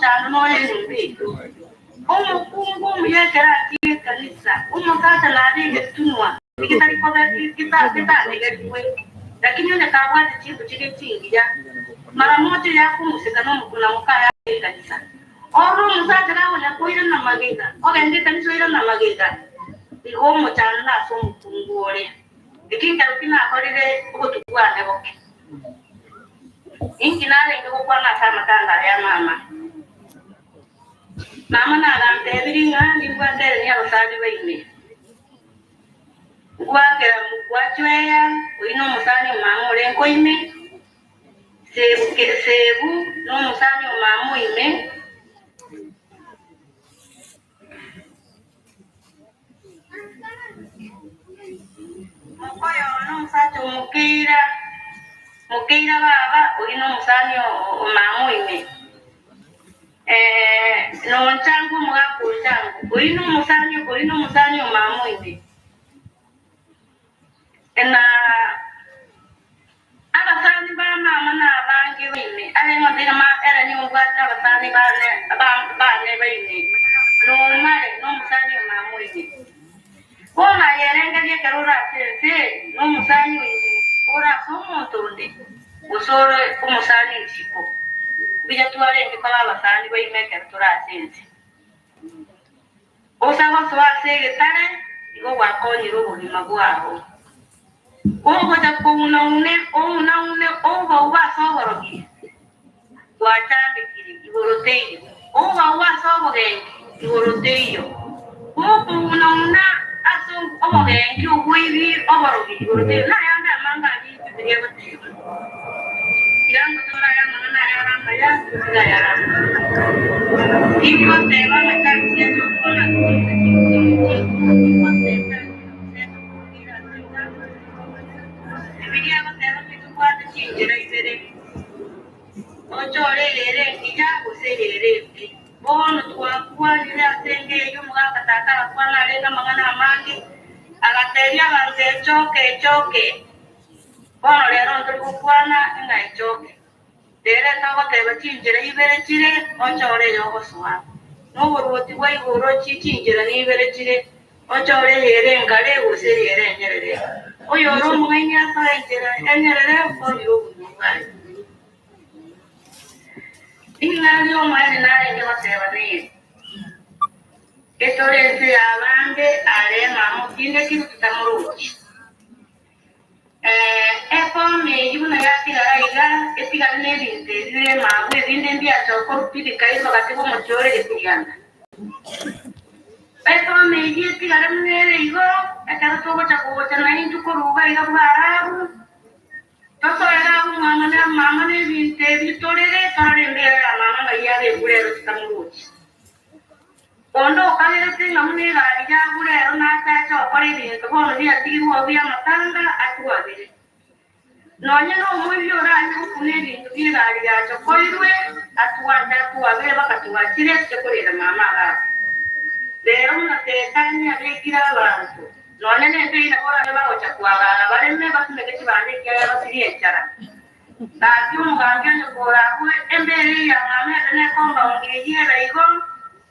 mchana noye nimbi umu yekera ati kanisa kata na ringe tunwa kitari koda kita nige lakini yule kawati chitu chiki ya mara moja yako musikano mkuna mukaya kanisa oro musata rawo na koira na mageza ogende kanisa ira na mageza iko mchana na so mkungore ikinga rukina akorire ugotukwana boke ingi nale ndo kwa na sama tanga ya mama na gantebiri ngandi ngwandere ni abasani baine gwakera mugwachweya uino musani mamure koime sebu no musani mamu ime mokoyo no musacho mukira baba uino musani mamu ime no nchangu mwako changu uino musani mamu ime na abasani ba mama na abangi wine ale ngodira ma era ni ngwata abasani bane baine no mare no musani mamu ine kona yerenga ye karura se no musani wine ora somo tonde usore umusani chipo bija tuare ngikala abasani baine karura sense osawa swase getare igo wakonyi robo ni magwaro Ogo da una ogo wa sogorogi. Wachande kiri igoroteyo. Ogo wa sogorogi igoroteyo. Ogo una aso ogo gengi ogwiri ogorogi igoroteyo. Na yanga manga ni bibiye bote. Yango tora ya mama ya ramba ya. Iko tema mataksi ya sokona. Bibiya batera kwata kinjira ibere ochore rere kijabo serere bono twakwalira senge yo mwaka tata kwana lenga mangana mangi agateria bante choke bono lero ndo kwana nga choke dere tawo teba kinjira ibere chire ochore yo goswa no boroti wai goro kinjira ni ibere chire ochore rere ngare userere nyerere oyo ro mwenya saenjera enyerere oyo mwai inalio mwai nare ndio wasema ni etore se abande ale mamo kinde kitu tutamuruki epo me yuna yati garaiga etiga nedi ndire mawe zinde ndia choko pidi kaizo katibo mochore getianda epo me yiti garamnere igo ekara togo chako chana intu koruga iga barabu toto era mama ne vinte vitorere tare ndera mama ngaya de gurero tamuruchi ondo kalere te ngamne gari ya gurero na ta cho pare de to bono dia tiru obia matanga atua de nonya no mulio ra ni kune de ti gari ya cho koirwe atua da tua be bakatua chire che korera mama ga Pero una tenia de kirabantu. Nonya ne te ina ora ba o chakwa ga bare me ba me ke chibane ke ba siri echara. Ta ti un ga nge kora ku emberi ya mama ne komba nge yera igo.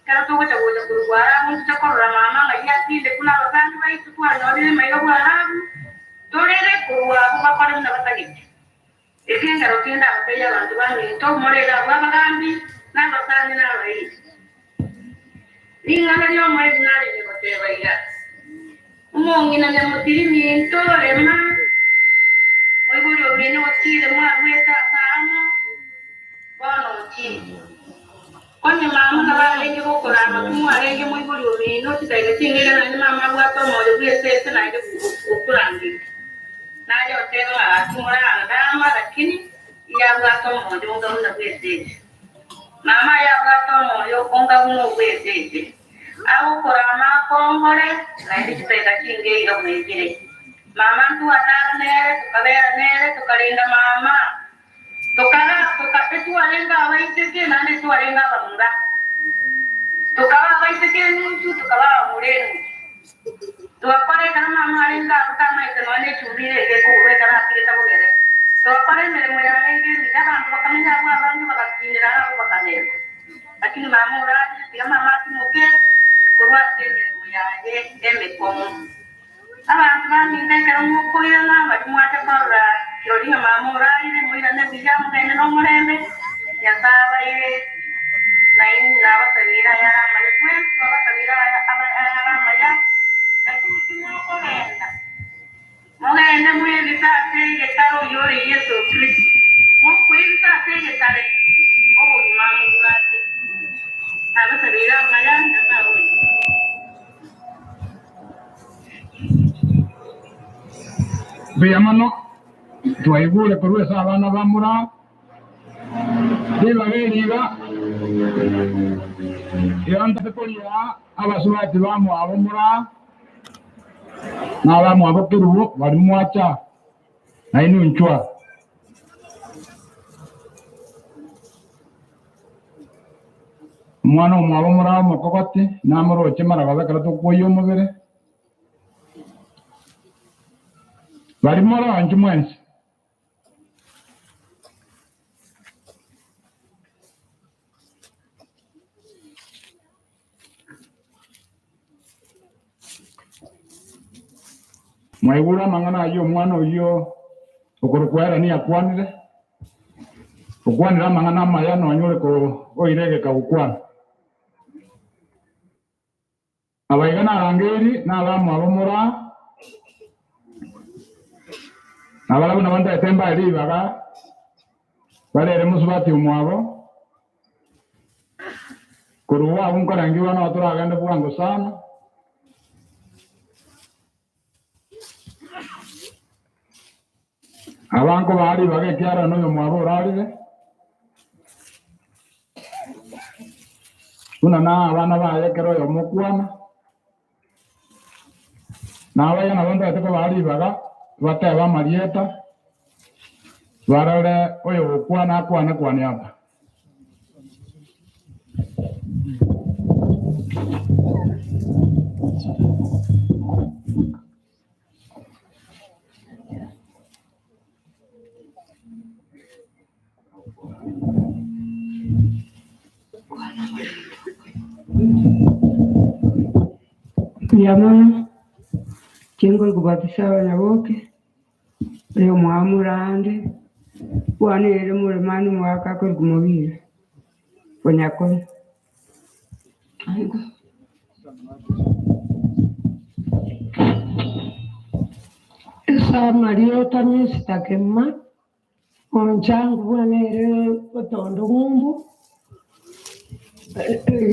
Kara to cha goja kurwara mu cha korra mama ga ya ti de kuna ba ni ba itu kwa no de me ga wara. Torere kurwa ba pare na ba tagi. Ekinga rokinda ba te ya bantu ba ni to more ga ba gambi na ba tani na ba yi. Ingana yo mai nari ni bote baiya umongi na nyamutiri ni tore ma moi buri obine otire mwa weta sana bono chi konye mama na ba lenge bokora makumwa lenge moi buri obine otire tingera na mama bwa to mo de kwese na ide okurangi na yo tero atumura na dama lakini ya bwa to mo de ngo na kwese mama ya gato no yo konga uno kwese au korama kongore na ndi pega chinge iro mwegire mama tu atara nere tukabera nere tukalinda mama tukapetu alenga waiteke nane tu alenga bamura tukawa waiteke nusu tukawa murenu tuwapare kana mama alenga kama itenone chubire ke kuwe kana akireta bugere tuwapare mere moyalenge ni abantu bakamenya abantu bakakinira abo bakanero lakini Moraa ya mama timoke kurwa tene ya emekomo abantu bamindekera umuko yana bari mwate barra yori Moraa ire muira ne bijamu ngene no mulembe yasaba ire nain nawa tabira ya mane pues nawa tabira aba maya lakini kimoko nenda mogenda mwezi tate getaro yori Yesu Kristo mo kwezi tate getare obo imamu ngate aba tabira maya nasawo Beyamano twaigure kuruesa abana ba Moraa beriga yanda pekolia abasubati bamu abo Moraa n'abamu abakirubu bari mwacha nainu nchwa umwana umwabo Moraa mukogoti namuroche maragaza karato kuyo mubere bari Moraa anje mwensi mwaigura mangana yo mwana uyo okurukwera ni akwanire okwanira mangana maya no nyore ko oirege ka ukwana abaigana arangeri n'abamu abo Moraa abalabona banda etemba eribaga balere musubati umwabo kuruwa unkarangiwa na turagenda bwango sana abanko bari bage kyara no mwabo rarire una na abana baye kero yo mukwana na abana banda eteko bari baga bateba marieta barare oyo kwana kwana hapa Yamana chengo kubatisa abanyaboke leo mwamurande wanere mulemani mwaka ko kumubira konyako aigo esa mario tamye sitakema onchangu wanere potondo ngumbu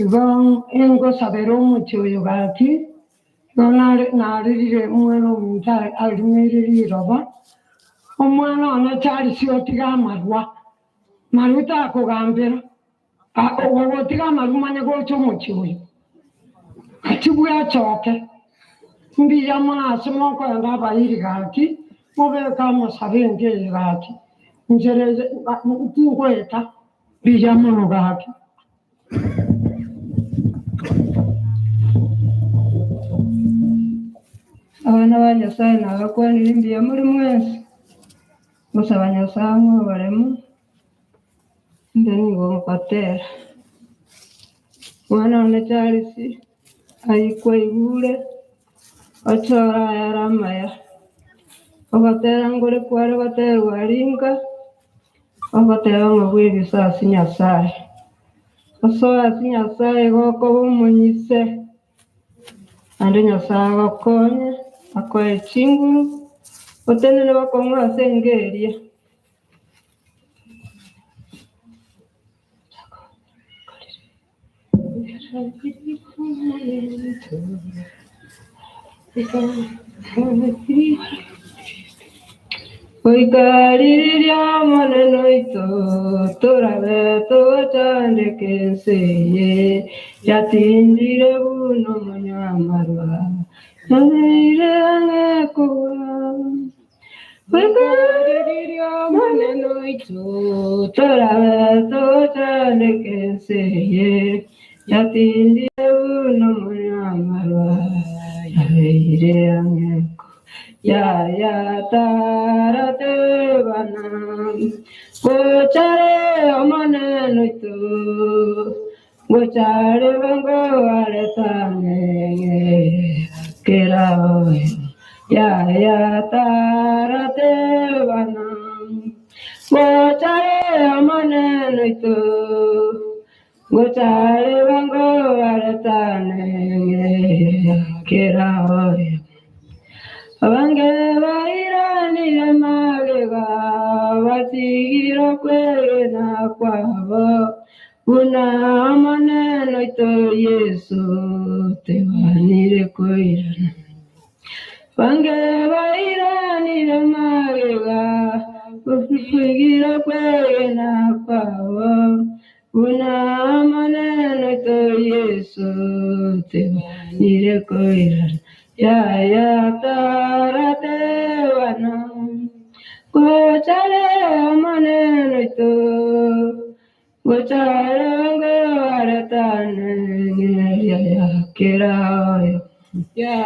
Ivan engo sabero mucho yogati nari mwana omuntu alimirire roba omwana ono kyali siotiga amarwa maruta akugambira ogotiga amarwa manya gocha omuki oyo ati bwachoke mbiya mwana mokwenda abayiri gaki mubeka musabe engeri gaki njereze ntingweta mbiya mono gaki abana ba Nyasaye nabakwanira imbiya muri mwese gusa abanyasamu baremo ndani ngo mukatera mwana one cyarisi ayikwa ibure achora yaramaya abatera ngore kware batera waringa abatera ngwe bisasi Nyasaye asoya Nyasaye goko bumunyise ande Nyasaye bakonye akoye chinguru otenene bakomwa asengeria oikariria maneno ito torabe tochandekeseye yatindire buno munyamarwa Nire angekuwa oikariria maneno ito torabe tochandekeseye yatindire buno munyamarwa Nire angekuwa ya tarate bana kochare amaneno ito Gochare bango aretane kirao ya tarate vanam. Gochare amane noito. Gochare bango aretane kirao. Abange bairani amalega batigira kwena kwabo una maneno ito Yesu te vanire koirana. Abange bairani amalega batigira kwena kwabo una maneno ito Yesu te vanire koirana. Ya tarate vanam. Gochare maneno ito. Gochare vango aratane. Ya kirayo. Ya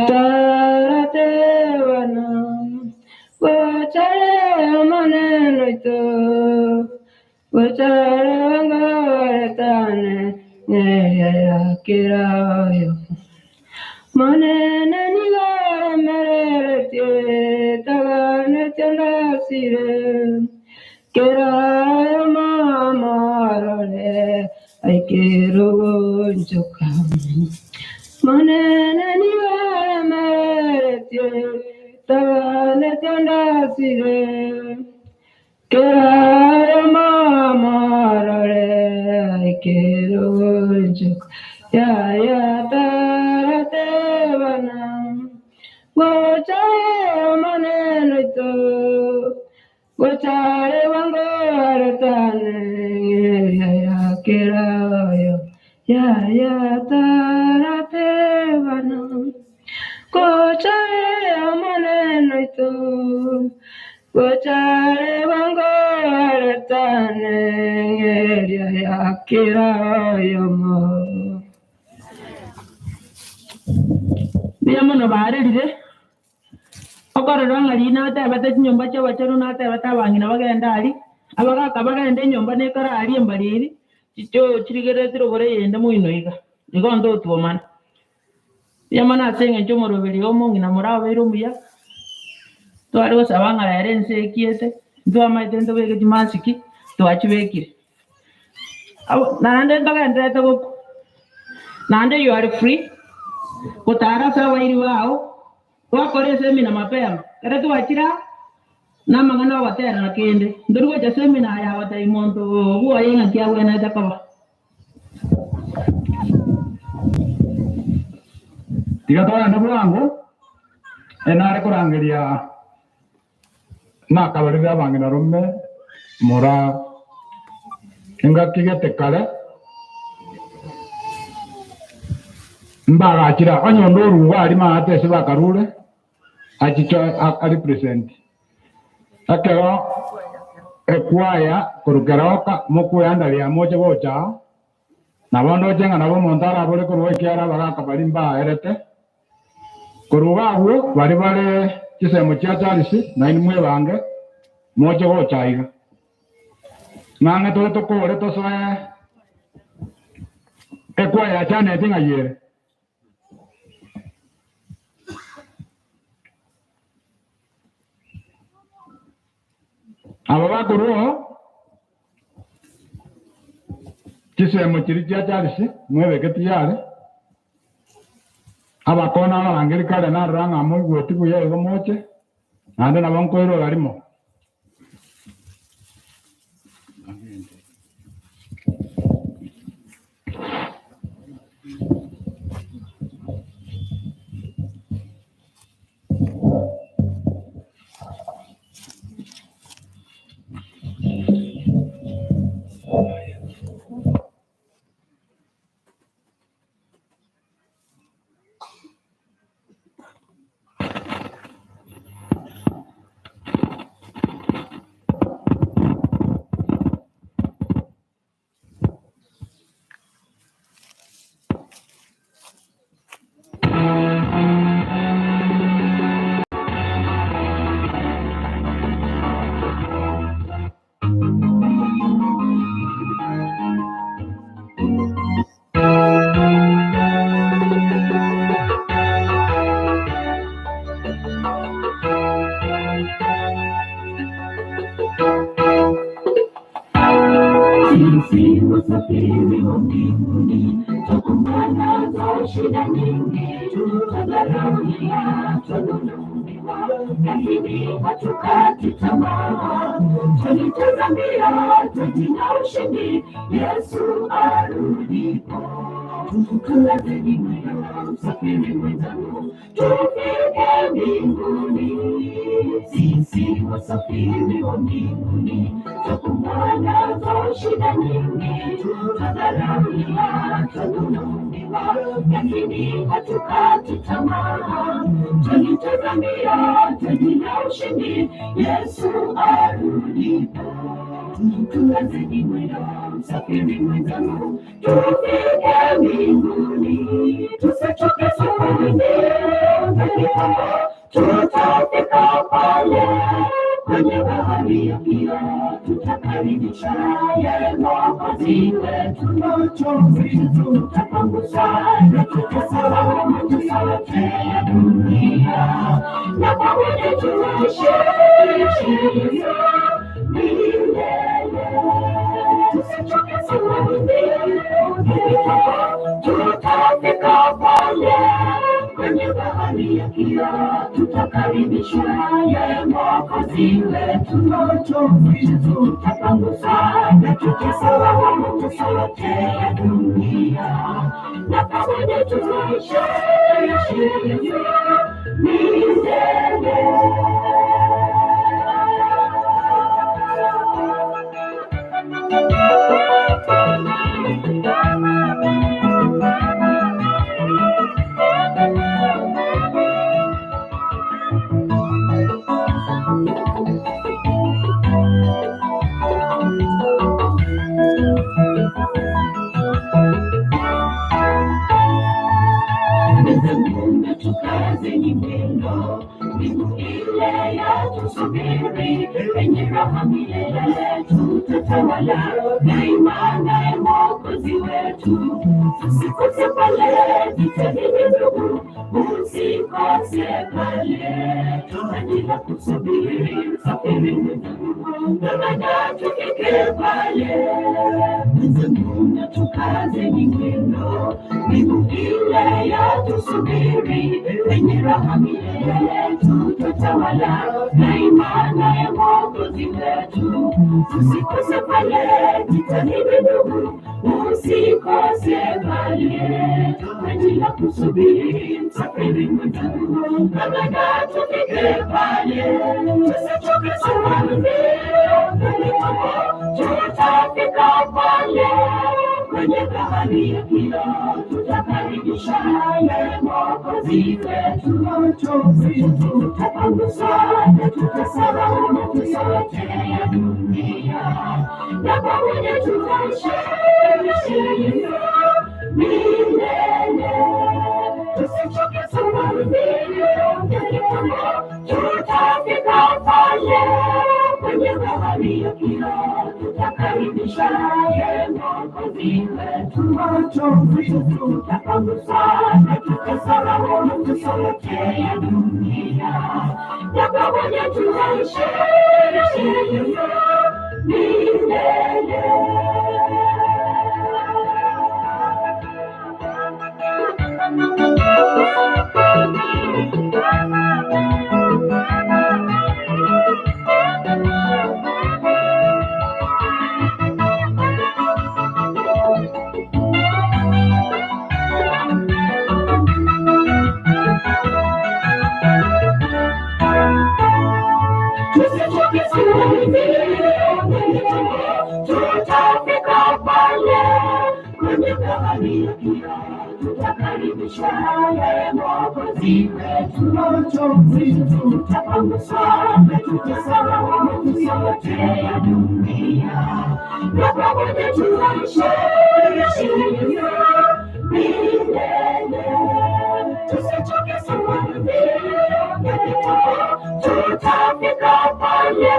tarate vanam. Gochare maneno ito. Gochare vango aratane. Ya kirayo. Manene ni gara mere tie tagane chanda sire kera mama role ay kero joka. Manene ni gara mere tie tagane chanda sire kera mama role ay kero joka. Ya tarate vanam. Gochare maneno ito. Gochare vango aratane. Ya kirayo. Ya tarate vanam. Gochare maneno ito. Gochare vango aratane. Ya kirayo mo. Mira mono bare dire. Okoro rangari na ta bata nyomba cha wacharu na ta bata wangina bagenda ali. Abaga kabaga ende nyomba ne kara ali mbaliri. Chicho chirigere tiro gore yenda muinoiga. Nigo ndo tuomana. Ya mana senga chomo robeli omo ngina Moraa bero muya. To algo sabanga la herense kiete. Do ama tendo bege timasiki. To achibekire. Nande baga ende to nande you are free. Kutara sawa ili wao. Wakore semina mapema. Kare tu achira na mangana watera na kende. Ndoruwa cha semina ya wataimondo huwa yenga kia wena takawa. Tiga toya ndaburango enare kurangiria na kabarira bangina rume Moraa inga kigete kare mbaga achira anyondo ruwa ali maate se bakarure achicho ali present akero ekwaya kurukeroka mukuya ndali ya moche gocha na bondo jenga na bo montara bole kuruwa kiara baga kabari mba erete kuruga huo bari bale kisemo cha tarisi na imwe bange moche gocha iga nange to kore to so ekwaya chane tinga yere aba bakuru kisemo chiri cha tarisi mwebe ketiyare aba kona abangeri kale na ranga mu goti kuye go moche ande na bankoiro garimo Sisi wasafiri wa mbinguni, twakumbana nazo shida nyingi, tutadharauliwa, twadhulumiwa, lakini hatukati tamaa. Twalitazamia taji la ushindi, Yesu arudipo. Tukulazeni moyo, msafiri mwenzangu, tufike mbinguni. Sisi wasafiri wa mbinguni, twakumbana nazo shida nyingi, tutadharauliwa, twadhulumiwa, lakini hatukati tamaa. Twalitazamia taji la ushindi, Yesu arudipo. Tukulazeni moyo, msafiri mwenzangu, tufike mbinguni. Tusichoke safarini, tutafika pale kwenye bahari ya pia, tutakaribisha yale Mwokozi wetu. Machozi tutapangusa na tutasahau mateso yote ya dunia, na pamoja tuishi milele. Tusichoke safarini, tutafika pale kwenye bahari ya pia, tutakaribisha yeye Mwokozi wetu. Machozi tutapangusa na tutasahau mateso yote ya dunia, na pamoja tuishi milele. Tukazeni mwendo, mbingu ile yatusubiri, penye raha milele tutatawala, daima naye Mwokozi wetu. Tusikose pale, jitahidi ndugu, usikose pale, tunaendelea kusubiri msafiri mwenzangu, na tufike pale. Mwenzangu na tukazeni mwendo, mbingu ile yatusubiri, penye raha milele tutatawala, daima naye Mwokozi wetu. Tusikose pale, jitahidi ndugu, usikose pale, tunaendelea kusubiri msafiri mwenzangu, na tufike pale. Tusichoke safarini, tutafika pale kwenye bahari ya pia, tutakaribisha yeye Mwokozi wetu. Machozi tutapangusa na tutasahau mateso yote ya dunia, na pamoja tutaishi milele. Tusichoke safarini, tutafika pale kwenye bahari ya pia, tutakaribisha yeye Mwokozi wetu. Machozi tutapangusa na tutasahau mateso yote ya dunia, na pamoja tutaishi milele. Tutafika pale kwenye bahari ya pia, tutakaribisha yeye Mwokozi wetu. Machozi tutapangusa na tutasahau mateso yote ya dunia, na pamoja tutaishi milele. Tusichoke safarini, tutafika pale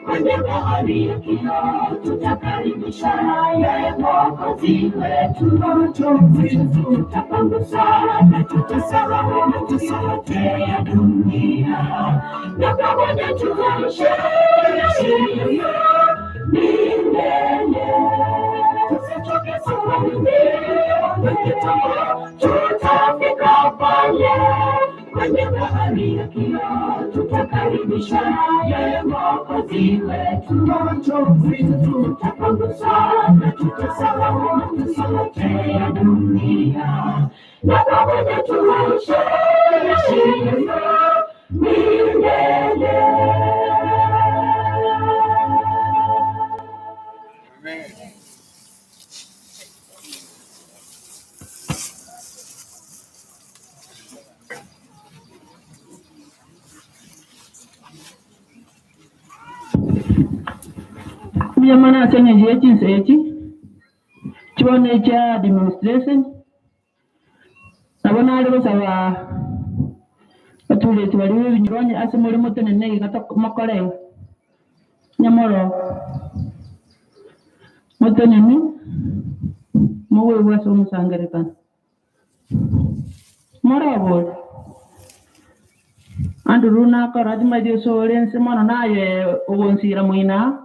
kwenye bahari ya pia, tutakaribisha yeye Mwokozi wetu. Machozi tutapangusa na tutasahau mateso yote ya dunia, na pamoja tutaishi milele. tutafika pale kwenye bahari ya kioo, tutakaribisha yeye Mwokozi wetu. Machozi tutapangusa na tutasahau mateso yote ya dunia, na pamoja tuishi milele. Miyamana atenge jechi sechi chone cha demonstration abana ali basaba atule tibali binyuranye asemole motene negi kata makole nyamoro motene ni mowe waso musangere kan mora bol anduruna karadi madio solen semana naye obonsira muina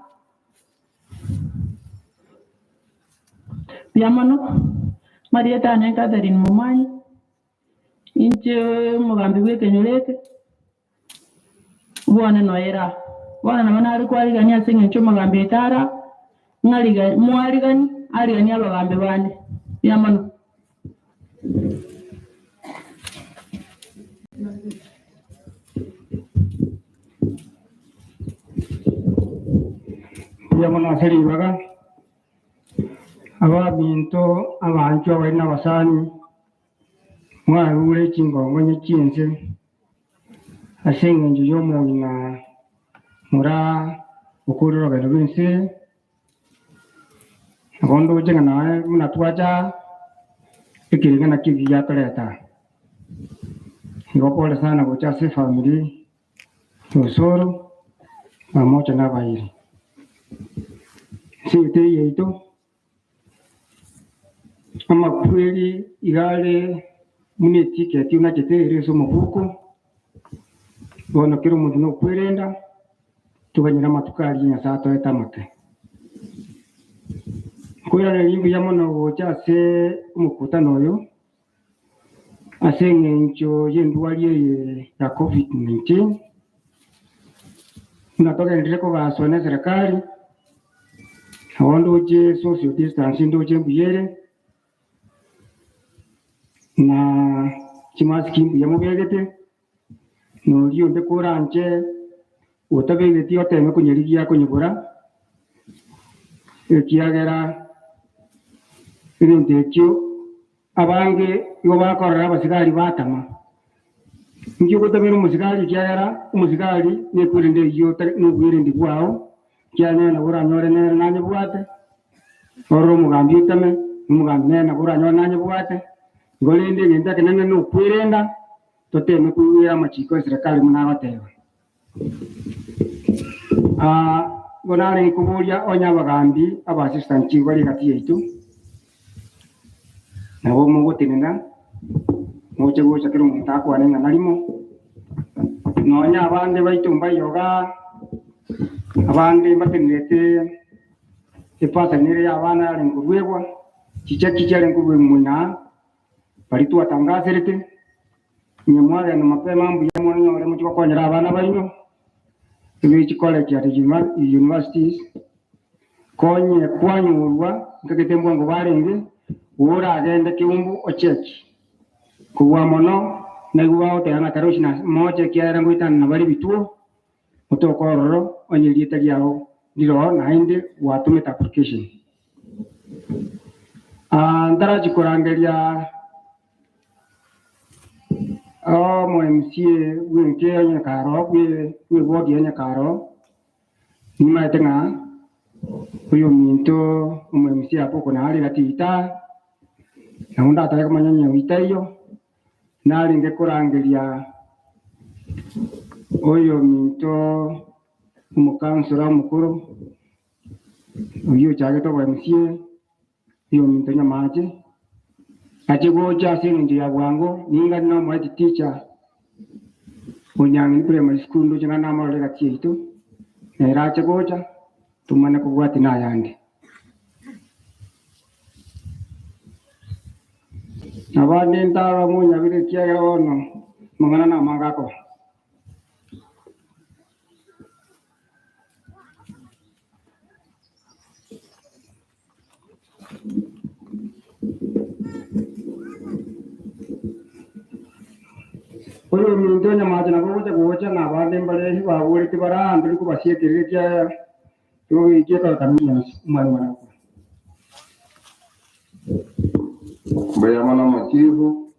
Yamano Maria Tanya Catherine Mumai inche mugambi weke nyoleke bwana noera bwana na manari kwali gani asinge ncho mugambi tara ngali gani mwali gani ali gani abagambi bane Yamano Yamano aseri baga aba binto abantu abari n'abasani mwarure kingongo nyikinze asenge nje yo muina mura ukururo ga binse abondo jenga na munatwaja ikiringa na kivi ya toleta ngopole sana gocha se family tosoro pamoja na bairi site yeito ama kweli igale mune tiketi unachetere so mufuko bona kiro muntu no kwerenda tuganyira matukali nya saa toeta mate kwera yimbi yamono gocha se umukutano oyo asenge ncho yendualie ya COVID-19 natoka ndiko basone serikali awondo social distance ndoje mbiyere na chimasi ya mubegete no rio nde kuranje utabegeti oteme kunyirigia kunyibura ekiagera ndekyo abange yo bakorera abasigari batama ngyo gutabera umusigari kiagera umusigari ne kurinde yo no gwirinde kwao cyane na buranyore ne nanye bwate oro mugambi utame mugambi ne na buranyore nanye bwate ngolinde ngenda kenene no kwirenda toteme kuwira amachiko serikali munabateba gonare kubulia onya bagambi aba assistant chief bali kati yetu nabo mugotenena moche gocha kero mutako anenga nalimo nonya abande baitumba yoga abande batenete epasa nire abana alengurwegwa chicha lengurwe muna balitu atangaserete nyamwale na mapema mbu yamwe ole muchiko konyera abana baino tubichi college ya universities konye kwanyurwa ngaketembwa ngo barenge ura agende kiumbu ocheki kuwa mono na guwa otana karoshi na moja kiara ngwitana na bali bituo mutokororo onyelieta yao ndiro na inde watumeta application ndara chikorangeria MCA winke anya karo we bodi anya karo nima tenga huyo minto MCA hapo kuna hali gatita na unda ataka manyanya witayo nali ngekurangiria huyo minto umukansura mukuru huyo chage to MCA hiyo minto nyamaje ati goja sinje ya bwango ninga no mwati teacher unyangi primary school ndo jana na mara ka tietu na racha goja tumana ko gwati na yande abandi ntara munya bire kiagera wono mangana na mangako Oyo minto nyamajana gocha na abandi mbale baburi tibara andri kubasie kirire kya yo ikeka kamina mwana Baya mana machivu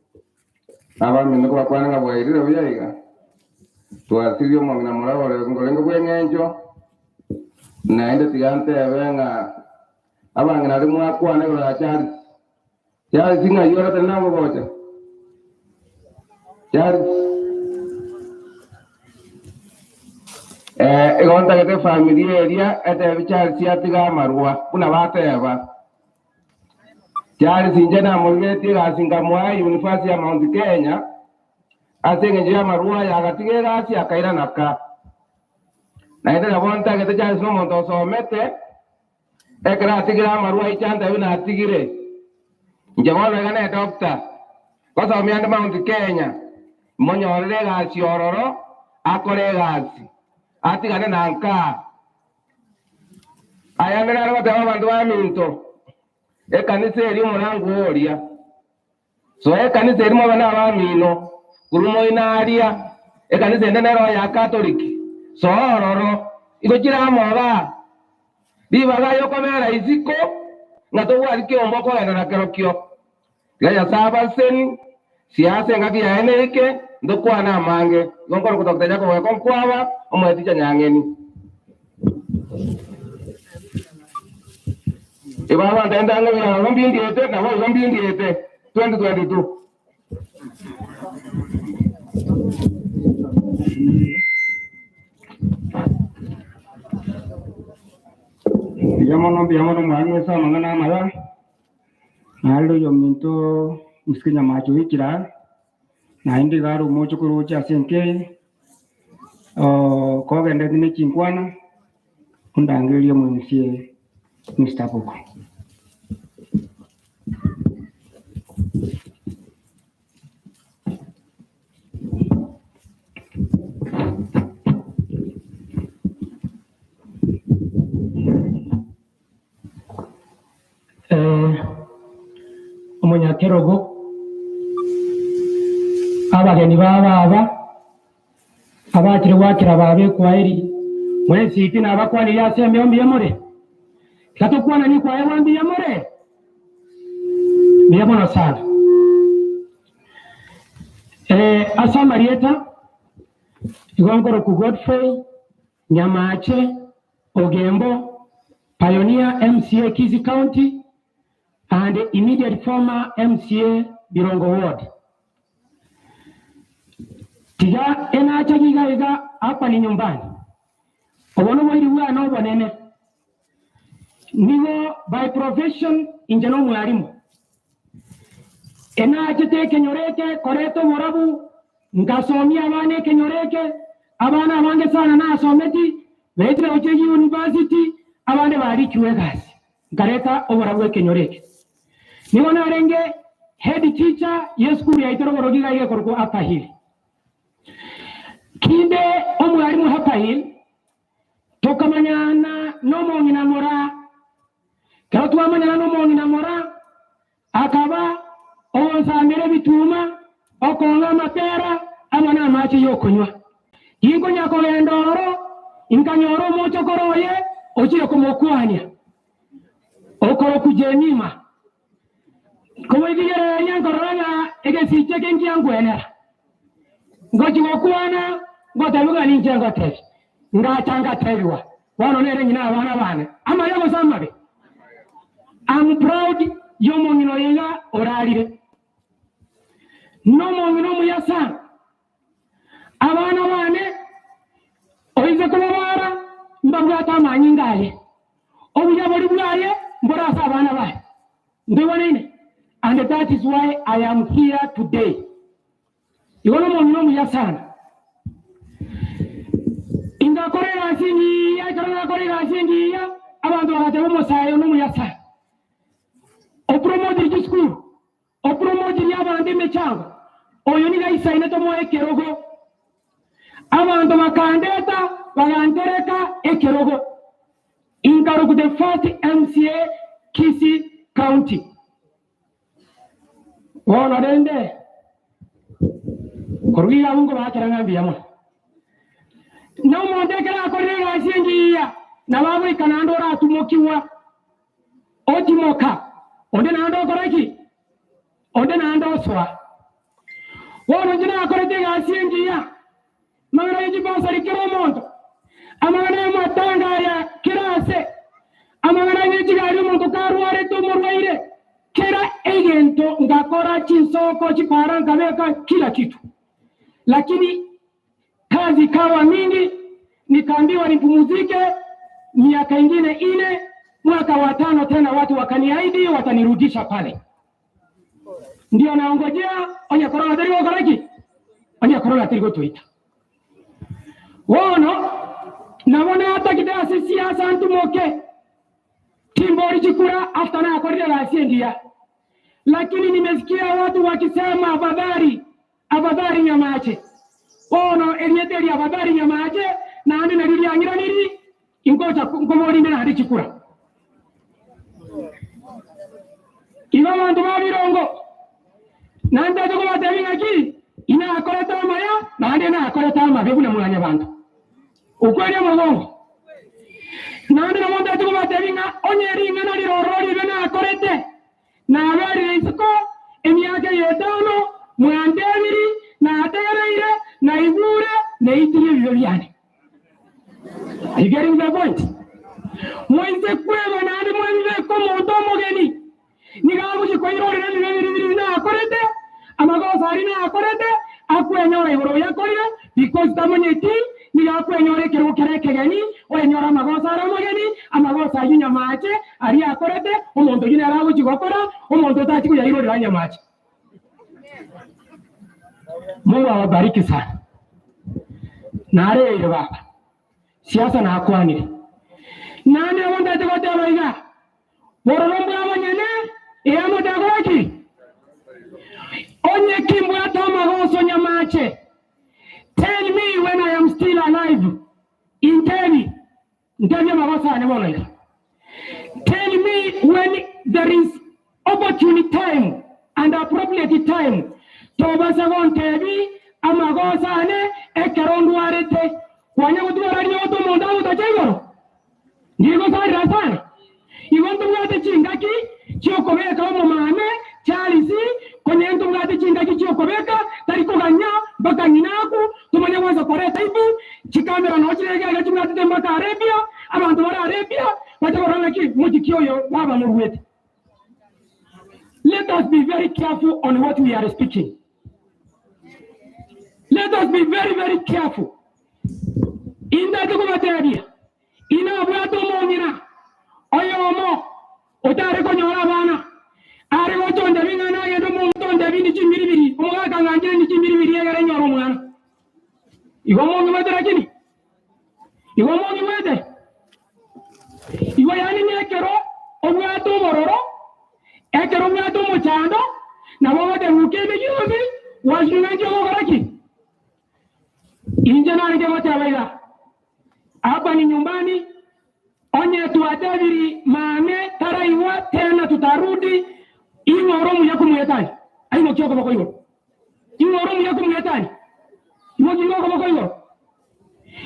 abami ndiko bakwana ngabwairira byayiga twasirio mwamina murabo le ngolengo bwengenjo naende tigante abenga abangi nali mwakwana gola cyari singa yora tena ngocha cyari igonta kete familia area ete bichari siatiga marwa kuna bateba cyari sinjana mulgeti gasinga Moraa University ya Mount Kenya asenge njia marua ya gatige gasi akaira naka na ite na bonta kete cyari no monto somete ekra atigira marua ichanda bina atigire njabona gane doctor kwa sababu mianda Mount Kenya monyorere gasi ororo akore gasi atigane nanka ayandera ro tawa bantu ba minto ekanisa eri murangu oria so ekanisa eri mwana abamino kurumo inaria ekanisa endero ya Catholic so ororo igokira moba bibaga yokomera iziko ngato wali kiombo ko ena kerokyo ya saba sen siasa ngaki ya eneke ndokwana mange ngonkoro kutokutaja ko konkwaba omweticha nyangeni Ibaba ndenda ngabira ngambindi ete na wa ngambindi ete 2022 Biamono mwangu sa mangana mala nalo yominto uskinya macho hikira na indi garu mocho kurucha senke ko gende ni chinkwana undangilia mwenzie Mr. Boko. Omunyakerogo abageni baba abakire wakira babe kwairi mwezi itina abakwani yasembe ombi yamore katakuwa ni kwa wambi yamore miyabona sana asa Marieta igongoro ku Godfrey Nyamache Ogembo Pioneer MCA Kizi County and immediate former MCA Birongo Ward. Tiga enacha giga hapa ni nyumbani. Obono mwiri wana obonene. Nigo by profession injano mwalimu. Enacha te kenyoreke koreto morabu ngasomia abane kenyoreke abana abange sana na asometi betre ocheji university abane bari kiwegasi. Ngareta oborabu kenyoreke. Nigo narenge head teacher yeskuru ya itoro gorogiga ye korko hapa hili. Kinde omwalimu hapa hili tokamanyana nomo ngina Moraa kero twamanyana nomo ngina Moraa akaba onsamere bituma okonga mapera amana amache yokonywa yingo nyako endoro inkanyoro mocho koroye ochire komokwanya okoro kujenima kowe digere nyankoranga egesiche kenkiangwena ngochi gokwana ngotaluga ninjenga tevi ngachanga teviwa wano nere nyina abana bane ama yego samabe I'm proud yomongino yenga oralire nomongino muyasa abana bane oize kubara mbabwata amanyingaye obuya boli bwaye mborasa abana baye ndibonene and that is why I am here today. Iwono mongino muyasa inga korera singi ya korera korera singi ya abantu bakatebo mosayo no muyasa o promote school o promote moji ya bandi mechanga oyo ni gaisa inato mo ekerogo abantu bakandeta bagantereka ekerogo ingarugu the first MCA Kisii County wona dende koruya mungu bakira ngambi yamwe no mondekera akorera asingiya na babu ikanandora atumokiwa otimoka onde nando koraki onde nando swa wono jina akorete asingiya magara yiji basari kero monto amagara matanga ya kirase amagara yiji gari monto karuare to morwaire kera egento ngakora chinsoko chipara ngabeka kila kitu lakini kazi kawa mingi nikaambiwa nipumzike miaka ingine 4 mwaka wa 5 tena watu wakaniahidi watanirudisha pale ndio naongojea onye corona tari gokoraki onye corona tari gotoita wono nabona hata kidasi siasa ntumoke timbori chikura after na akorida la asiendia lakini nimesikia watu wakisema afadhali nyamache wono elieteri afadhali nyamache na andi narili angira niri ingocha ngomori na hadi chikura iwa mantu mabirongo nanda tuko batabinga ki ina akoreta maya na andi na akoreta mabebu na mulanya bantu ukweli mgongo nandi na monda tuko batabinga onyeringa na lirorori bena akorete na abari isiko emyaka yetano mwandebiri na ategereire na ibure na itiri bibyane. Are you getting the point? Mwenze kweba na andi mwenze ko mondo mogeni nigabuji ko irore na bibiri na akorete amagoza ari na akorete akwenyora iboro yakorire because tamanye team nigakwenyore kero kereke gani wenyora amagoza ara mogeni amagoza yinya mache ari akorete umuntu yine arabuji gokora umuntu tati kuya irore ranya mache. Mungu awabariki sana. Nare baba. Siasa na akwanire. Nani wanda tegote baiga. Borombo abanyene eyamo dagoki. Onye kimbwa tama goso nyamache. Tell me when I am still alive. Inteni. Ndani magosa ne bona. Tell me when there is opportune time and appropriate time. Toba sagon tebi amagosa ne ekerondu arete wanya udwara ni oto monda utachego ndigo sai rasana igonto ngate chingaki chiokobeka mo mame charisi konyento ngate chingaki chiokobeka tariko ganya baka nyinaku tumanya waza koreta ibu chikamera no chirega gachi ngate temaka Arabia abantu bara Arabia batabara ki mujikioyo baba murwete. Let us be very careful on what we are speaking. Let us be very, very careful. In that area, in a blato monina, oyomo, otareko nyorabana, aregoto on the Vina, and the Monton, the Vinichi, Oga, and Jimmy, and your woman. You want more weather? You want more weather? You are any Ekero, Ogato Moro, Ekero Mochando, now what who came to you was you and your Injana nige waiga. Hapa ni nyumbani. Onye tuataviri mame taraiwa tena tutarudi. Iwe oromu yako mwetani. Aino kioko bako hiyo. Iwe oromu yako mwetani. Iwe kioko bako hiyo.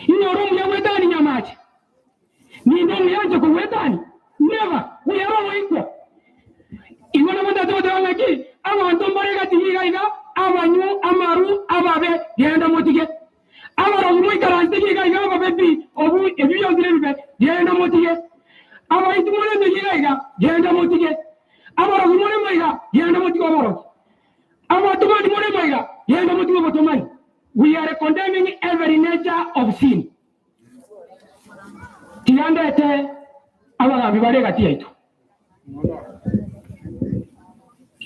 Iwe oromu yako mwetani nyamachi. Ni ndomu yanje kwa mwetani. Never. Uye oromu iko. Iwe na mwenda tote wangaki. Ama antombarega tihiga iga. Ama nyu, amaru, ababe. Dienda motige. Amaro muy karantiki ga ga baby obu ebiyo ngirebe yenda motige aba itumone no yiga yenda motige amaro mone maiga yenda motige amaro aba tumani mone maiga yenda motige botomani. We are condemning every nature of sin. Tiandete aba bibare gati aito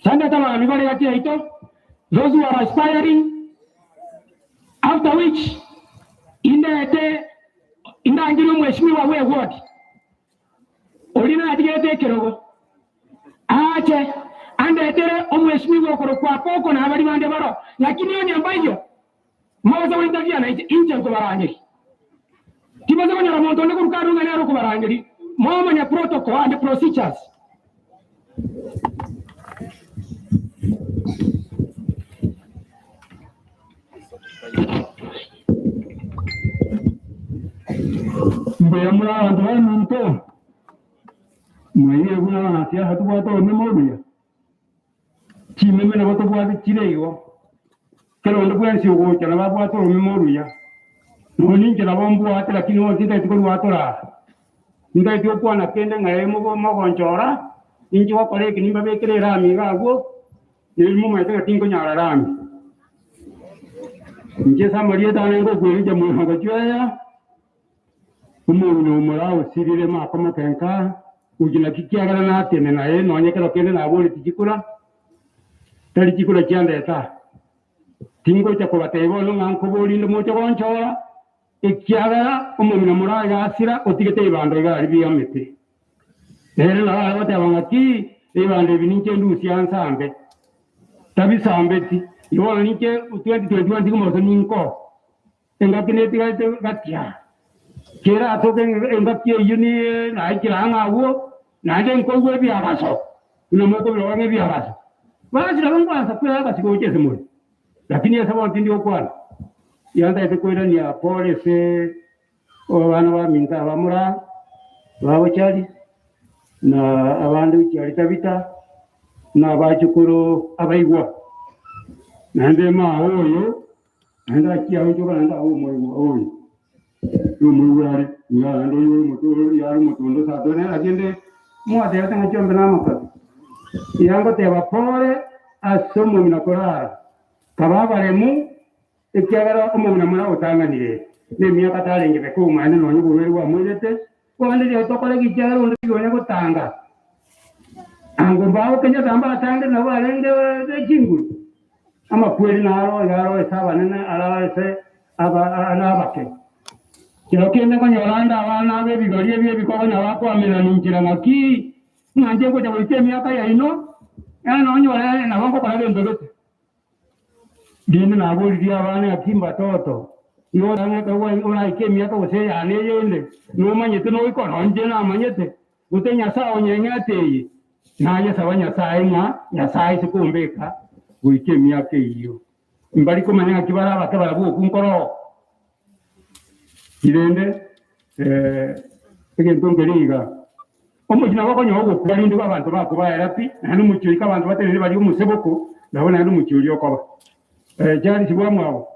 sanda tama bibare gati aito those who are aspiring. After which, in the Anglo Meshmiwa way word, Olina Diete Kerogo, Ache, ande etere omweshimiwa koro kwa poko na abari bande baro lakini yo nyambayo mawaza windavia na inje ko barangeri kibaza banyara muntu ndi kurukaru ngane aro ko barangeri mama nya protocol and procedures Mbaya mura ndo muntu mwiye kuna nasia hatu bwato memoria chimeme na bwato bwato chireigo kero ndo kwensi ugo kana bwato memoria noni kana bombo ate lakini wote tete ko bwato la ndai dio kwa na kende ngae mo gonchora inji wa kore kini babe kere rami gago ni mu mai ta tingo nyara rami nje samaria tane ngo kweli jamu ngo chaya umuntu Moraa usirire makoma kenka ujina kikiagala na tene na ye nonye kero kende na boli tikikula tali tikikula kyandeta tingo cha ko batebo no nganko boli ndo mocho gonchola ikiagala umuntu Moraa yasira otigete ibando gali biyamete nere na abate abangaki ibande bininche ndusi ansambe tabi sambeti yona ninche 2021 ndikumo ninko engakine tigate gatia kera atoke engapye yuni na ikiranga wo na nde nkogwe byagaso unamoko biwange byagaso basi labangwa sapira basiko chese mo lakini yasaba ntindi okwana yanda itekwera ni police obana ba minta ba Moraa babo cyari na abandi cyari tabita na bachukuru abaigwa nande ma oyo nanda kiyaho cyo nanda oyo Moraa ya ndo mutu ya mutu sa done agende mo ade ata chombe na maka yango te vapore asomo minakora kababa lemu ikiagara omo Moraa utanganire ne miaka talenge be ko mwana no nyuburi wa mwete kwande yo tokole kichara undi yone kutanga ango bawo kenya tamba atange na walenge de jingu ama kweli na yaro esaba nene ala ese aba anabake kilo kende ko Yolanda abana be bigori bye bikoko na bako amena ninjira ngaki nanje ko jabo miaka ya ino no nyora na bango para ndo dini na boli dia abana akimba toto yora na ko ora ke miaka ose ya ne yende no manyete no iko nje na manyete utenya sawo nyengate na ya sawanya saima ya sai sikumbeka uike miaka iyo mbali ko manya kibara bakaba kunkoro irende egento ngeriga omujina wako nyogo kubali ndi abantu bakubaya rapi nanu mucyuri kabantu baterere bali umuseboko ndabona nanu mucyuri yokoba jari kibwamwabo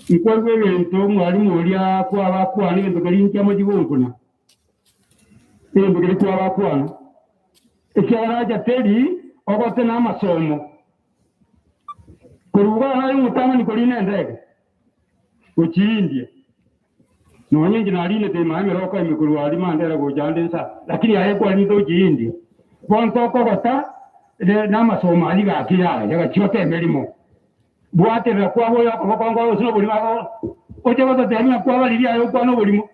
ikorwe ibintu mwari muri kwa bakwana ibintu gari ncyamo gibunkuna ibintu gari kwa bakwana icyaraja teri ogote n'amasomo kurubuga hari mutanga nikoline ndege ukindye nonye njinaline te mame roka imikuru ali mandera go jandensa lakini aye kwa ni do jindi bonto ko gota de n'amasomo ali ga kira yaga chiyote melimo bwate la kwa boyo ko kongo sino buli mako oje ko tanya kwa bali ya yo kwa no bulimo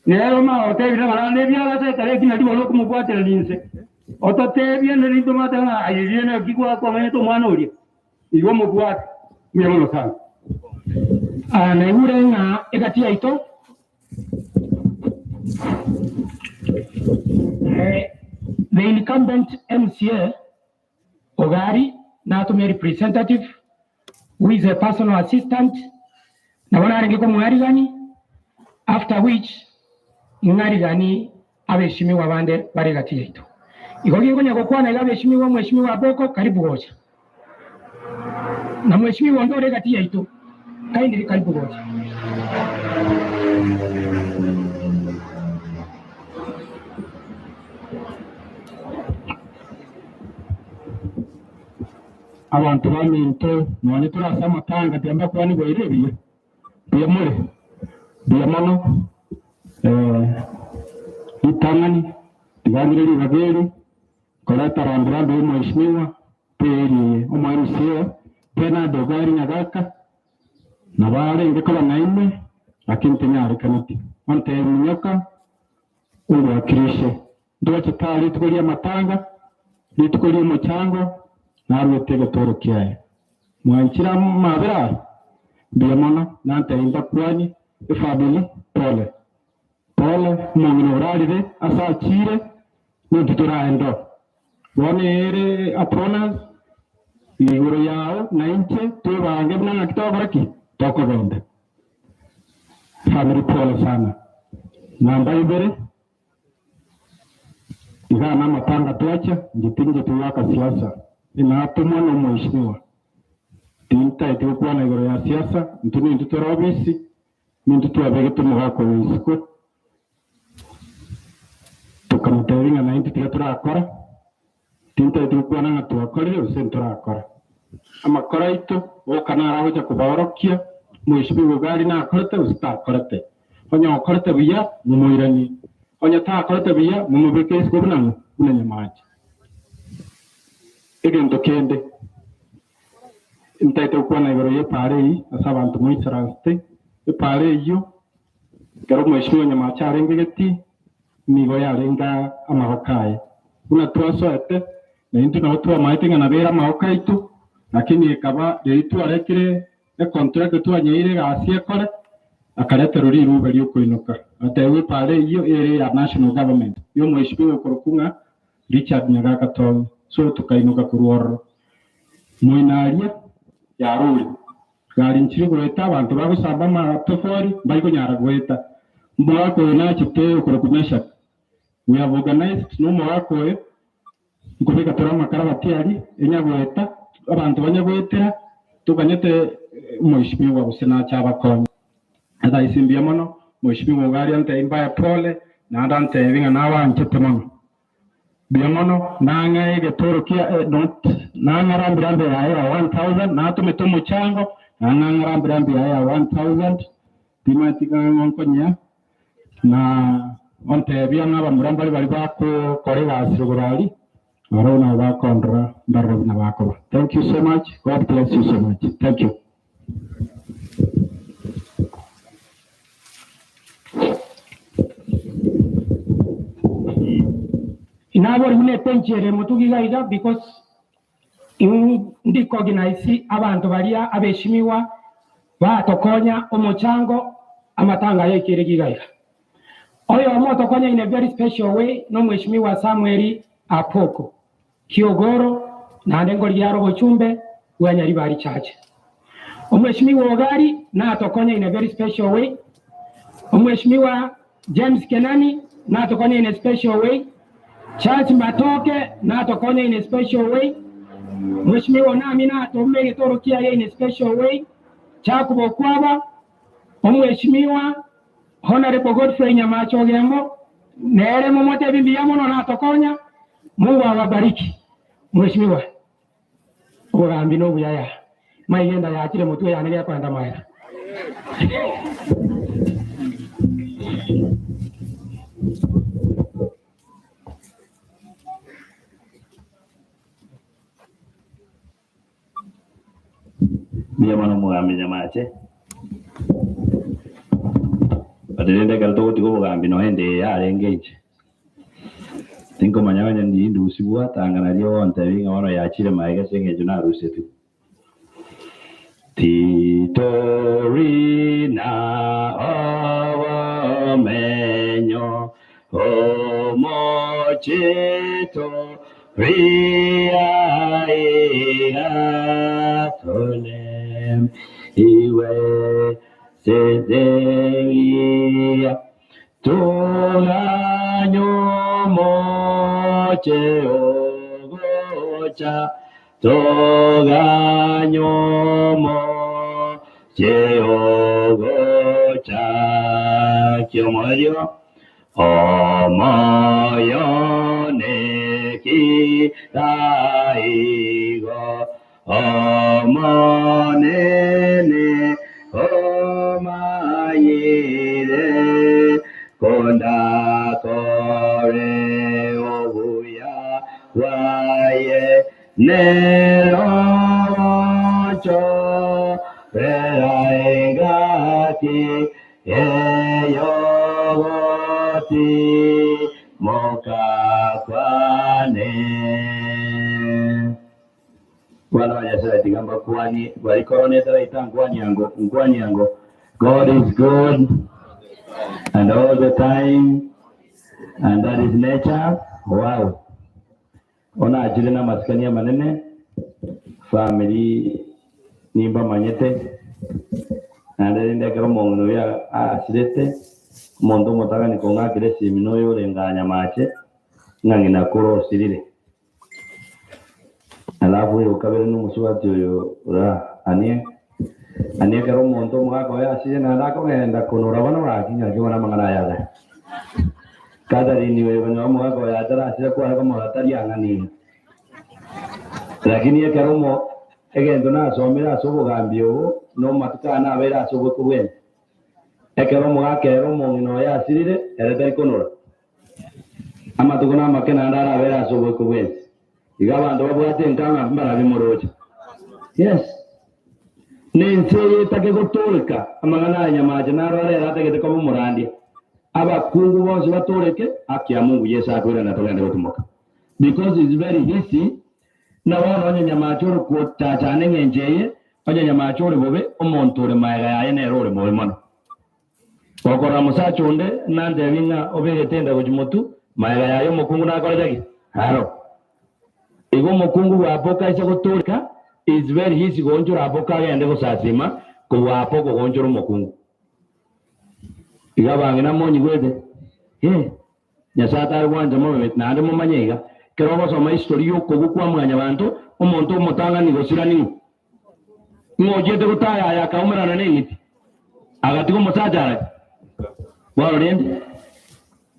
nero ma hotel na ngane bya la se kare kina di bolo ko bwate linse otote bien le lindo mata ayi viene kikwa kwa mane to mwana uli iwo mo bwate myemono sana na ure na ekatia ito the incumbent MCA Ogari na to representative who is a personal assistant na wana arengeko mwari gani after which mwari gani abeshimiwa bande bari gatia ito ikogi ngonya ko kwana abeshimiwa mheshimiwa boko karibu gocha na mheshimiwa ndo gatia ito kaindi karibu gocha abantu baminto none turasama tanga temba kwa ni boirebiye biyamure biyamono itangani tigandire libageri kola tarandra be mheshimiwa peri omwarusie tena dogari nyagaka na wale ingekala naime lakini tena kanati ante mnyoka uwakilishe ndio tutali tukulia matanga Litukuli muchango narwete gatoro kiaye mwanchira mabera biamono nante inda kwani ifabili pole mongino uralire asa chire ntutura endo bone ere apronas iguro yao na inche tubange bna kitobaraki toko bende family pole sana namba ibere igana matanga tuacha ngitinge tuwaka siasa inatumwa na mheshimiwa tinta itakuwa na igoro ya siasa ntuni ntutoro obisi nintutu abege tumugako wisiko tukamuteringa na intu turakora tinta itakuwa na tuwakorire usenturakora amakora ito okanara hoja kuborokia mheshimiwa gari na akorete usitakorete onya okorete biya mumuirani onya ta akorete biya mumubeke isiko bunanya maji egento kende intaita kuwa na igoro ye pare yi asa bantu muisaraste ye pare yo garo mheshimiwa nyama charenge geti nigo yarenga amahokaye una twaso ete na intu na otwa maitinga na bera mahokaitu lakini ikaba leitu arekire e contract tu anyeire gasie kore akarete ruri ruba ryo kuinuka atewe pare iyo ere ya national government yo mheshimiwa kurukunga Richard Nyagaka Tom so tukainuka kuruoro muinaria ya ruri gari nchiri gweta abantu bagusamba matofori bayiko nyara gweta mwako na chite kurukunyasha we have organized no mwako nkubika turama karabati ali enyagweta abantu banyagwetera tukanyete mheshimiwa usina cyabakonye adayisimbia mono mheshimiwa gari ante imbaya pole na andante vinga nawanje temono biamono nanga getoro kia not nanga rambirambe ya 1000 na tumeto muchango nanga rambirambe ya 1000 timatika ngonkonya na onte bianga bamuramba bali bako korega asirugurali arona bakondra barro na bako. Thank you so much. God bless you so much. Thank you. inabori mune penchere mutugigaiga because ndi cognize abantu balia abeshimiwa batokonya omochango amatanga yekire gigaiga oyo omotokonya in a very special way no mheshimiwa Samuel Apoko Kiogoro na ndengo lyaro bochumbe wanyari bari chache omheshimiwa Ogari na atokonya in a very special way omheshimiwa James Kenani na atokonya in a special way Charles Matoke na atokonya in a special way mheshimiwa nami na atomege toro kia in a special way Chakubo Kwaba omheshimiwa Honorable Godfrey Nyamacho Gembo nere momote bibi yamono na atokonya Mungu awabariki mheshimiwa ugambi no buyaya mayenda yakire mutwe yanege kwanda maya Biamano mugambi nyamache adelende kalto tiko mugambi no hende ya engage tinko manyanya ndi ndusi bwa tangana lyo onte winga ono yachire maige senge juna rusetu Titorina awa menyo homochito ria tolem iwe sedengia moche ogocha toganyomo ogocha kiomorio omoyone kitaigo omonene omayire konda kore obuya waye nerocho peraigati eyogoti mokakwane Bwana wanyasira tigamba kwani wali koroneta itangu nkwanyango. God is good and all the time, and that is nature. Wow. Ona ajili na maskani ya manene family nimba manyete nande ndekero mongo ya asirete mondo motaka ni konga kile simino yo renganya mache ngangina koro sirire alafu yo kabere no muswati yo ra anie kero mondo mwako ya asire na ndako ngenda kunura bana bakinya kibona mangana yaga kadari ni wewe no mwako ya tara asire kwa kama hatari angani lakini kero mo egendo na somera asobo gambio no matukana abera asobo kubwen ekero mo akero mo no ya asirire ereta ikonora ama tukuna makena ndara abera asobo kubwen igabando babwate nkanga mbara bimoroje yes nense take gutoleka amangana nyamaje narare rategete ko murandi abakungu bose batoleke akya Mungu Yesu akwira na tolende gutumoka because it's very easy na wana onye nyamachoro ko tachane ngenjeye onye nyamachoro bobe omontore maiga yaye nerore moyo mono okora musachonde nande binga obegetenda kujimotu maiga yaye mukungu na korejagi haro ego mukungu wapoka isa gutoleka is very easy gonjora apoka gende gusasima ko wapo ko gonjora mukungu igabangina monyi gwede nyasata rwanja mo nande mo manyega kerobo soma history yo ko gukwa mwanya bantu umuntu umutanga ni gosira ni ngojete gutaya ya kaumera na niti agatiko musajara warende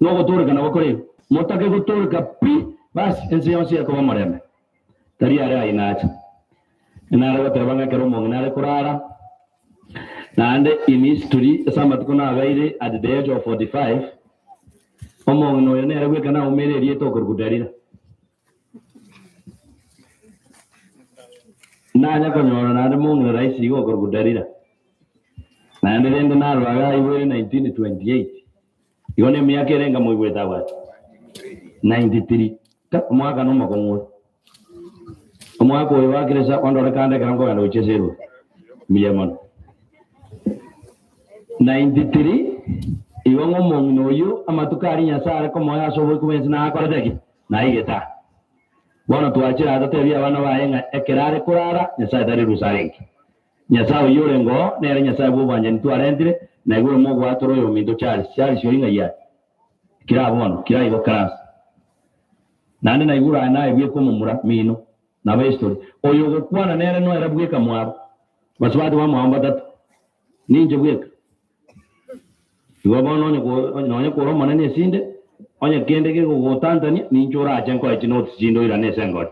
no gutore kana bakore motake gutore pi bas ense yonse ko bamoreme tari ara inacha inara batabanga keromo nginare kurara nande in history sama tukuna abaire at the age of 45 omo no yene ragwe kana umere rieto kurgudarira nanya konyora nande mungu raisi go kurgudarira nande rende na rwaga iwe 1928 yone miaka erenga muigweta wa 93 ta mwaka no makongo omwaka oyo wakiresa kwandora kande karango gando chesero miyamano 93 iwe ngomongu noyo amatukari nyasara ko moya sobo kumenzi na akorateki na igeta bona tuachira atatebya abana bayenga ekerare kurara nyasara dari rusarengi nyasara yorengo nere nyasara bubanje ntwarendire na igure mo gwatoro yo mindo Charles yoringa ya kirabona kirayigo class nande na igura na ibye ko mumura mino na ba history oyo gukwana nere no era bweka mwabo baswadi wa mwamba tatu ninje bweka iwabono onye ko Roma nene sinde onye kende ke go Tanzania ninjora ajenko echino sindo ira nesengod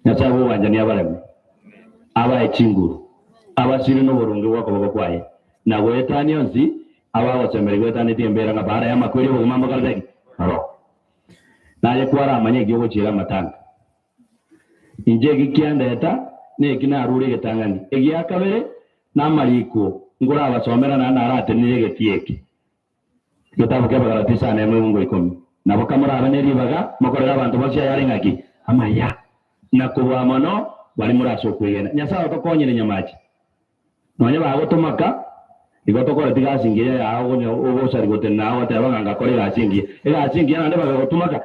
nyasabu wanjani abalemu aba echinguru aba siri no burungi wako bakwaye na wetani onzi aba wasemeri wetani tiembera nga bara ya makweli bo mama kalzeki ro na ye kwara amanye gyo chira matanga inje gikyandeta ne kina rure getangani egiya kabere na mariko ngura abasomera na narate nirege tieke gitabu ke bagara tisane mu ngo ikomi nabo kamara abaneri baga makorera abantu bose yari ngaki amaya nakuba mono bali muraso kwegena nyasa otokonyere nyamachi nonye bago tomaka igotokora tigasingiye yaho nyo obosari gotena awate abanga kore gasingiye egasingiye nande bago tomaka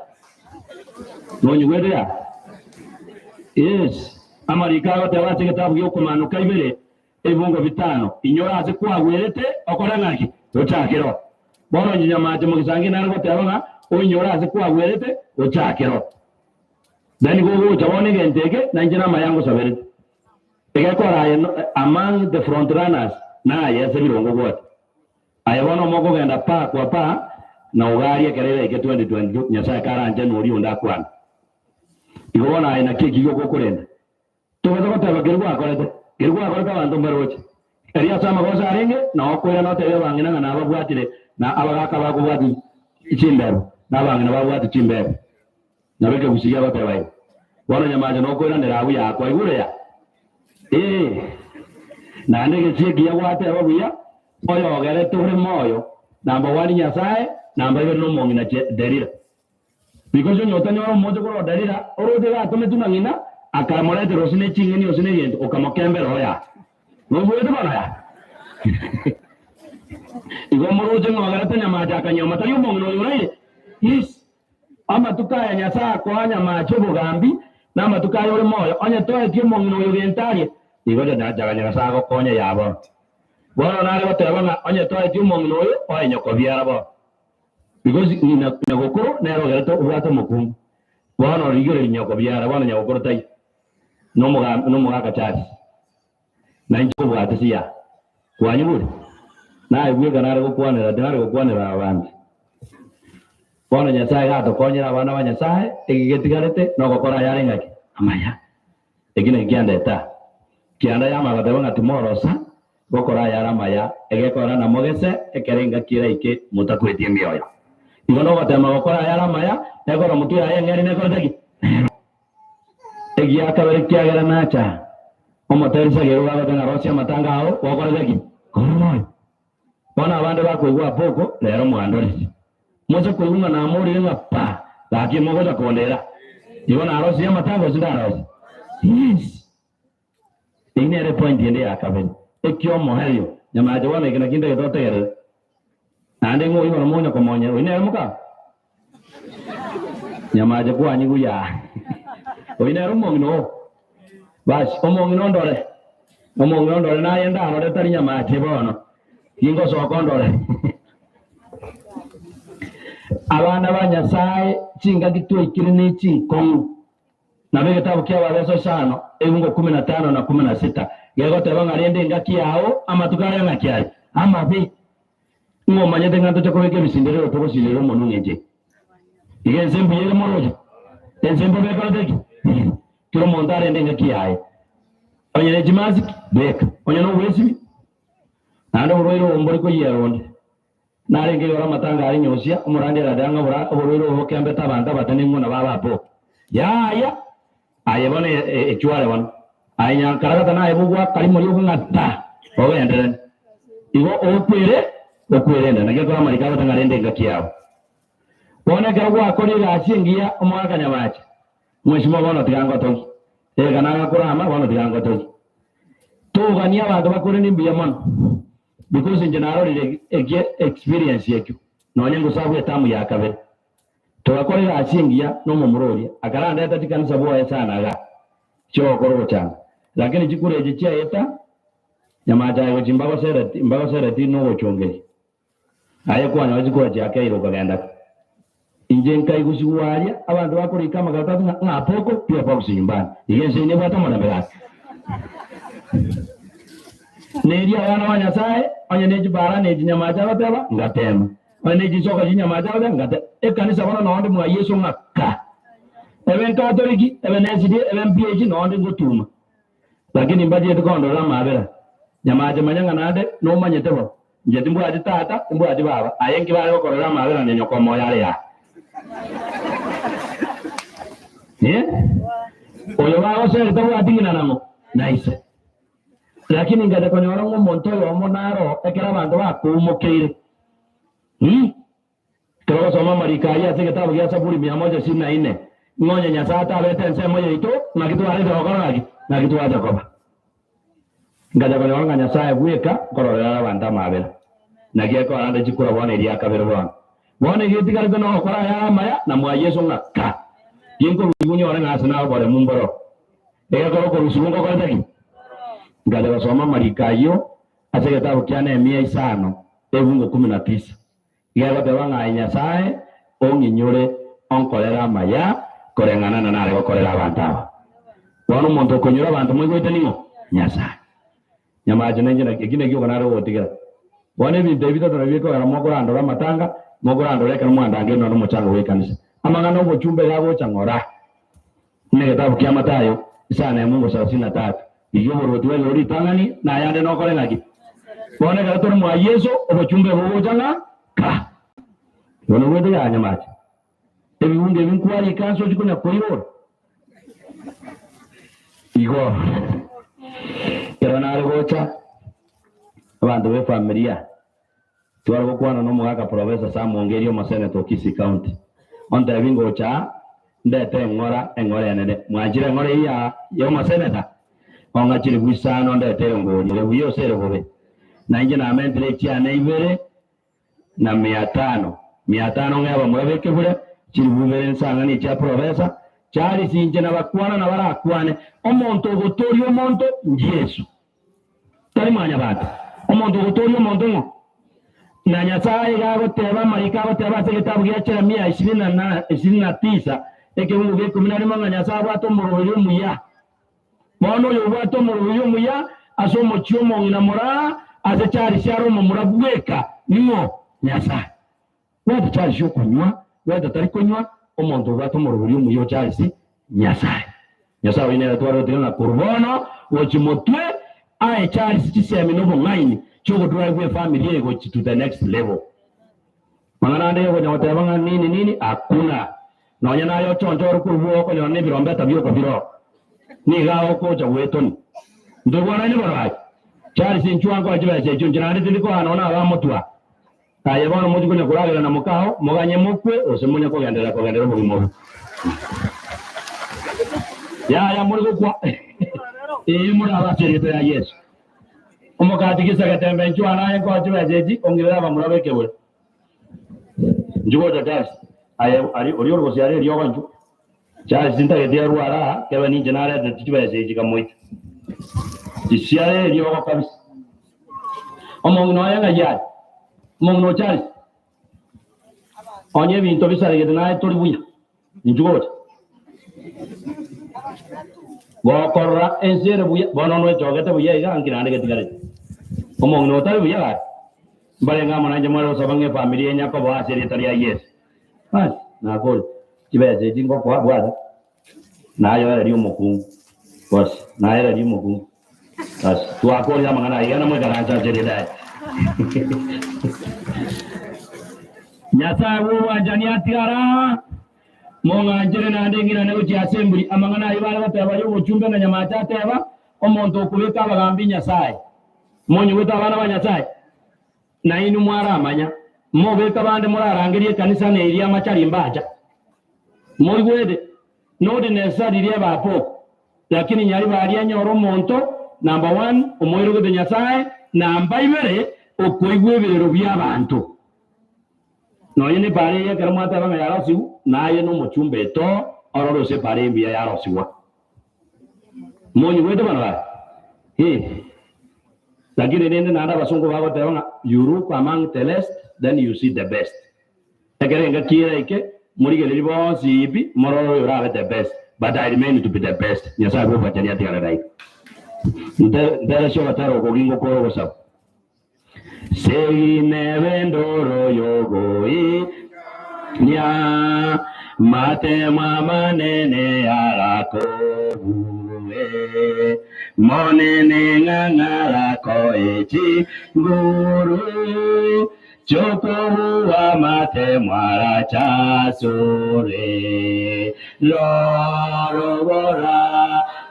nonye gwede ya yes amarika awate abate gitabu yo kumanuka ibere ebongo bitano inyora aze kwagwerete okora ngaki ochakero bono nyamaje mugisangi nare gotabanga onyora aze kwagwerete ochakero then go jabone gentege nanjina mayango saberete ege kora among the front runners na yese birongo gote ayabona mogo genda pa kwa pa na ugarie kerere ke 2020 nyasa karanje nori onda kwana igona ayina kiki yo gokurenda tobaza gotaba gerwa akorete abantu mbaroche eria sama goza arenge na okwera no tebe bangina na ababwatire na abagaka bagubwati ichimbero na bangina babwati chimbero na beke gusiya batebaye bona nyamaje no kwera ndera abu ya kwa igure ya na ndege cheki ya wate ababuya oyo ogere tore moyo namba wali nyasaye namba ibe no mongina Delilah because nyota nyoro mmoja kwa Delilah orode ga tumetuna ngina akamolete rosine chingeni osine yendo okamokembe roya no wewe bana ya igo moroje ngogarata nyamaja kanyoma tayo mongo yore yes ama tukaya nyasa kwa nyamacho bugambi na matukaya ore moyo onye toye tie mongo yogentari igo jaja nyasa go konya yabo bono nare batebanga onye toye tie mongo yo oye kobiara bo because ina gokoro na ero gato ubata mukungu bono rigore nyoko biara bono nyokoro tai no muga kachari na injo bwate sia kwa nyuburi na ibuye ganare gukwanira abandi bono nyasaye gato konyera abana ba nyasaye igigetigarete no gokora yari ngaki amaya egine kiandeta kianda yama gatebo ngati morosa gokora yara maya egekora na mogese ekerenga kira ike mutakwetie mioyo igono batema gokora yara maya egora mutu ya ngeri nekora tagi egi akabere kiagera nacha omoterisa gero bagotena rosia matanga ao gokora tagi koroi bona abande bakwigwa poko lero mwandorisi moja kuunga na amori ngapa lakini moja kuondera ibona rosia matanga sindaro yes inere point ende akabere ekyo mohelio nyamaje wana ikina kinde getotegere nande ngo iwa monya kwa monya ine muka nyamaje kwa nyigu ya ine rumongino bas omongino ndore na yenda no detari nyamaje bono ingo so kondore abana ba nyasaye chinga gitwe ikirine chinkongu na bege tabu kia wabeso shano ebungo 15 na 16 gego tebanga rende ngaki yao ama tukaya ngakiari ama bi ngo manyete nganto chakobeke bisindero toko silero monungeje igenze mbiyere moroje ensembo beka deki kiro mondare ndenge kiyaye onye jimazi beka onye no wesi nando roiro ombori ko yeronde nare nge yora matanga ari nyosia umurande radanga bura roiro hokembe tabanda batane ngona baba po ya ayebone echware wan anya karagata na ebugwa kali muri ngata ogende igo okwere na geko amarika batanga rende ngakiyao bona garwa akorira asingia omwaka nyamacha mweshimo bono tigango toki egana kurama bono tigango toki tugania abantu bakore nimbiya mono because in general experience yetu nonye ngusabu etamu ya kabere tugakorera asingia no mumurori akaranda eta kanisa boye sana ga cyo korwo cyane lakini chikureje cya eta nyamacha yo chimbago sera no wochongere aye kwa nyaji kwa jake iro kagenda inje nkai gusiwaria abantu bakorika magatatu ngapoko pia pa kusinyumbani igense ne bata mwana mbelasi neria wana wa nyasaye onye neji bara neji nyamacha bataba ngatema onye jisoka jinyamacha bataba ngate ekanisa bana nondi mwa Yesu ngaka even katoliki even SDA even PH nondi ngotuma lakini mbaje tukondo la mabera nyamacha manyanga nade no manyetebo njeti mbu ati tata mbu ati baba ayengi bale bakorera mabera ne nyoko moyale ya oyo bawo se tawo atingina namo nice lakini ngade ko nyoro ngo monto yo monaro ekera bantu bakumukire Kero soma marikaya sike tabu ya saburi 164 ngonye nyasata bete nse moyo ito na kitu ale dokora na kitu aja koba ngada ko nyoro nyasaye bweka korora banda mabera na giye ko ande chikura bone iri akabere bone gitigara no kora ya maya na mwa Yesu ngaka yinko bunyo ore ngasa na bore mumboro ko rusungo ko taki ngada ko soma marikayo asike tabu kyane 500 ebungo 19 Gero te van a nyasaye onginyure onkolera maya korengana na nare kokorera abantu bono muntu konyura abantu mwigwete ningo nyasaye nyamaje nenjina kigine kyo kanaro wotigira bone bi David to nabiko ara mogorando ra matanga mogorando reka mwanda ngeno no muchanga wekanisa amangano go chumbe yabo changora nege tabu kya matayo isana ya Mungu 33 iyo borotwe lori tangani na yande no korengaki bone ga to mwa Yesu obochumbe bo changa ka wono wede ya nyamacha ebi unge vinkwali kanso jikuna koiro igo era na rocha abantu be familia twara gukwana no mwaka professor Sam Ongerio Masene to Kisi County onde bingo cha ndete ngora nene mwajire ngore ya yo maseneta onga chiri busano ndete ngori le buyo sere bobe na inje na mentre chia na ibere na 500 ngaba mwebeke bure chiri bubere nsanga ni cha profesa chari sinje na bakwana na barakwane omonto gotori omonto Yesu tari mwanya bata omonto gotori omonto ngo na Nyasaye gagoteba marika goteba segetabu gya Jeremia 29 ekebungu bye 10 nga Nyasaye bwatomorobire muya bono yo bwatomorobire muya asomo chiomo ngina Moraa ase chari sharo mu murabweka niyo Nyasaye wada chari sho kunywa wada tari kunywa omonto bwatomorobire muya chari si Nyasaye ine twaro tena kurbono wochimotwe ai chari si semi no ngaini choko drive family yego to the next level mangana ndio kwa whatever nini hakuna nonya nayo chonjo kurubo ko nyone birombe tabyo ko biro ni gao ko jawetoni ndo bwana ni bora chari sinchwango ajiba je junjira ndi ndiko anona abamutwa kaye bono muji kunya kuragira na mukao muganye mukwe osemunya ko gendera mu bimo ya muri kwa muri abaserete ya Yesu omukati kisaga tembe nchwana yango ajiba jeji ongerera bamurabeke we njugo tatasi ari oriyo rwose yari riyo wanju cha zinta gede ruara keba ni janara de tiba jeji kamoita isiare riyo ko kabis omongno yanga ya mongno chari onye binto bisare gede na tori bunya njugo Wakorra ensere buya bono no jogete buya iga angirane gede gare omongno tari buya bare ngama nanje maro sabange family nya ko ba seri tari yes bas na gol tibeze jingo kwa bwana na yo era dio mokungu bas na era dio mokungu bas tu akol ya mangana yana mo garanja seri dai nyasa wo anjani atira monga njere na ndengira na uji assembly amangana ibala bataba yo chumbe na nyama tateba omonto kubeka bagambi nyasaye monyi weta bana banyasaye na inu mwara amanya mobeka bande murarangirie kanisa ne iria machari mbaja moigwede nodi nesari ria bapo lakini nyari baria nyoro monto number 1 omoiro gode Nyasaye namba 2 okoigwebero bya bantu no yene bare ya karamata banga yarosiu na ye no mochumbe to ororo se bare mbia yarosiwa monyi wede bana lakini nende nanda basungu babo tebanga Europe among the last then you see the best agarenga kira ike muri gele libo sipi moro yora the best but I remain to be the best nyasa bo bachani atigara dai ndara sho bataro ko gingo ko sa sei ne vendoro yogo nya mate mama nene arako monene ngangara koechi guru choko wa mate mwara chasore loro bora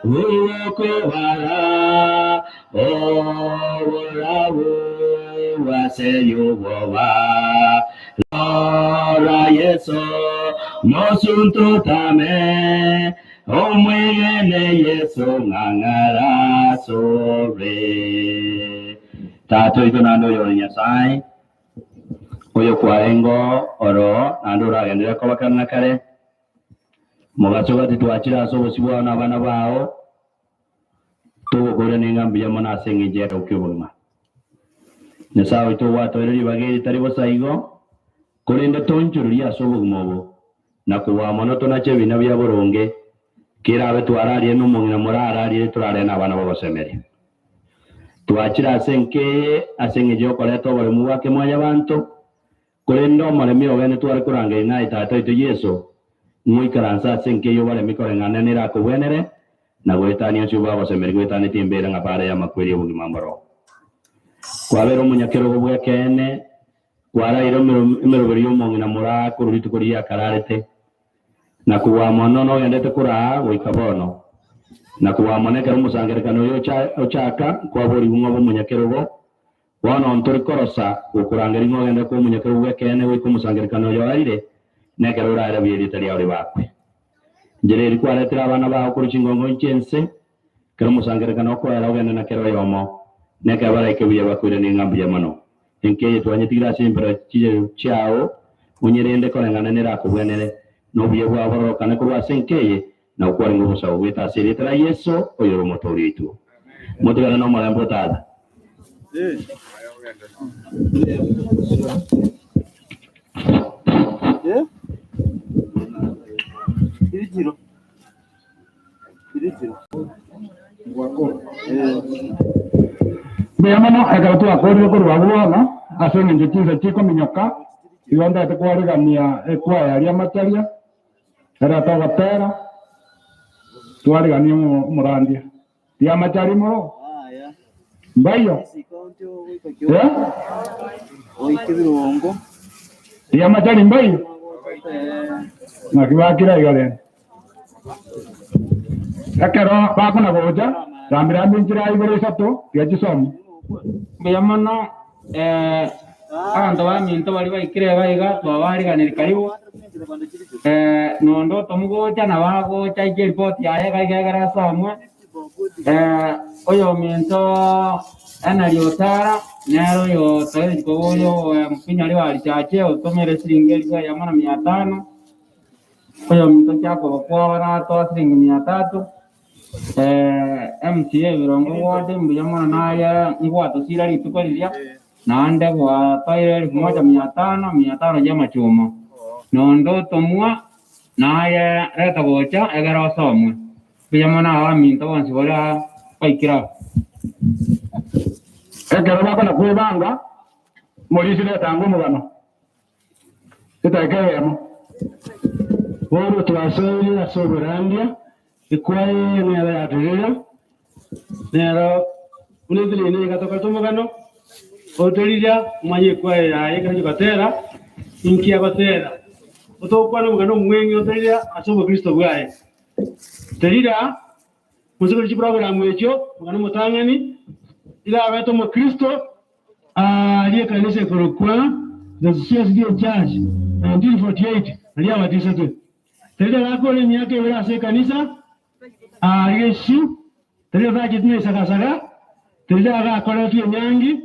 uko wara ora wa seyo wa lora yeso mosunto tame omwene yeso ngangara sore tato ito nando yo Nyasaye oyo kwaengo oro nando ragendera ko bakana kare mugacho gati twachira so bosibwa na bana bao to gore ningambi ya mona sengije okubuma Nyasaye to wato eri bageri tari bosaigo kolenda tonchuri ya so bogumobo na kuwa monoto na chebi na bya boronge kira betu arari no mungina Moraa ari turare na bana babosemeri twachira asenge koleto bole muwake mwanya bantu kolendo maremi ogene tware kurange na itata ito Yesu muikaransa asenge yo bale mikore ngananira ko wenere na gwetania chuba babosemeri gwetani timbere ngapare ya makweli obugimambaro kwabero munyakero bwekene kwara iro meroberi yo mungina Moraa kururitu kuriya kararete na kuwa monono yandete kura wikabono na kuwa moneka rumusangerekano yo ochaka kwa bori bumwe bumunyakero wana ontori korosa ukurangeri ngo yande ko munyakero wekene we kumusangerekano yo arire nekero urare bwirite ria uri bakwe njere iri kwaretera abana bawe kuruca ingongo ncense kero musangerekana okwera ogenda na kero yomo neke abaraike buye bakwire n'ing'ambu ya mano enkeye twanyitigira simbera kije chao unyerende korengana nirakubwenere nobuye bwaborokane kurwa senkeye na ukwari ngubusa ubita asiritera Yesu oyoro motori itu mutigana no malembo tada Irijiro Beyamano ekatu akorire kurwa bwana asenge njukiza chiko minyoka ibanda tekwarigania ekwaya aria macharia era togatera twarigania murandia ya machari mo mbayo oikibirungo ya machari mbayo nakibakira igale akero bakuna goja rambira mbinjira ibere sato yachisomo Beyamano abantu baminto bali baikire baiga twabariganira karibu nondo tomugocha na bagocha ike report yaye kaigera samwe oyo minto analiotara nero yo tayari koyo mpinyali wali chache otomere siringeli kwa yamana 500 oyo minto chako kwa na to siringi 300 MCA virongo wote mbiyamana naye ngwato sira litukolia naande kwa tayari 1500 jama chuma nondo tomwa naye reta gocha egera somwe biyamana abaminto bonse bora paikira ekero bakona kwibanga morisire tango mugano itakeyemo Boro twasori asoberandia ikwaye nera yatirira nero unedile ne gatoka tumugano otorija manye kwaye yaye kana gatera inkia gatera otokwana mugano mwengi otorija asobo Kristo bwaye terira musiko chiprogram echo mugano mutangani ila abeto mu Kristo aliye kanisa korokwa the CSD Church 1948 aliye abatisa tu terira lako ni miaka bila se kanisa Yesu terira vaje tune saka terira akakora tu nyangi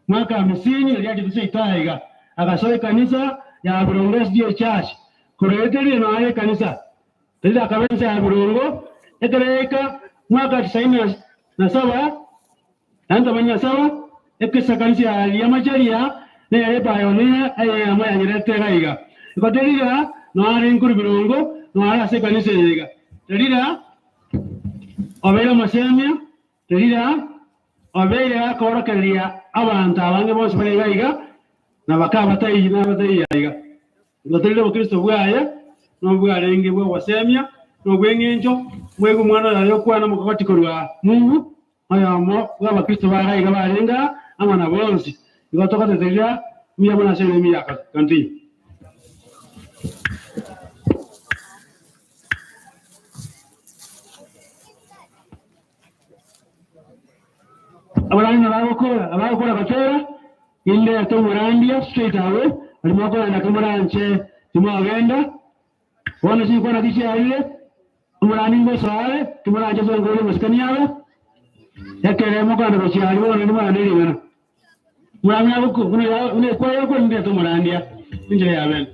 mwaka 50 aliye tuse itaiga akasoe kanisa ya Burongo SDA Church kureteri na ale kanisa terira kabenza ya Burongo etereka mwaka 97 nanta manya sawa ekesa kanisa ya Liamacharia ne yale pioneer amaya nyiretera iga ikoterira no ale nkuru Burongo no ala se kanisa iga terira obera masemia terira obera akorokeria abantu abange bose bari iga na bakaba tayi na batayi iga ngoterira Kristo bwaye no bwarenge bwo wasemia no bwengenjo mwego mwana yayo kwana mukakati korwa Mungu ayamo baba Kristo barayiga barenga amana bonse igotoka terira miya mwana sele miya kanti Abalani abakora batera inde atomurandia straight away alimoko na kumuranche timagenda wana si kona kishaiye umurani ngosare timuranje zo ngore muskaniyawe yakeremo kana bachari wana ni mwana ni bana murami abuko une kwa yako inde atomurandia injire yaben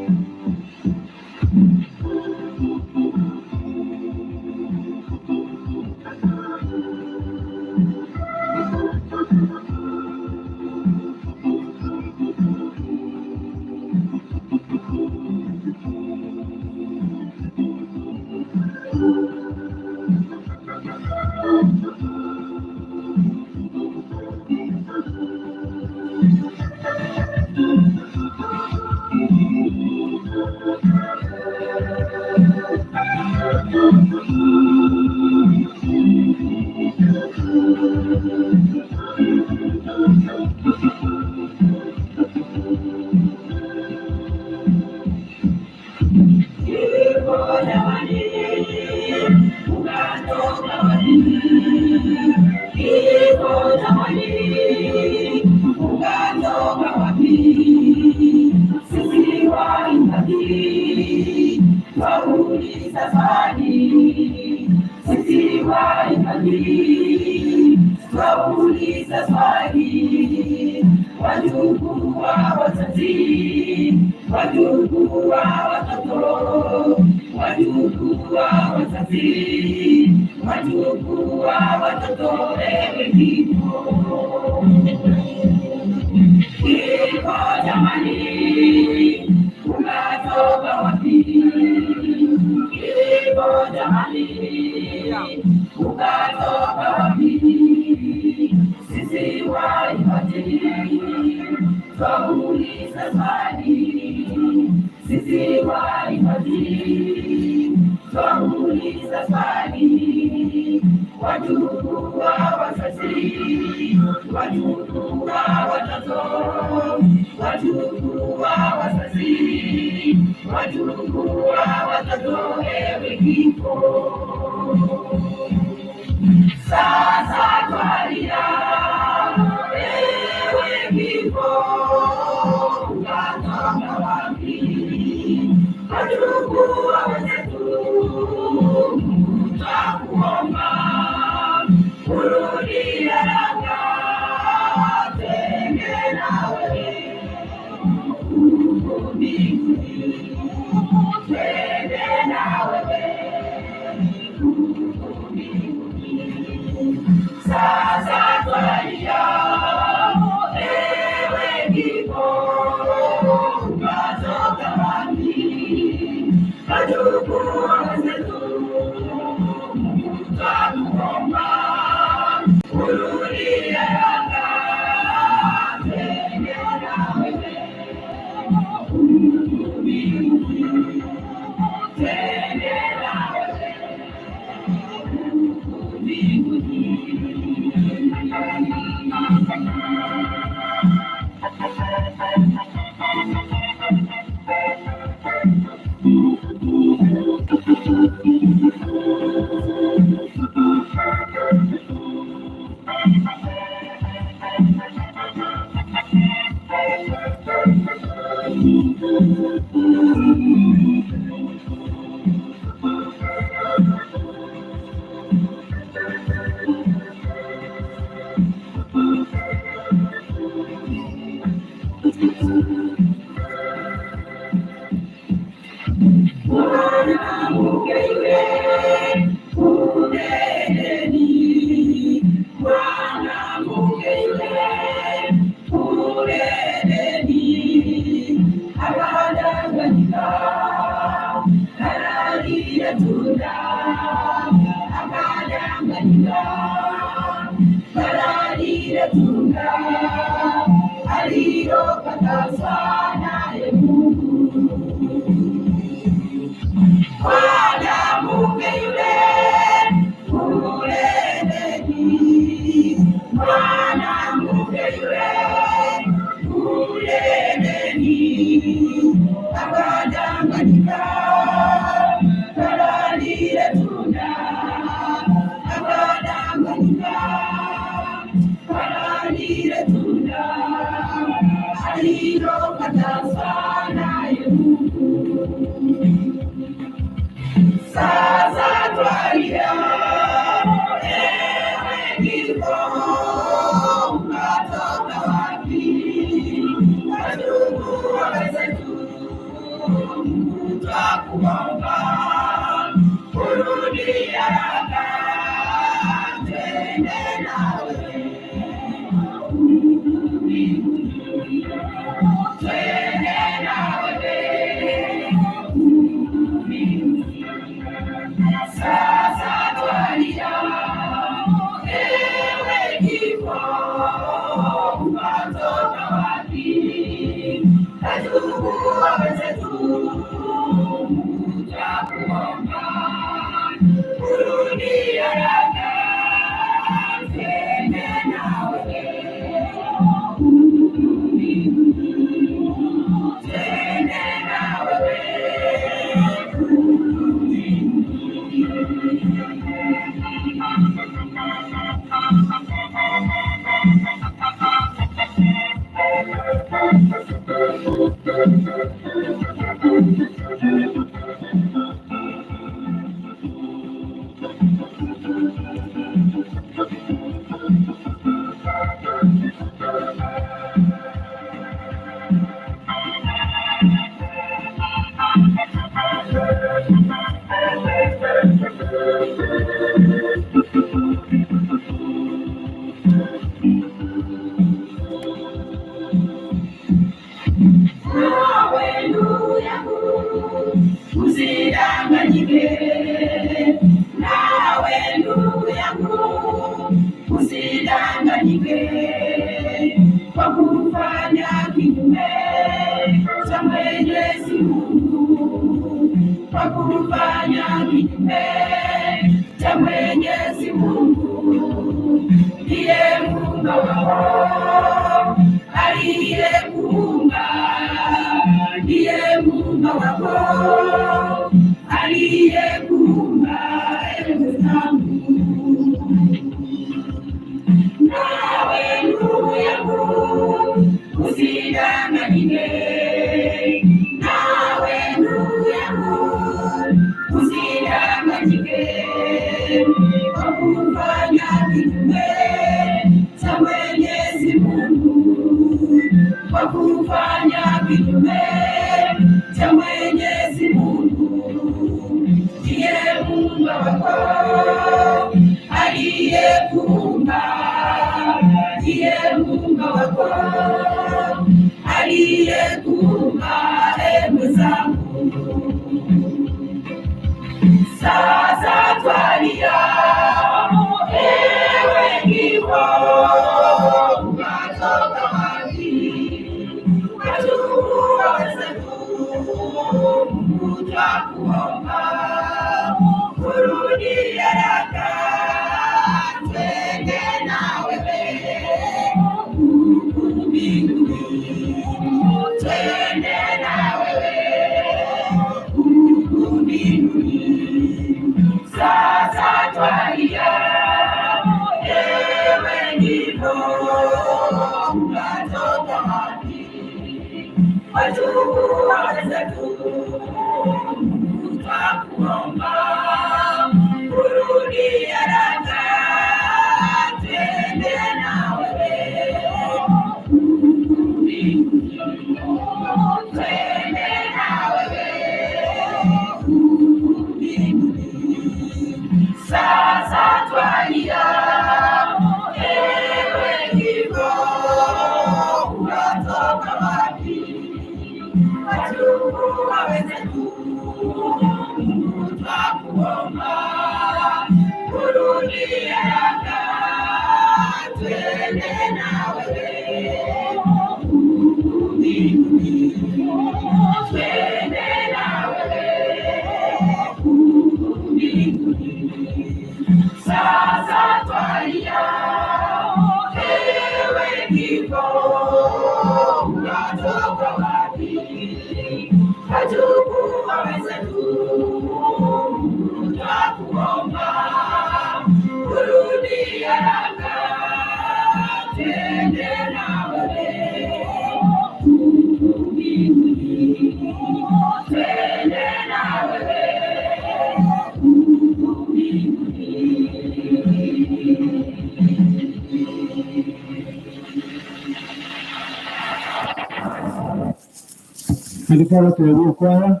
Alikuwa tuliyokuwa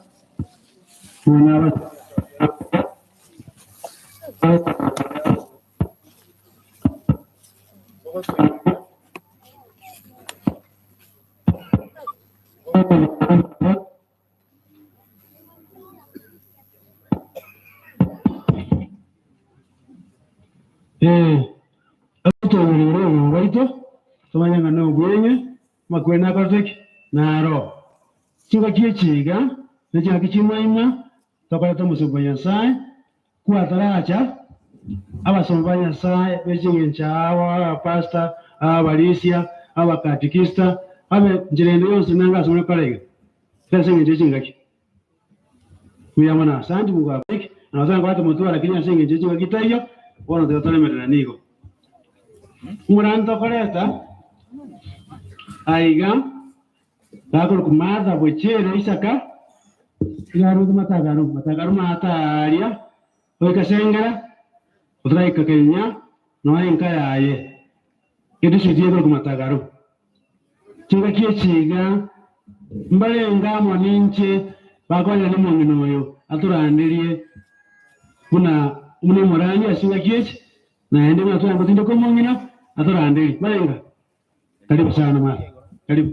tuna waito tumanya ngano gwenye makwena katek naro Chinga kichiga na chinga kichimwaima tokora tomusubanya sai kwa taracha abasombanya sai bechingencha awa pastor abalisia abakatikista abe njirende yose nanga somwe parege pesa ngeje chingaki kuyamana asante Mungu abariki na wazangu hata mtu lakini asinge ngeje chingaki tayo wana tutale merana niko muranta koreta aiga takol kumada bochere isaka yaru matagaru mataria oikasengera utraika kenya no enka yaye kitu shidiye ko matagaru chinga kichiga mbalenga moninche bakonya ni monginoyo aturandirie kuna umune morani asinga kichi na ende matu ngo tindo ko mongina aturandiri balenga karibu sana mama karibu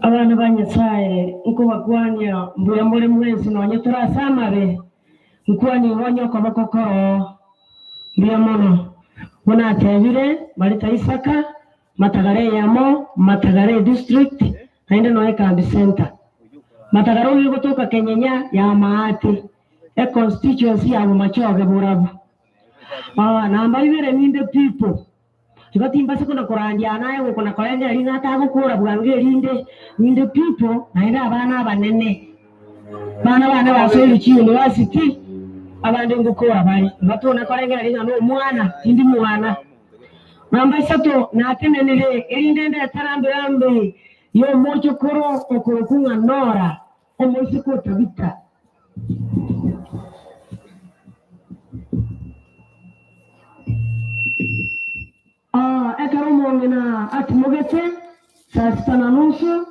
abana banyasaye uko bagwanya mbuya muri mwese nonye turasamare ukwani ngonyo kwa bakokoro mbuya mono bona tevire malita isaka matagare yamo matagare district hainde noe kambi center matagaro yuko toka kenyenya ya maati e constituency ya machoge burabu namba ibere ninde people tukatimba sikuna kurandia naye kuna kolende alina tago kura bwange linde ninde people naenda abana banene bana basoli chi university abandi ngukora bali batona kolenge alina no mwana indi mwana namba isato natenenele elinde tarambe yo mocho koro okunga nora omosiko tabita ekaro mongena atimogete saa na nusu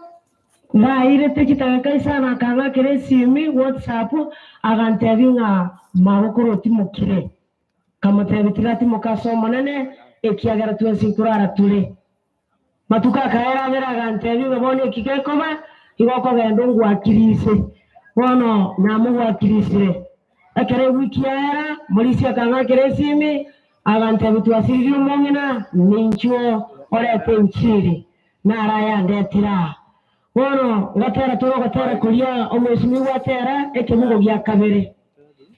na irete kitaka sana kanga kiresimi WhatsApp agantevinga mabokoro timokire kama tebitira timokaso monene ekiagara tuensikurara tule matuka kaera vera agantevinga bone kikekoba igoko gendungu akirise bono namu akirisire akare wiki era molisia kanga kiresimi agantevitu asiri mongena nincho orete nchiri naraya ndetira bono gatera kulia omwesimi watera ekimugo gya kabere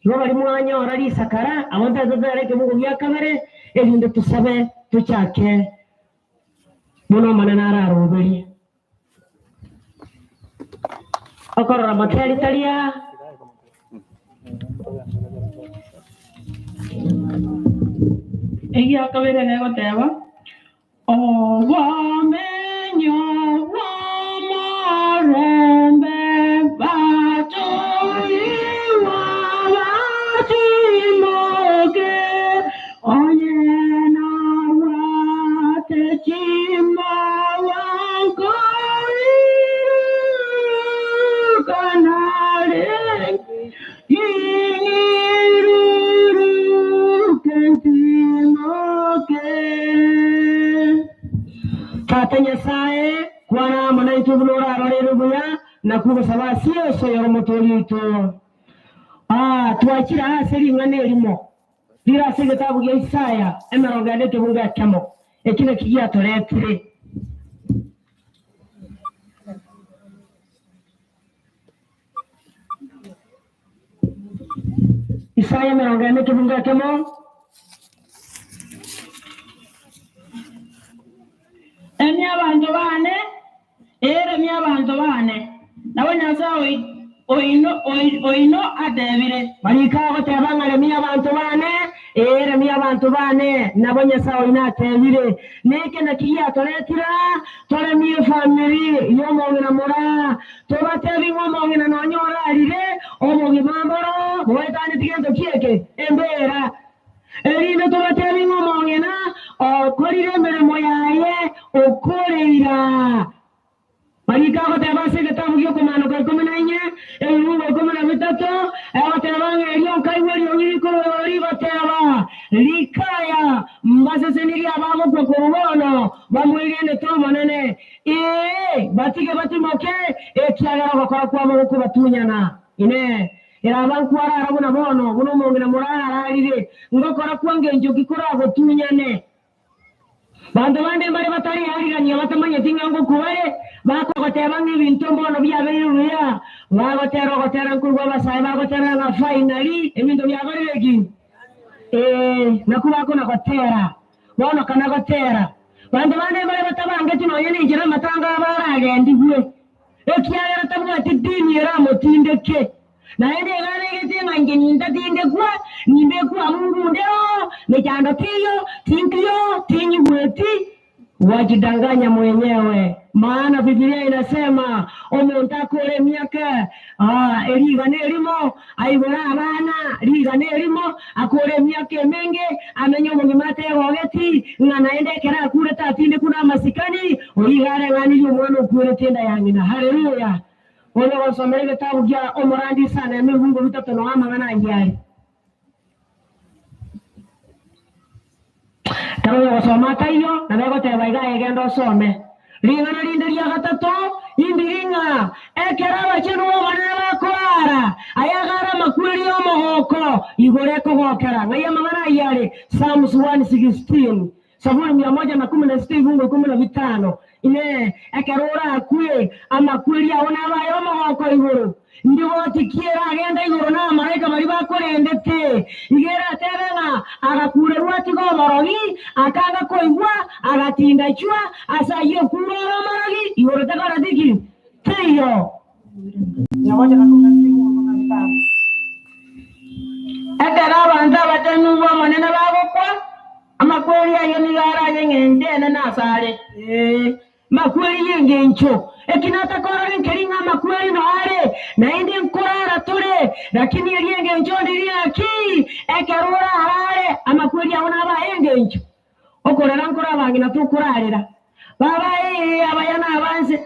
ngo bali mwanya orali sakara abonda zozera ekimugo gya kabere ebinde tusabe tuchake bono manana araroberi akorora materi talia Ella kabere ne goteba wamenyo wamarombe batoi wabatimoge oyena watechima wankori kanale Katanya sae kwana manaitu blora rorero buya nakuba sabasiyo so yoro motolito tuachira aseri ngane elimo dira sege tabu ya Isaya emerongane ke bunga kamo ekine kigia toretire Isaya emerongane ke bunga kamo eni abantu bane era mi abantu bane nabona sawe oino adebire malika gotebangale mi abantu bane era mi abantu bane nabonya sawe ina tebire neke nakiya toretira tore mi family yo mongina Moraa toba tebi ngomongina nonyora alire omogi mamboro boetani tigendo kieke embera erino toba tebi ngomongina okorire meremo yaye okoreira malika gotebase getabu gyo komano ka komenanye ebirugo komena bitato abatebange elio kaiweli ongiko ori bateba likaya mbaseseniria babo kokobono bamwigene to manene batige batimoke ekyagara bakora kwa maboko batunyana ine era abantu arabona bono buno mongena Moraa ararire ngokora kwange njoki kora botunyane bantu bande bari batari hariganya batamanya tinga ngo kuware bakogotera nk'ibintu mbono byaberuya bagotera nkurwa basai bagotera na finally ebintu byagoriregi nakubako nagotera bono kana gotera bantu bande bari batabange tinoye ningira matanga baragendibwe ekyagera tabwati dini era mutindeke naende gane getenga nge nindatindekwa nimbekwa mungu ndeo mechando tiyo tinyi bweti wajidanganya mwenyewe, maana Biblia inasema omuntu akore miaka erigane erimo aibora abana rigane erimo akore miaka menge amenye omugimate gogeti nganaende kera akure tatinde kuna masikani origare ngani y'umwana ukure tenda yangina. Haleluya. Wale wasomere kitabu kya Moraa sana ya Mungu bitatu no amangana anjali. Tawe wasoma kayo na bego te baiga egendo some. Lingana lindiria gatatu indiringa ekera bacheno banana kwara ayagara makwiri yo mohoko igore ko gokera ngaya mangana yale Psalms 116 Saburi 116 Mungu 15 ine ekerora akue amakwiri aona bayo mohoko iguru ndiwo tikiera agenda iguru na malaika bari bakorendete igera terana agakure rwati go morogi akanga koigwa agatinda chwa asayo kurora morogi iguru takara diki teyo nawaje kakunasimu ngomanta ekera banda batenu bo manena bagokwa amakwiri ayo nigara nyengende na asale makwiri yengencho ekinata korore nkeringa makwiri no are naende nkorara tore lakini yengencho ndiri aki ekerura are amakwiri abona abayengencho okorera nkora bangina tukurarira baba abayana abanze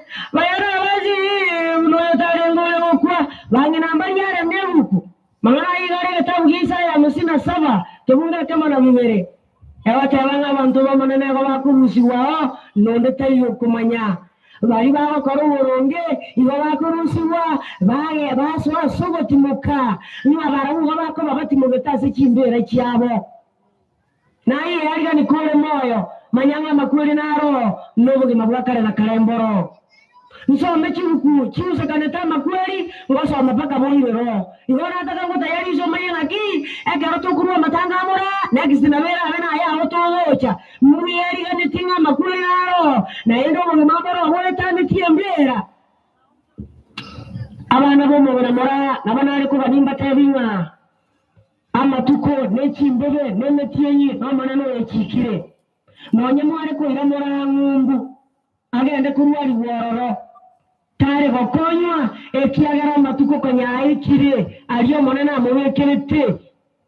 no tarengo yokwa bangina mbanyare mnebuku mangana igare kitabu Isaya 57 tubunga kama na bibere ewatabanga abantu bamanene ko bakurusiwa nonde tayo kumanya bari bakora uburonge ibo bakurusiwa baye baswa sobotimuka niba baravuga bako babatimugetaze kimbere cyabo naye yariga nikole moyo manyanga makweli naro nobugima bwakare na karemboro nsome chiruku chiuse kaneta makweli ngosoma paka boyero ibona ataka ngo tayari zo manyanga ki ekero tukurwa matanga Moraa next na vera abena ya otogocha muri yariga nitinga makweli naro naendo mu maboro hore tani tiembera abana bo mu Moraa nabana ari ko banimba tevinga amatuko nechimbebe nemetiyenyi nomana no ekikire nonye mware ko ira Moraa ngumbu agende kurwari wororo tare gokonywa ekiagara amatuko kanyayikire ariyo monana mubekerete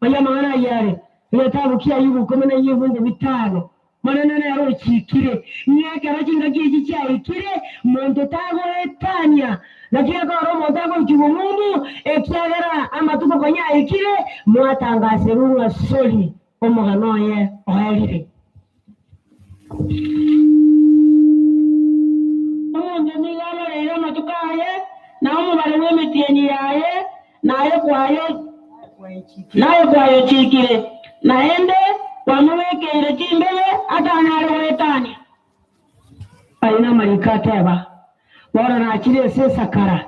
aya mangana yare letabu kia yubu komena yubunde bitano monana yaro ekikire nyaka rajinga giji cyayikire mondo tago etanya nakia ko montago cyumungu ekiagara amatuko kanyayikire mwatangase runga soli omuganoye oyalire Omonjeni gama rero matukaye na omubale w'emitieni yaye nayo kwayo chikire naende wamuwekeire chimbele atanare wetani aina marikateba bora na chire se sakara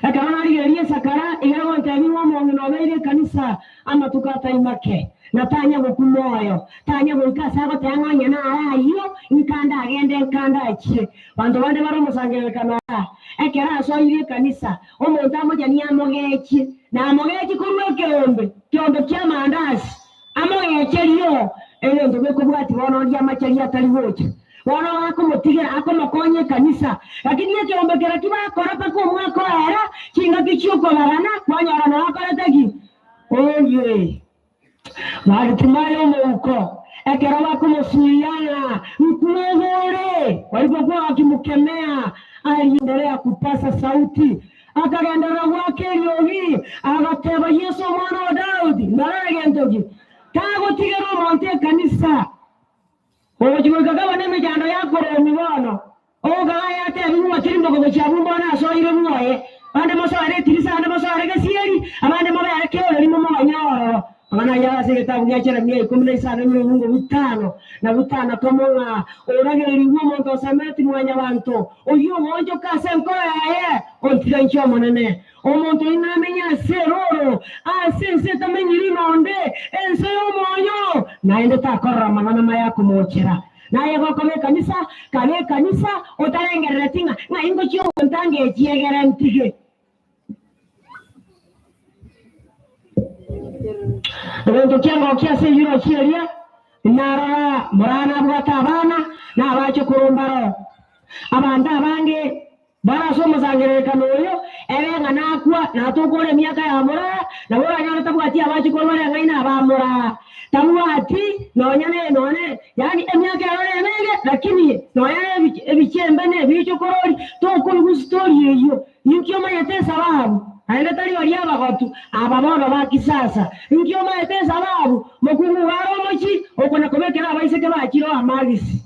akabana rigerie sakara igero ntani wa mongino beire kanisa ama tukata imake natanya gukumoyo tanya gukasa go tanganya na ayo nkanda agende nkanda akire bantu bande baro musangere kana ekera so ire kanisa omuntu amoja ni amogechi na amogechi kumwe kyombe kya mandazi amogechi liyo ene ndobe kubwati bono lya machali atali boche bono wako mutigera ako makonye kanisa lakini ye kyombe kera kibakora pako mwako era kinga kichuko barana kwanyara na akarataki oye Walitumayo mwuko ekera wako musuyana mkuogore walipokuwa wakimukemea aliendelea kupasa sauti akagendera wake yogi agateba Yesu mwana wa Daudi naragendogi tago tigero monte kanisa ojiweka kama neme jando yako ro mibono oga yate bimu tirimbo ko chabumbo na so ire muoye ande mosare tirisa ande mosare ke sieri amande mo yake ole limo mo nyoro Maana ya sisi kitabu cha Yeremia 15 Mungu vitano na vitano kama urageli ngumo ndo sameti mwanya wantu uyu monjo kase nkola yaye ontirancho monene omuntu inamenya seroro asense tamenyiri nonde ense yomoyo naende takora mangana maya kumochera naye gokome kanisa otarengerera tinga na ingo chyo ntange chiegera ntige Ndo kyango kyase yuro chiria nara murana bwata abana nabacho kurumbaro abanda abange barasomo zangerekano yo ebenga nakwa natokole miaka ya Moraa na bora nyana tabwati abacho kolwara ngaina abamura tamwati none yani emyaka ya nege lakini noyane ebichembe bicho korori tokulu story yeyo nikioma yatesa babu aende tali waliaba watu ababona bakisasa nikioma yatesa babu mukungu waro mochi okona komekera abaiseke bakiro amagisi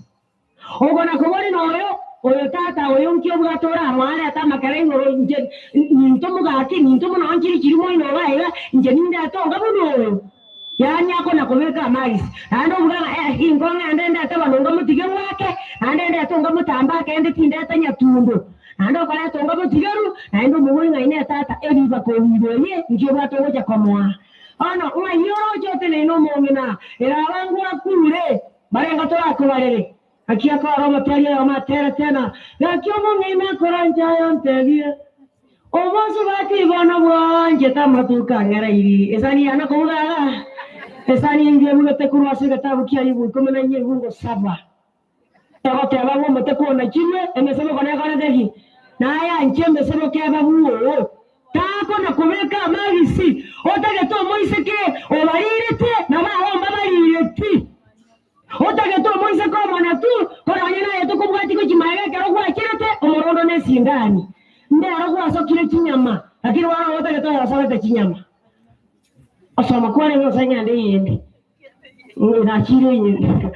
okona komori noyo oyo tata oyo nkyo bwatora amwale atamakare nje nintomu gati nintomu nonchiri kirimo ino baira nje ninde atonga buno yani akona komeka amagisi ando bugana ingonga ndende atabanonga mutige wake ndende atonga mutamba kende tinde atanya tundo ando kala tonga mutigeru ando muwenga ine tata ediba ko widoye nkyo bwatoja komwa ana uyoro jote neno mongena era wangu akure barenga tora kubarere akia ko aroma tari ya matera tena yakyo mongena koranja yontegia omoso bati bono bwanje tamatuka ngara iri esani ana komugaga esani ngie mugete kurwasi gatabu kiari bu komena nye bungo saba tagote abango muteko na chimwe emesemo kone kone degi naya nchembe sebo ke babuo tako na komeka magisi otage to moiseke obarirete na bahomba barirete otage to moiseke omana tu kora nyana yetu kubwati ko chimaga kero kwa kirete omorondo ne sindani ndero kwa so kire chinyama lakini wana otage to yasabete chinyama asoma kwani ngosanya ndiyende na chire yende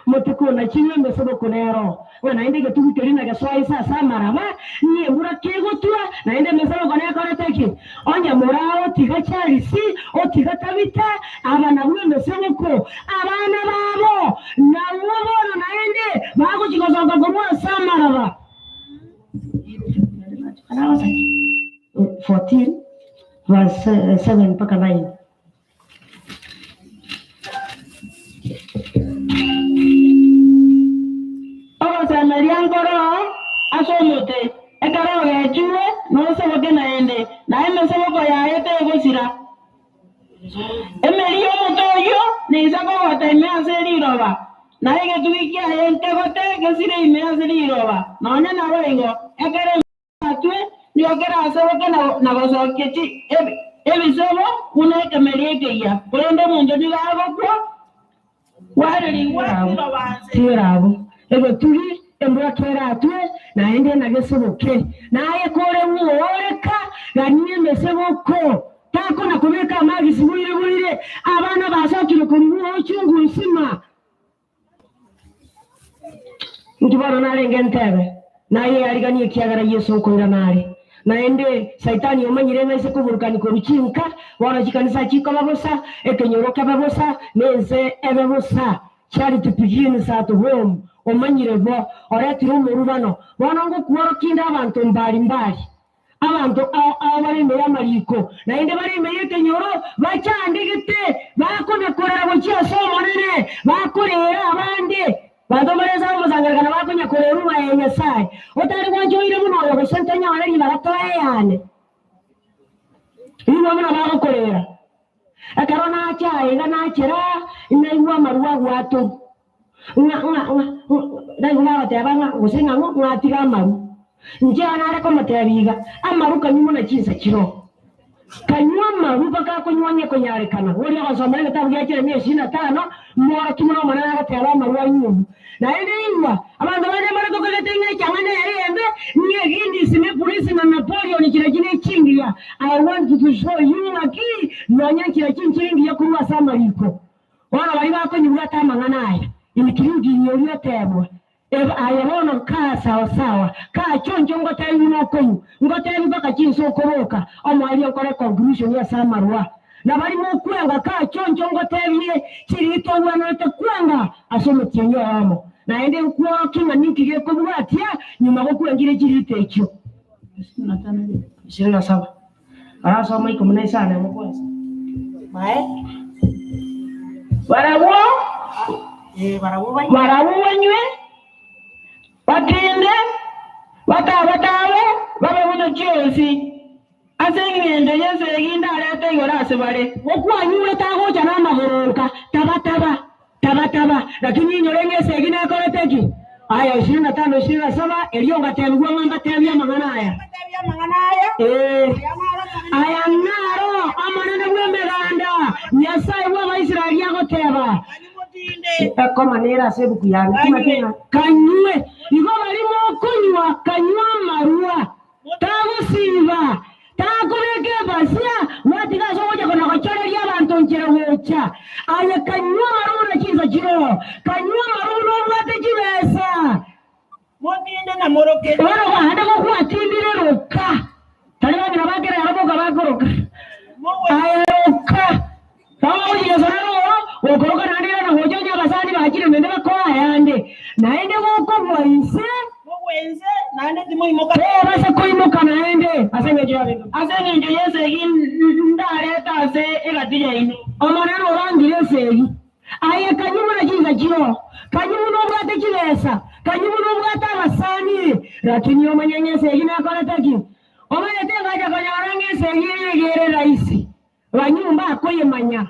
mutiko na chire mbesebo konero wana inde ke tukuterina ke swai sasa marama ni mura kego tua na inde mbesebo konero kore teki onya Moraa tiga charisi o tiga tabita abana bwe mbesebo ko abana babo na wobo na inde bago chikosonga kwa samaraba 14 verse 7 mpaka 9 Mariangoro asomote ekaro yechuwe no sebo kenaende na emesebo ko yaete egosira emeri omotoyo neisako gotaime aseriroba na ege tuikia ente gote gesire ime aseriroba nonya na wengo ekere atwe niokera asebo kena na gosoketi ebisebo uneke merieke ya kwende mundo nigago kwa wareri wakiro banse tirabo ego turi embura kera atwe na ende na geseboke naye kore muoreka ganie meseboko tako na kubeka magisi buire abana basakire ko muo chungu nsima ndibara narenge ntebe naye ariganie kiagara Yesu ko ndanari na ende saitani omanyire nese kuburukani ko rukinka wana chikanisa chiko babosa ekenyoroka babosa neze ebabosa charity begins at home omanyire bo oretiro omurubano bonongo kuoro kinda abantu mbali abantu abari meya mariko na inde bari meya kenyoro bacyandigite bakone korera bukiya somo nene bakorera abandi badomereza umuzangarana bakonya korera umayenya sai otari wanjoire muno yo sentanya wari baratoye yane ibo muna bakorera akarona cyaye ganakira inaiwa maruwa gwato ndayuma batebanga gusenga ngo mwatiga amaru njana ariko matebiga amaru kanyumo na kinsa kiro kanywa amaru baka kunywanye kunyarekana wori gasomera gitabu ya Yeremia 25 mwara kimono mana gatera amaru anyumu na iliwa abantu bane mariko kuletenga cyangane yarembe niye gindi sime polisi na Napoleon kiragine kingiya I want to show you aki nonya kiragine kuruwa samariko wana bari bakonyubwa tamanganaye imikirudi nyoriyo tebwa ayabona ka sawa ka chonjo ngotayi nokonyu ngotayi baka kinso koroka omwali okore conclusion ya samarwa na bali mu kwenga ka chonjo ngotebiye kirito wana te kwenga asome cyenyo amo na ende kwa kinga nikige ko bwatia nyuma go kwengire kirito ekyo 27 arasoma ikomune sana mu kwanza bae barawo banywe bakinde batawe babona cyose azengende yeze yindara tayora sebare okwanyure tagoja na mahoronka taba lakini nyorenge segina koreteki aya 25 27 elionga tembwa ngamba tebya manganaya aya naro amanene bwemeganda nyasaye wa Israeli agoteba kwa manera sebu kuyanga kanywe igo balimo kunywa kanywa marua tagusiba takureke basia watika soja kona kochoreria abantu ncherewocha aya kanywa marua kiza kiro kanywa marua wate kibesa motinde na moroke oro hande ko kwatindire roka taliba bina bagere abo gabagoroka aya roka tawo yesano okoroka nandira na hojonya basani bakire mende bakoa yande naende goko bwaise nande timoimoka basa koimoka naende asenge nje yese ndare tase egatije ino omonero orangire segi aye kanyumu na kiza kiro kanyumu no bwate kibesa kanyumu no bwate basani lakini omanyenye segi na koletaki omanyete ngaja kanyarange segi yegere raisi banyumba akoye manya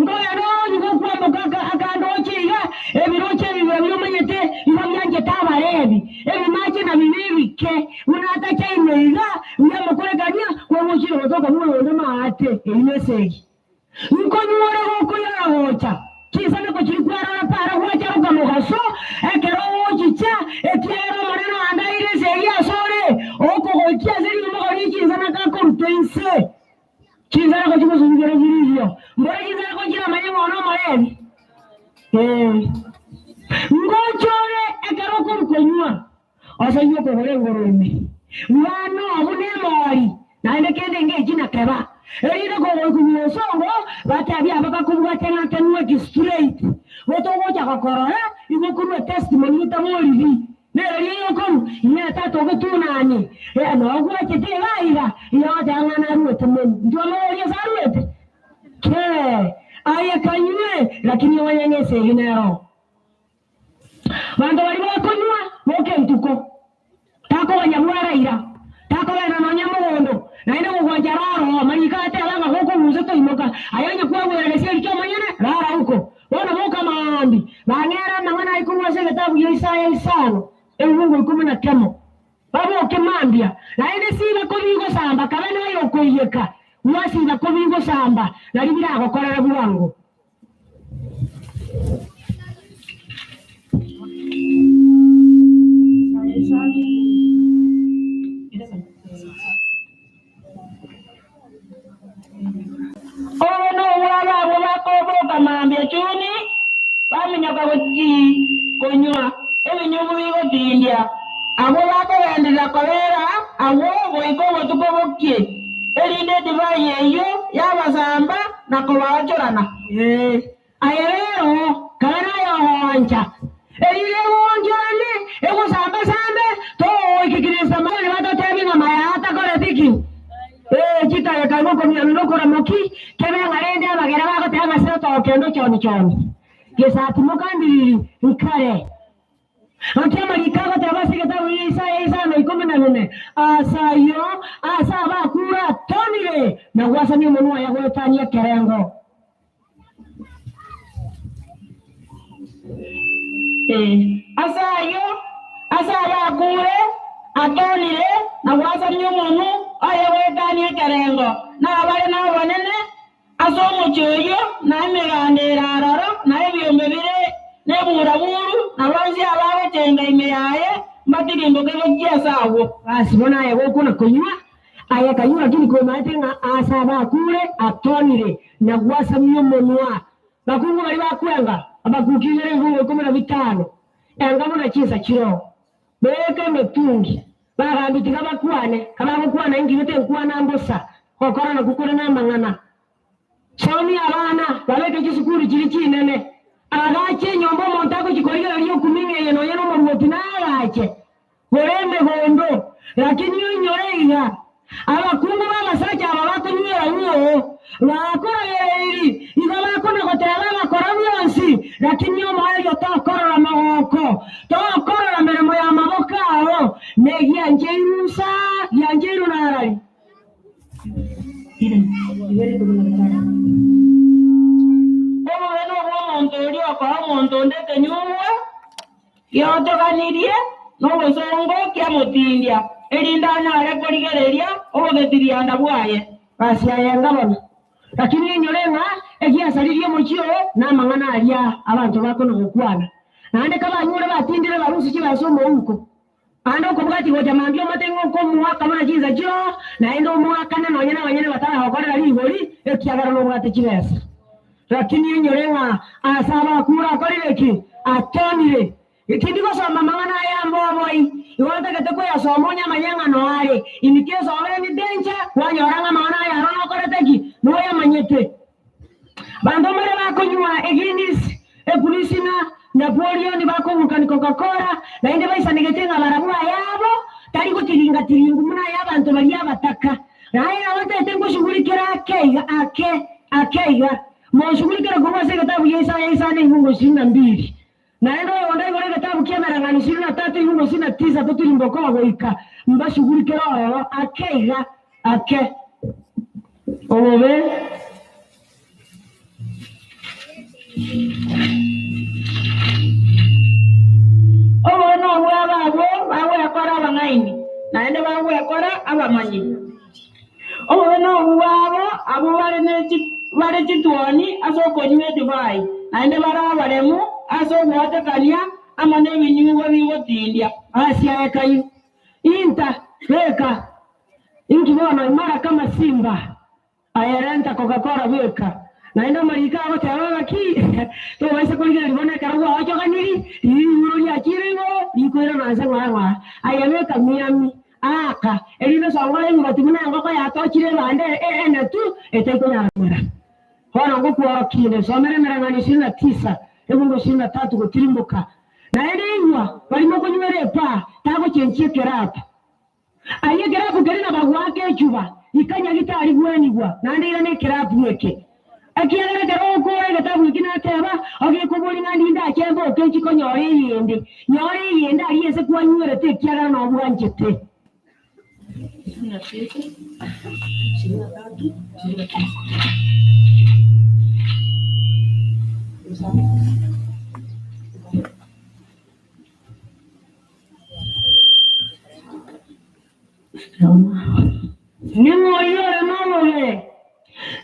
ngoya no ngokwa mukaka akandochiga ebiroche bibyo manyete ibamyanje tabarebi ebimache na bibike unata chaimeiga nyamukoregania kwa muchiro gotoka muwe mate imesegi nkonyore gokoya hocha kisana ko chirikwara para hocha ruka muhaso ekero hochicha ekero mareno andaire segi asore oko gokia zeri mugori kisana ka kontense kisana ko chimuzungire girizio mbona kisana ko kira manyengo ono marebi ngochore ekero kumkonywa asanyo ko hore ngorome wano abune mari naende kende ngeji na keba eride ko kunyo songo batabi abaka kubwa tena tenwe straight woto wocha kokoro iko kunwe testimony utamolivi nero liyo kono ina tato getunani no gwa chete laira yo dangana ruete men ndio mori zaruete ke aya kanywe lakini wanyanyese inero bando bali bakonywa boke ntuko tako banyamwara ira tako bana nonyamugondo naende kugwajararo marikate alanga huko muzeto imoka ayanya kwa bwerelese icyo manyene rara huko bona boka maandi bangera nangana ikumwa se gitabu Isaya isano Mungu 15 babo kemambia naende siba ko bigo samba kabana yo koyeka mwasiba ko bigo samba nali birago korera buwango ono wala wako kamambia chuni bamenyaka boti konywa ebinyugu bigo tindia abo bakendera kolera abo boiko botukobokie erinde divayi eyo yabasamba nakobachorana ayerero kana yohonja erire wonjane egusamba sambe to ikikirisa mali batotebi ngama yata koretiki chita kalmo komyano kora moki kebe ngarende abagera bagote amasero to kendo choni gesati mukandi nkare Antiama likaga tabasi kitabu Isaya isano 14 asayo asaba kura tonile na wasani munua ya gwetania kerengo asayo asaba kure atonile na wasani munu aya gwetania kerengo na abale na banene asomo choyo na megandera araro na ebyombe bire neburaburu nabanzi abawe tenga imeyaye matirimbo gege sawo asibona aye kuna kunywa aye kanywa kini ko matenga asaba kure atonire na gwasa myomonwa bakungu bali bakwenga abakukire ngo 15 engamo na kisa kiro beke metungi bagambitika bakwane kama bakwana ingibete nkwana mbosa kokora na kukora na mangana somi abana baleke chisukuru chiri chinene agache nyombo montako chikorigera lyo kuminge yeno yeno mumoti na agache borembe gondo lakini yonyoreiga abakungu b'amasajja ababakunyera uwo bakora yereri igabakona gotera bakora byonsi lakini omwali otokorora amaboko tokorora mirimo y'amaboko aho negyanjeirusa yanjeirunarari obubeno bw'omuntu oli okola omuntu ndekenyuwa yotoganirie n'obusongo kyamutindya erindanya arekorigereria obugethirianda bwaye basiayenga bono lakini enyorenga egiasaririe mochio n'amang'ana aria abantu bakono gukwana nande kabanyure batindire barusi kibasoma uko ando kubwati goja mambio matengo ko mwaka mana chiza jo naendo mwaka na nonyana wanyene batara hokorera ligori ekiagara no bwate kibesa lakini enyorenga asaba kura korireki atonire ikindi ko soma mang'ana yambo boy iwanta keteko ya somonya manyanga no are inikeso ore ni dencha wanyoranga mang'ana ya rono koreteki no ya manyete bando mare bakonywa eginis epulisina na polio ni bakonguka ni Coca-Cola na inde baisa nigetenga barabua yabo tari kutiringa tiringu muna y'abantu bari abataka naye abate tengo shugulikira akeiga mo shugulikira kwa sege tabu yesa ni ngungo 22 na ndo yonda ngore kitabu kiamera ngani 23 ngungo 9 tutulimbo kwa goika mba shugulikira akeiga obe no bawe akora abangaini naende bawe akora abamanyi no abo bare chitwani asokonywe divai naende bara baremu asogwatekania amane binyuwa bibotindya asiaekayu inta weka inkibona imara kama simba ayarenta Coca-Cola weka naenda marika abo tawa ki to waisa kuliga libona karwa acho kaniri yuri akirego ikwera naza ngwa ayameka miami aka elino sangwa ngatumuna ngoko yatokire bande ene tu eteko nyamara hona ngoko akire somere merangani 29 ebungo 23 gotirimboka naende ingwa balimo kunywere pa tago chenchie kerapa aye kerapu kerina bagwake echuba ikanya gitari gwenigwa nande ira ne kerapu weke akiagera kero ko gatabu kina teba oge kubuli ngandi nda chembo kenchi ko nyori yende ari ese kwa nyure te kiagera no bwanchete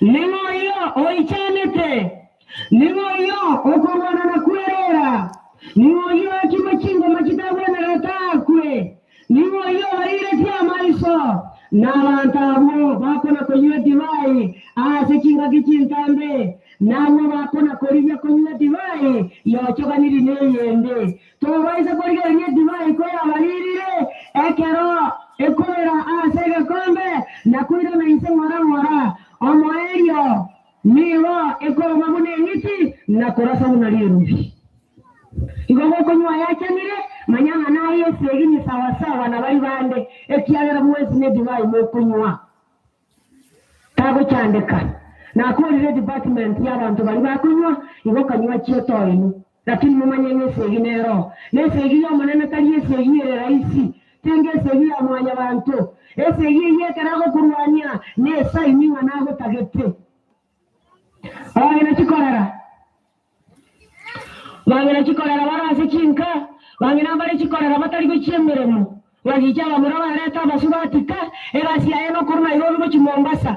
Ningoyo oichanete ningoyo okorwana na kuerera ningoyo akimachingo machitabwe na ratakwe ningoyo airetia maiso n'abantu bakona kunywa divai asichinga kichintambe nabo bakona koribya kunywa divai yochokaniri neyende tobaisa koribya divai ko yabalirire ekero ekorera asege kombe nakwira na ise ngora omoerio niwa ekoro mabune ngiti na korasa unalirumbi igogo konywa yachanire manyanga naye segini sawa sawa na bali bande ekiagera mwezi ne divai mo kunywa tago chandeka na kuri department y'abantu bali bakunywa igo kanywa chioto inu lakini mumanye seginero ne segiyo monene kali segire raisi tenge segiya mwanya bantu esegiye karago kurwanya ne sayiminga nago tagete bangena chikorera barase chinka bangena bari chikorera batari guchemeremo bagija bamura bareta basubatika ebasiya eno kuruna irobi go chimombasa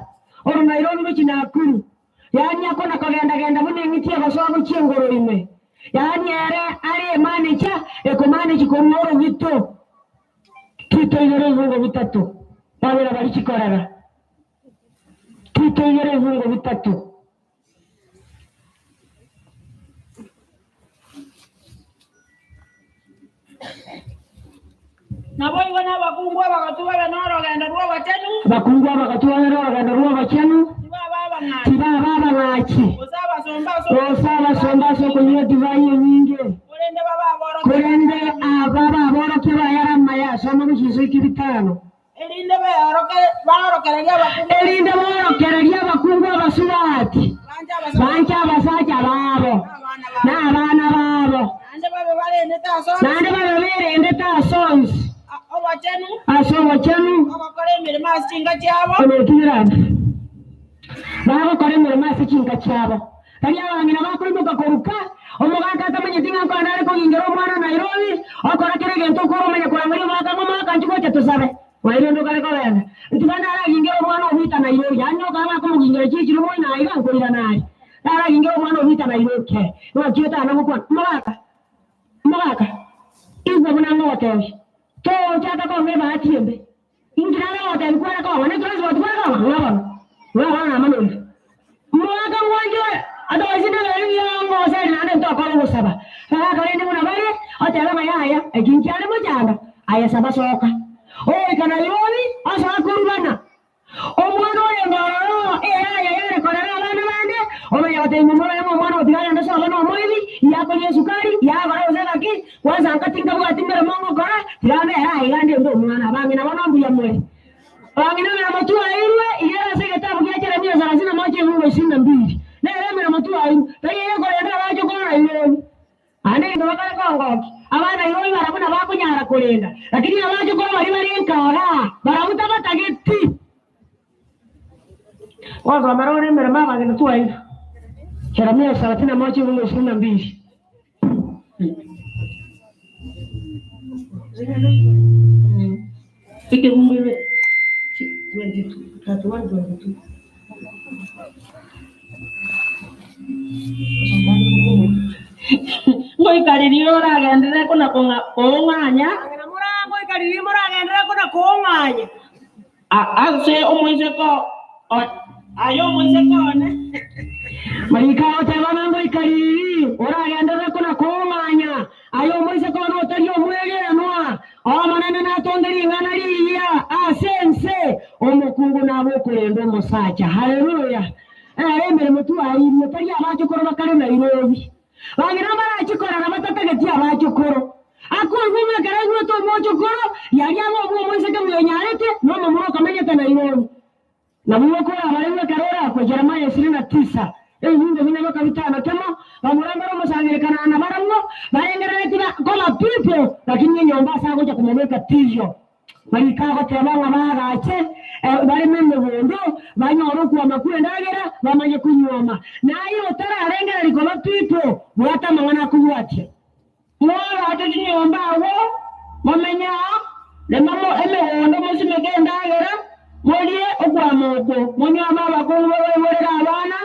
oruna irobi go chinakuru yani akona kagenda bune ngitie basoba guchengoro ime yani ari manager ekomane chikomoro gito kito yore hungo bitatu babera bari chikorera kito yore hungo bitatu nabo ibona bakungwa bakatuba no rogenda ruwa bachenu bakungwa bakatuba no rogenda ruwa bachenu baba baba baba ng'achi osaba sombaso kunywa divai nyingi kurende ababa aboroke bayara maya soma kuchizo ikibitano elinde borokereria abakungu abasubati banja abasajja babo n'abaana babo nande baberende tasons asomo chenu onekirana bakora emirimo ase ekinka kyabo kari abang'ina bakurimuka koruka omugaka atamanya tinga nkwanda ariko yingira omwana Nairobi okora kire gento kurumenya kurangari mwaka nchikoche tusabe wairendo kareko wenda ntikanda ara yingira omwana obita Nairobi yanyoka abako mugingira chikiri moi naiga nkurira naye ara yingira omwana obita Nairobi ke wakiota anamukwa mugaka ibwo bunanga hotel to chata ko meba atiembe ingira hotel kwara ko wane tuwezi watu kwara Wala manundu. Mwaka mwanje adawazina gari yango sasa nande ntokala musaba. Kaka kale ndi munabale atela mayaya ekinkyale mujanga aya saba soka. Kana yoni asa kurubana. Omwana oyo ngalo yaya kolera abana bande omanya batemu mwana otigala ndo sala no mwezi yako yesukari yabara uzalaki kwanza nkatinga bwatimbere mongo kora tirame igande ndo mwana bangi na banambu ya mwezi. Wangina na matua ilwe iyera seketabu kiachera 132 na ile na matua ilwe tayi yako yenda wacho kona ile ane ndo bakala kongo abana ilwe barabuna bakunyara kulenda lakini abacho kona bari nkara baramuta batageti wazo amarone mera mama ngina tua ilwe chera 132 Fike umwe 22. Ngoi karirio ragendera kuna konganya. Moraa ngoi karirio ragendera kuna konganya. Ase omoise ko ayo moise ko ne. Marika otebana ngoi karirio ragendera kuna konganya. Ayo moise ko no tario mwege noa. Manene na tonderi ngana liya asense omukungu nabo kulendo musacha haleluya emere mutu ayimye tari abacho koro bakare Nairobi bagira barachikora nabatatageti abacho koro akungume karagwe to mocho koro yari abo mwese kamwe nyarete no mumuro kamenyeta Nairobi na mumo ko abarimwe karora ko Jeremiah 29 yinde bina bakabitana temo bamuramba musangire kana baramwo barengera tina kola people lakini nyomba sako cha kumweka tizio Marika ko tebanga bagache bari mende bondo banyoro kwa makure ndagera bamanye kunyoma nayo tara arengera likola people bwata mangana kuwate mwana atati nyomba wo bamenya le mamo ele wondo musimege ndagera molie okwa moko monyama bakongo wewerera abana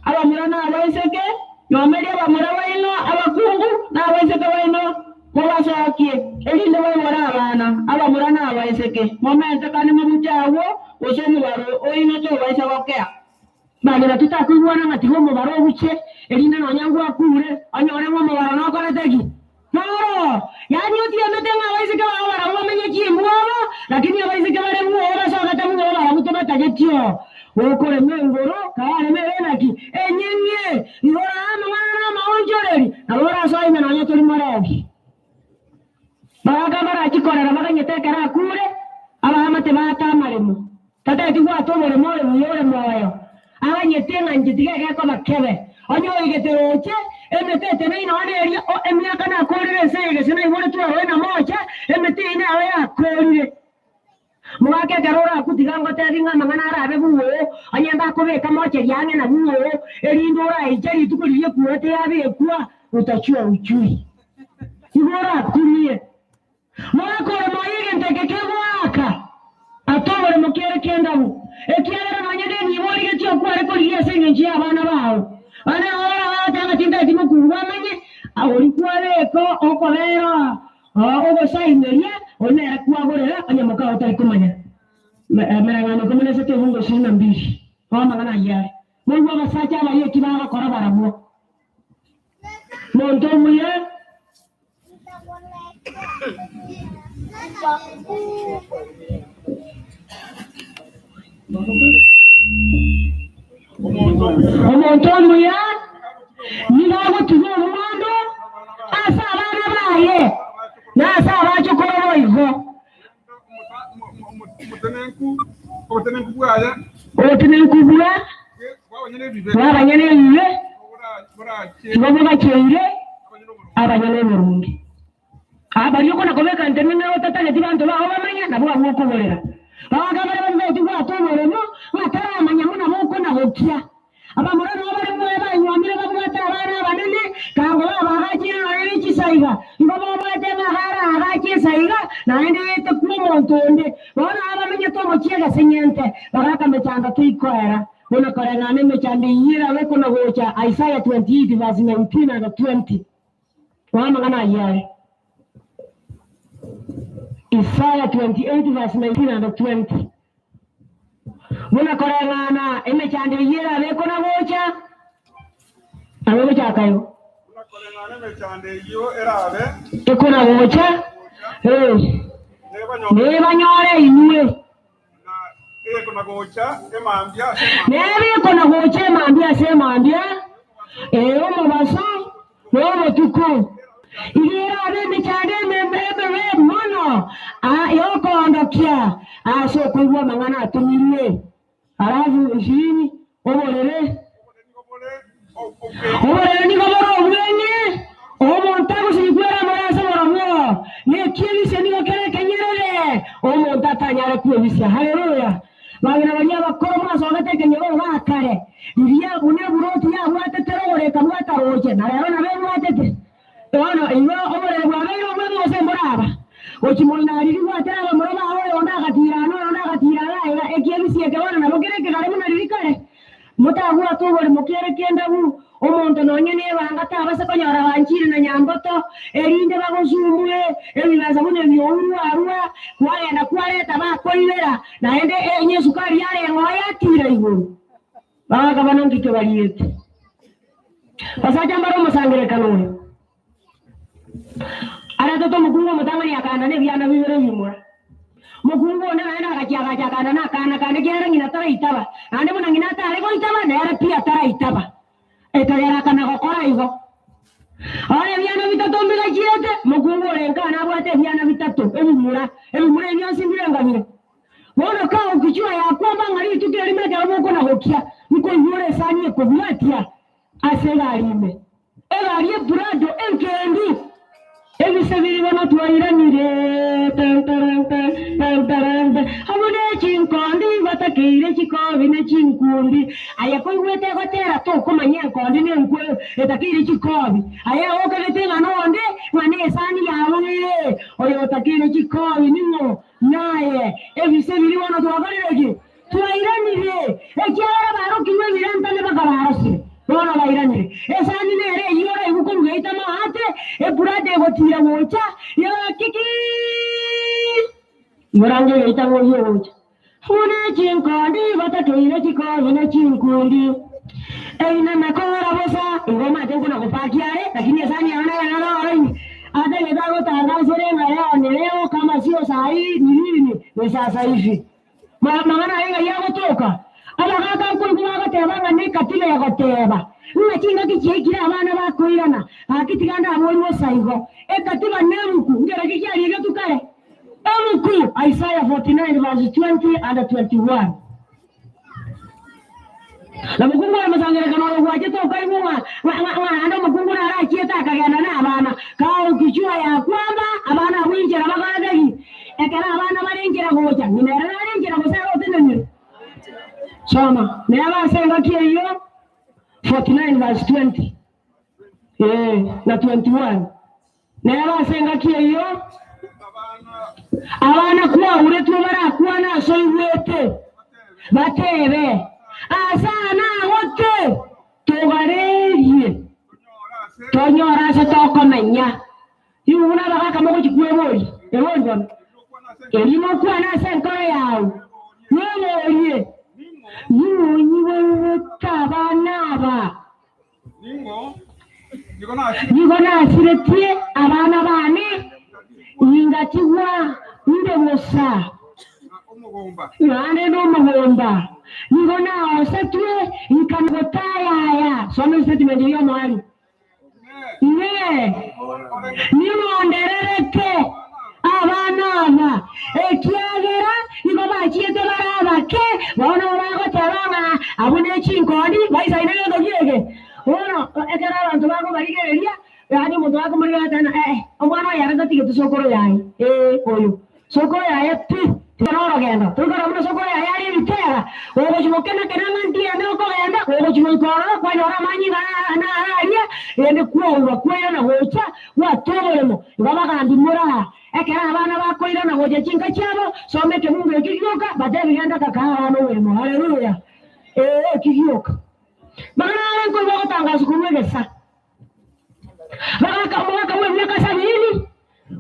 abamurana abaiseke yomeli abamura waino abakungu na abaiseke waino mwabasokie elinde wayora abana abamurana abaiseke momente kane mujawo osemu baro oino to baisa bakea bagira tutakuwana ngatiho mu baro buche elinde nonyangu akure anyore mu baro no koretegi noro yani uti ametenga abaiseke baro bamenye kimwabo lakini abaiseke bare muora so katamu baro mutobata getio okore mengoro kare merenaki enyenye irora mwana maonjoreri alora so ime nanya tuli moregi baga bara chikorera baganyetekera kure abahamate bata maremu tata tigwa to more yore moyo abanyetenga njitige ko bakebe onyo igeteroche emetete neino aneria o emiaka na korire sege sina ibone tu wena mocha emete ine awe akorire mwake garora kutigango teringa mangana arabe buwo anyenda kubeka moche yange na buwo erindora ijeri tukuriye kuote yabe kwa utachua uchui ibora kulie mwako moyege ntekeke mwaka atobore mukere kendamu ekiara manyede ni morige tyo kware ko liye senge nji abana bawo ana ora tanga tinda timu kuwamenye awori kwareko okobera ogo saimeria onera kwagorera anyamuka otari kumanya merangano kumene sete hungo 22 kwa magana yare mwe basacha abaye kibaga kora barabo monto muye Omuntu omuya nibago tuzo omuwando asa abana baye nasa abakikoro ivo otenenku bwa abanyene bibe bobo bakyere abanyene burungi abalioko nakobeka ntene nawo tatale tibantu baho bamanya nabo bamukobolera bagabara bamwe tubatoboremo bataramanya muna boko nabokya abamura no bari mwe banywamire babwata abana banene kango babagakira ari kisaiga ngabo bate bahara agakisaiga naende yete kumontonde bona abamenye to mokiega senyente baraka mechanga tuikwera bona korengane mechande yira weko na gocha Isaiah 28 verse 19 and 20 wana ngana yale Isaiah 28 verse 19 and 20 Muna korengana emechande yira weko na gocha awe chakayo Muna korengana emechande yo erabe ekona gocha neba nyore inue kuna gocha emambia nebe kuna gocha emambia omo baso omo tuko Igera mechande membrebe mono yoko ondokia so kuwa mangana atumiriwe aravu ishini oborere ni goboro ubwenye omontago sikwera marasa boramo ne kiebise ni bakere kenyerere omontatanyare kuebise haleluya bagina banya bakoro maso gatekenyero bakare iriya bune buroti ya bwate terore kamwata roje na rero na bero atete ono iyo obore bwabero bwo se moraba okimona riri bwatera moraba aho onda gatira la ekiebise ke wana na bokere ke gare muna riri kare mutahu atubore mukere kenda bu omuntu nonyene banga tabase konyora banchire na nyamboto erinde bagosumwe ebibaza bune byonwa arwa kwaya kwareta bakoibera naende enye sukari yale ngoyatira ibo baga banongike baliyete pasaja mbaro musangire kanone ara toto mukungo mutangani akana ne byana bibere bimura mukungo ne naenda akajaga kana na kana gera ngina tara itaba ande muna ngina tara ko itaba ne ara pia tara itaba etagera kana gokora igo ara byana bitatu mbiga jiete mukungo renga na bwate byana bitatu ebimura byose mbirangabire bona ka ukichwa ya kwamba ngari tukiri mega boko na hokia niko yure sanye ko byatia asega alime ela aliye brado enkendi ebisebiri bana twayiranire tantaranta abone chinkondi batakire chikobi ne chinkundi ayako wete gotera to komanya kondi ne nkwe etakire chikobi aya okagete nganonde mane sani yawe oyo takire chikobi ningo naye ebisebiri bana twagarire twayiranire ekyara baro kimwe biranta ne bagararase bona bairanire esani nere yore gukumgeita mahate burade gotira wocha ya kiki yorange geita wocha hune chinkondi batatoire chikobi ne chinkundi eina nakora bosa ngoma tengo na kupakiare lakini esani ana hata ngedago tangazo leo leo kama sio saa hii ni sasa hivi maana yenga yako toka ala kaka kulikuwa gatebanga ne katile ya goteba chinga kichekira abana bakoirana akitiganda abonye saigo ekatiba nemuku ngera kikyali gatukare emuku Isaiah 49 verse 20 and 21 la mukungu amasangere kana waje toka imwa ando mukungu na rakieta akagana na abana ka ukichua ya kwamba abana winjira bagaragari ekera abana barenjira gocha ninera narenjira gosero tenenye soma ne abasenga kiyo 49 verse 20 na 21 ne abasenga kiyo abana kwa uretu barakuwa na so iwete batebe asana wote togarerie tonyora se tokomenya yuna baka mo kukwebori ebongo elimo kwa na senkore yawo wewe niwe tabanaba niko nasiretie abana bane ingatiwa nde musa nane no muhomba ngona osetwe nkamotaya some statement hiyo mwali ne nimonderereke abana ekiagera niko bachiete barabake bona bago tabanga abune chinkoni baisa inayo dogiege ono ekera abantu bago barigereria yani muntu wako muri gatana omwana yaranda tige sokoro yayi oyo sokoro yayi Toro genda, tukara muna sokoro yayi ari bitera ogo chimokena kenanga ndia ndoko genda ogo chimokoro kwa nora manyi na aria ende kuwa kwa na hocha wa tobolemo baba kandi Moraa ekera abana bakoira na hoja chinga cyabo someke mungu ekiyoka badebi yanda kakawa no wemo haleluya kiyoka bana ko bako tangazo kumwegesa baka mwaka mwe miaka 70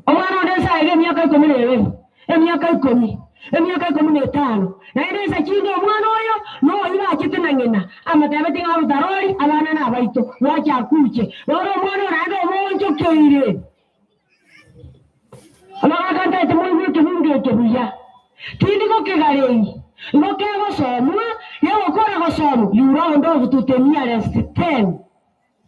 omwana ndesa ile miaka 10 emyaka 10 emyaka 15 na ndesa chinga omwana oyo no ila akite na ngina amatabete ngabo darori abana na baito wacha kuche oro mwana rando monjo keire amaka kanta temungu temungu tebuya tindiko kegarei ngoke gosomu yewo kora gosomu yuro ndo tutemia rest 10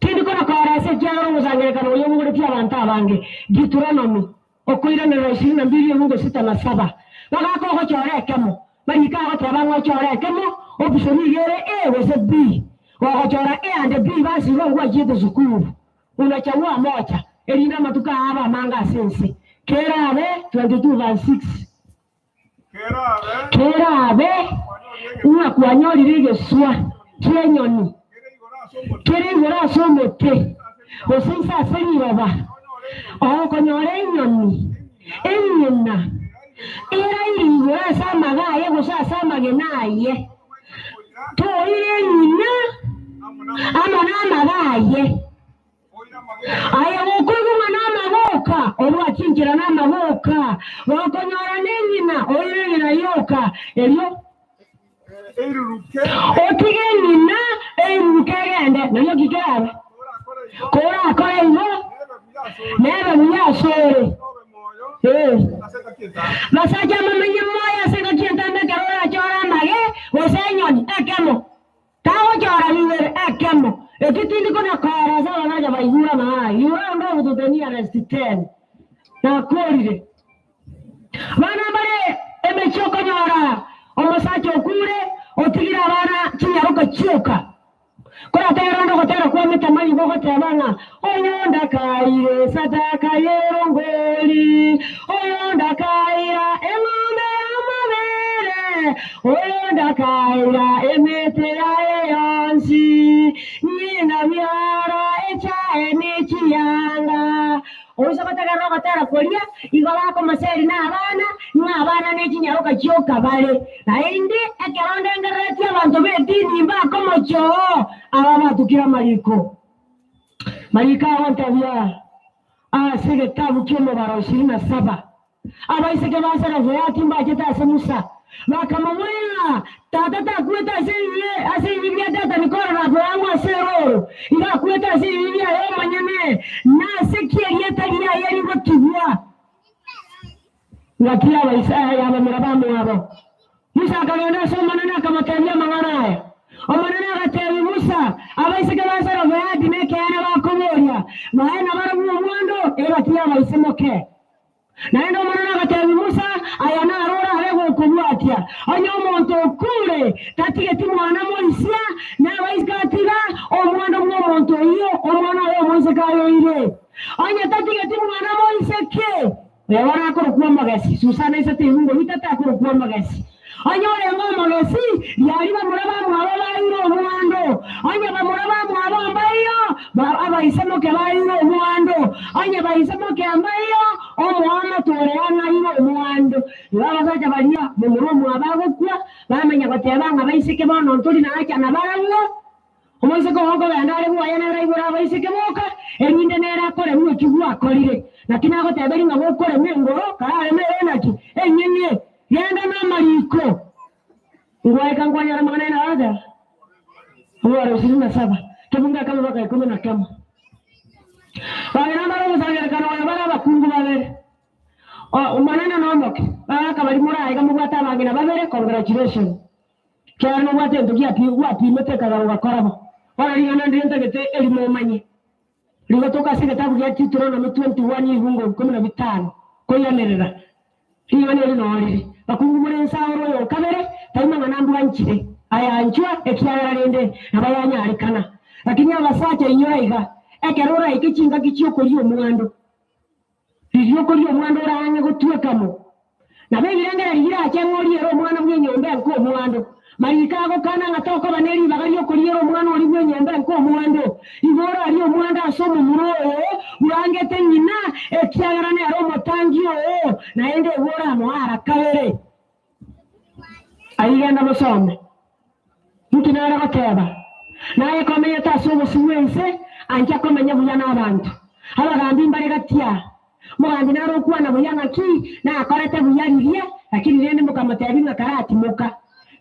tindiko na karase jaro muzangeka no yewo ngore pya abantu abange Deuteronomy okoira na 22 Mungu 6 na 7 bagako ko chorekemo barika ko tabangwa chorekemo option yere wese B wako chora and B basi ngo jito zukuru unachagua moja elinda matuka hapa manga sense Kerabe 22:6 Kerabe una kwanyori rigeswa kenyoni keri gora somote osinsa seni baba konyore nyoni enyina era irigora sama gaye gusa sama genaye to ire nyina ama gaye aya mukugu mana maboka oba chinjira na maboka wakonyora nenyina ire nyina yoka elio Eruruke otige nyina erukegende nayo kikerabe kora ino nebe muyasore Masaja mamanya moya sega kientanda karora chora mage osenyoni ekemo tawo chora liwer ekemo ekitindi kona kara za wanaja bayura na yura ndo kutotenia rest 10 na korire bana bare emechoko nyora omosacho kure otigira bana kinyaruka chuka Kora tero ndo kotero kwa mitamani boko tabana oyonda kaire sataka yerongoli oyonda kaira emame amabere oyonda kaira emetera yonsi nina miara echa enichiyanga Oisa bataka roka tera kolia igala ko maseri na abana nekinyaruka choka bale na indi ekeronde ngereti abantu betini mba komo cho ababa tukira mariko wantabia sige tabu kimo baro 27 abaise ke basara zoyati mba cheta semusa bakamamwela tata kueta asivivia tata nikora na bwangu asero ila kueta asivivia yo manyane na sekia yeta lia yeli ngokivua ngakia waisa ya marabamu abo Musa akalenda soma nana kama tabia mangaraya omanana akatebi Musa abaise ke basara zoyati neke yana bakomoria maana barabu mwando era kia baisemoke naendo manana akatebi Musa ayana arora arego kubwatia onyo monto kure tatige timwana monsia na baiskatira omwando monto iyo omwana yo monse kayo ire onya tatige timwana monse ke yabara ko kuwa magasi Susana isate hungo hitata ko kuwa magasi onyo le magasi yali bamuraba mwaba iro omwando onya bamuraba mwaba mbayo abaisemo ke bayiro omwando onya baisemo ke ambayo omwana toreana iro omwando babazaja balia mumuromo abagokwa bamanya batebanga baisike bono ntuli na acha na barawo omoise ko hogo bandare bwa yana raibura baisike boka enyinde nera kore mu kigwa kolire nakina go teberi ngabo kore mengoro kare mere naki enyenye yenda na mariko ngwaika ngwanya mangana na ada Moraa 27 kibunga kama baka 10 kama bagana baro musanga kana bana bakungu babere umanana nomoke baka bari Moraa iga mugwata bagina babere congratulations kya no wate ndokia pi mete kagaro gakoramo ora lingana ndenta gete elimo manye ligatoka sike tabu ya titro na 21 ibungo 15 koyanerera lingana lino ali bakungumure nsaworo yo kabere taima nganambu anchire aya anchwa ekyara lende abayanya alikana lakini abasacha inyoiga ekerora ikichinga kichoko liyo mwando oranye gutwekamo na bebirengera ligira cyangori ero mwana mwenyombe nko mwando marikago kana ngatoko baneri bagari okoliero mwana oli mwenyombe nko mwando ibora ali omwanda asomo muroyo urangete nyina ekyagara ne ero motangio naende ibora mwara kabere ayigenda musome mutinara bateba naye komenya tasomo siwense anja komenya buyana abantu abagambi mbare gatia mugandi naro kwana buyana ki na akorete buyaririe lakini nene mukamateri na karati muka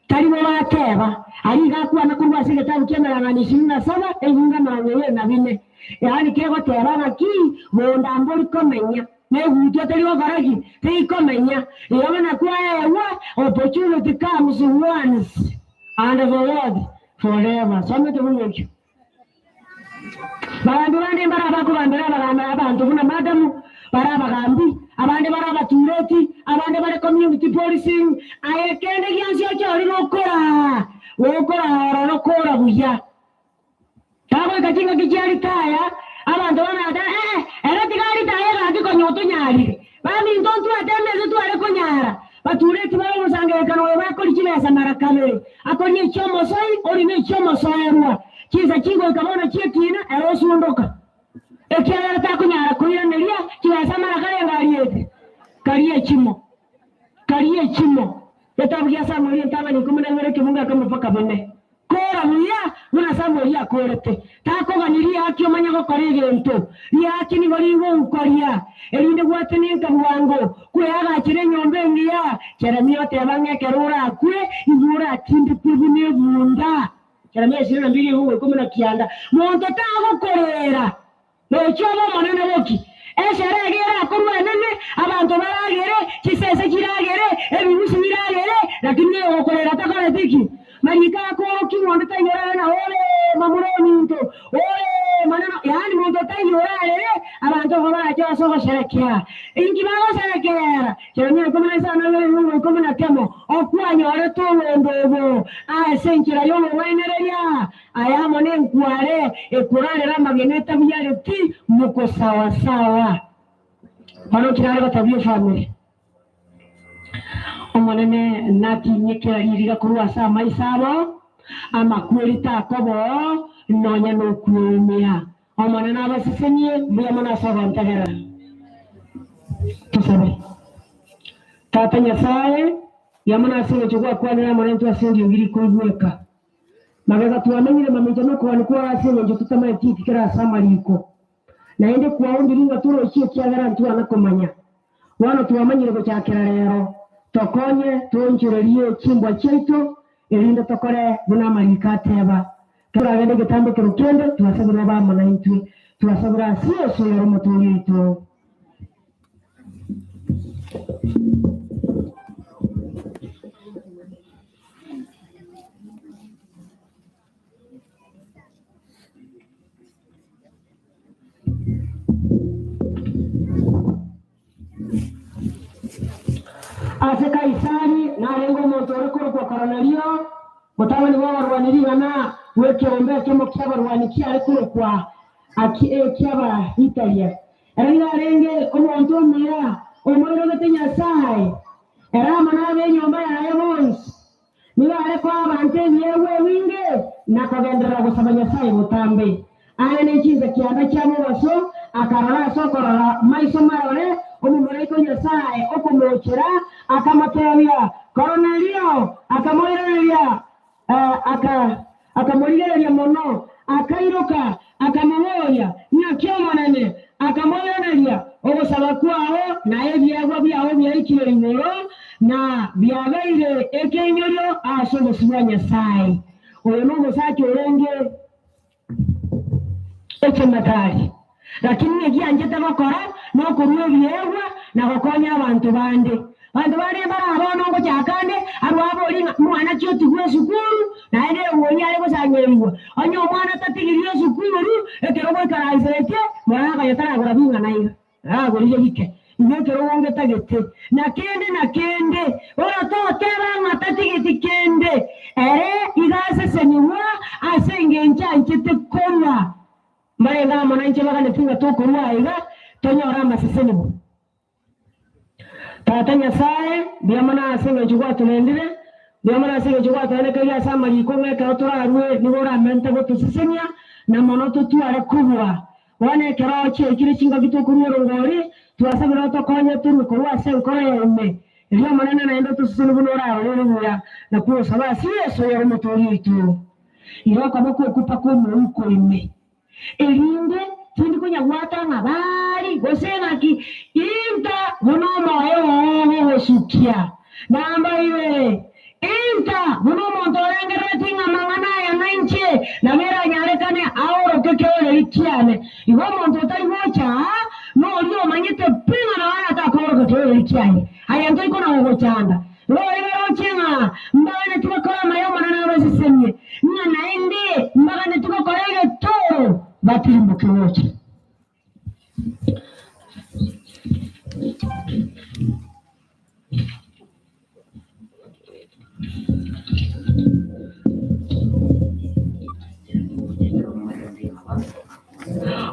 tari bo bateba ari gakwana kurwa sige tabu kemera ni 27 eyunga nawe na bine yani kego teba naki monda mbori komenya ne gutu tari wo garagi tei komenya yabana kwa ewa opportunity comes once and the Lord forever some to mwenye bandu bande baraba kubandira bagamba abantu kuna madamu baraba gambi abande baraba tureti abande bare community policing ayekende gyansi cyari nokora buya tabo gachinga kijari taya abantu banada era tigari taya gati konyoto nyari bami ndontu atende zetu ale konyara batureti bari musange kano bakora ikibesa marakame akonye cyomo sai ori ne cyomo saerwa kiza kingo kabona kietina erosundoka ekyara takunyara kuyanelia kibesa marakale ngaliete kariye chimo yatabuya samuri ntabani kumuna mereke munga kama paka bone kora muya muna samuri akorete takoga nilia akyo manyako karege nto ni akini baringo ukoria elinde gwatene nkabuwango kuyaga kire nyombe ngiya Jeremia tebange kerura kwe ibura atindi kubune bunda Jeremia 22 huwe kumuna kianda monto tago korera no chobo manene boki esheragera kurwa nene abantu baragere kisese kiragere ebibusi biragere lakini okorera takore tiki marika ko kiwonde tayora na ole mamuroni nto ole maneno yani monto tayora abantu baraje sogo sherekea ingi bago sherekea Jeremia kumuna sana wewe kumuna kemo okwanyo ore to ndobo senkira yo wenereria aya mone nkware ekurare ramageneta byare ti muko sawa sawa bano kirare batabye family omonene nati nyekera iriga kurwa sa maisabo ama kwelita kobo nonya no kwemia omonene abasisenye buyamana saba ntagara tusabe tata nyasaye yamana asinge chukua kwa nena mwanantu asinge ngiri kuweka magaza tuwamenyire mamijano kwa nikuwa asinge njo tutama etiti kira samariko naende kuwaondi linga turo ichio kiagara ntuwa nakomanya wano tuwamenyire kuchakira lero tokonye tuonjurelie chimbwa cheito elinda tokore buna marika teba kura gende getambo kirukende tuwasabira ba manaitwe tuwasabira siyo solo motulito aseka isani na lengo motore kwa karanalio mutawani wa warwaniriga na weke ombe kemo kyabarwanikia ariko kwa kyaba Italia era renge omuntu omera omuriro betenya sai era mana benyomba ya yons niba ariko abantu yewe winge nakagendera gusabanya sai mutambe ane chinza kianda cyamo baso akarara sokora maiso marore omumaraiko nyasaye okumokera akamatebya Cornelio akamoireria akamoireria mono akairoka akamoya nyakyomanane akamoireria obusaba kwao naye byagwa byawo byarikire ingoro na byagaire ekenyorio asobosibwa nyasaye oyo n'omusaki olenge ekimatali lakini ekyanje tabakora n'okurwa ebyegwa nabakonya abantu bande bantu bari bara abana ngo cyakande arwabo linga mwana cyo tigwe sukuru na ene woni ari ko sangeriwa onyo mwana tatigiriyo sukuru ekero ko karaizete mwana yatara grabinga naiga gorije hike Nokero wonge tagete na kende ora to tera matatigi kende igase senywa asenge nchite koma mbare nga mwana nche baka netinga to kurwa iga tonyora masesenibu tatanya sae biamana asenge chugwa tunendire biamana asenge chugwa tunendire ya sama likonge ka otorarwe nibora mente go tusisenya na monoto tu are kubwa wane kero che kiri chinga gitokurwe ngori tuasabira tokonya turu kurwa se nkore iyo manana naenda tusisini bunora oleruya na kuosa basi yeso ya motori tu iyo kama kukupa ko muko ime elinde tindi kunya gwata ngabari gosenga ki inta bonoma yo sukia namba iwe inta bonoma ndorengere tinga mangana ya nanche na mera nyarekane aoro kekele ikiane iwo mondo tari mocha no lio manyete pinga na wana takoro kekele ikiane aya ndo iko na ngochanda lo ile chenga mbane tukakora mayo manana basisemye na naende mbane tukakora ile to batimbo kiwocha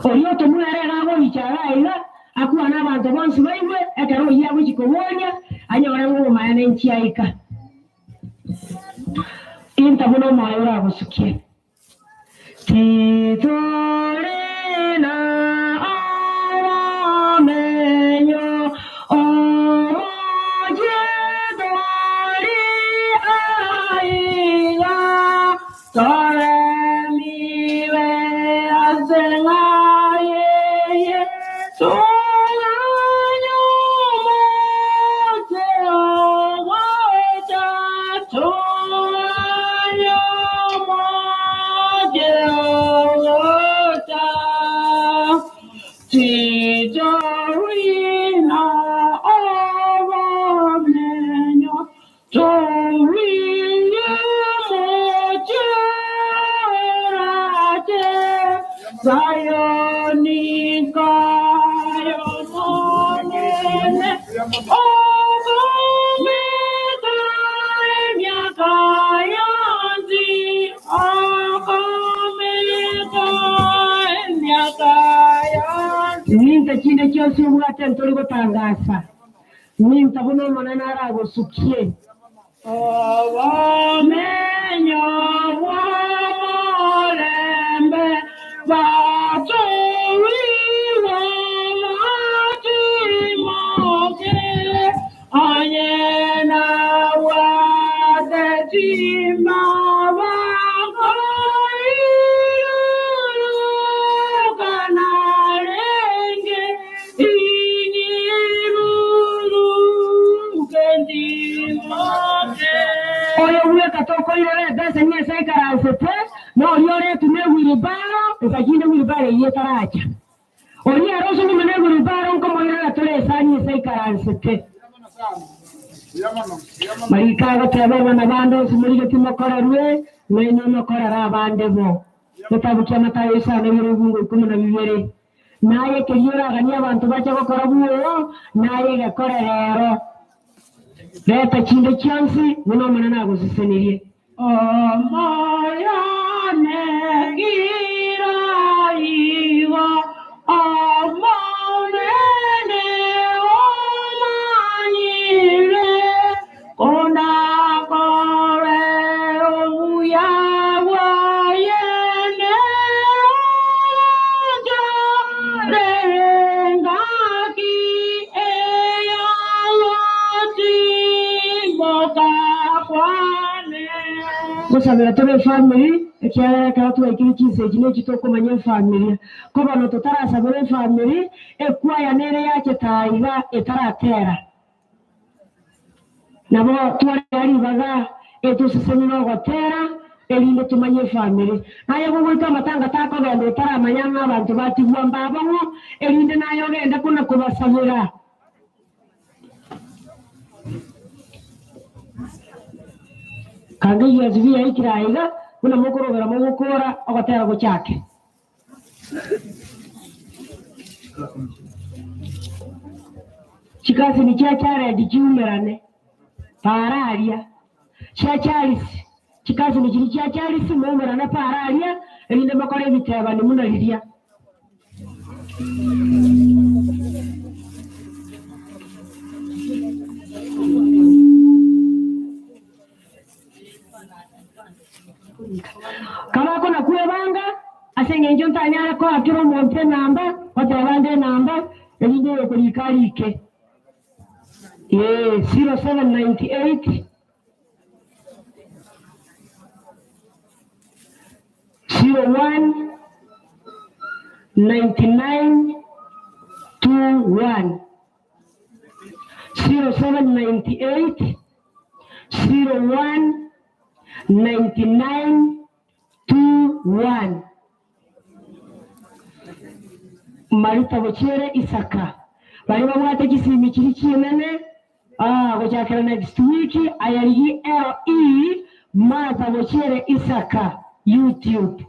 Oyo to muere gago ichara ila akuwa na bantu bonsi baiwe ekero yawe chikowonya anyora ngo mayane nchiaika inta buno mayora busukie titore na amenyo oje dori aiga tore miwe azenga ye Ninta chinde cyose ubwate nturi gutangasa ninta buno manana arago sukie menyo wa molembe baturi wa matimoke ayena wa detima wa toko yore dasa nye sai karansete no yore tume wilibaro ukajinde wilibaro yetaracha oni aroso ni mene wilibaro ko moyara tole sanye sai karansete marika ga tebe na bando simuri timo korarwe menyo no korara bande bo kitabu cha Mathayo sana mirungu 12 naye kiyura gania abantu bacha gukora buyo naye gakora rero leta chinde chansi muno manana gusisenirie Mayane gira iwa amanene omanyire kona kore omuya wayene jarengaki eya loti boka Kusabira tobe family ekyala katu ekirikize kine kitoko manye family ko bano tutarasabira family ekwaya nere yake taiga etaratera nabo twari ari baga etusisemino gotera elinde tumanye family naye bugwita matanga tako gende taramanya abantu batigwa mbabongo elinde nayo gende kuna kubasabira Kangi yazivia ikiraiga kuna mukorogera mugukora ogatera guchake chikasi ni chachare dikiumerane pararia chacharisi chikasi ni chiri chacharisi mumerane pararia elinde makore biteba ni munariria kama kuna kuebanga asenge njonta nyara ko akiro monte namba watabande namba elinde kulikalike 0798 01 99 21 0798 01 99 21 Marita Bochere Isaka bari bamwate kisimi kiri kinene gochakira next week ayari LE Marita Bochere Isaka YouTube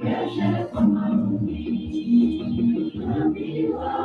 Keshe kwa maombi, tuambiwa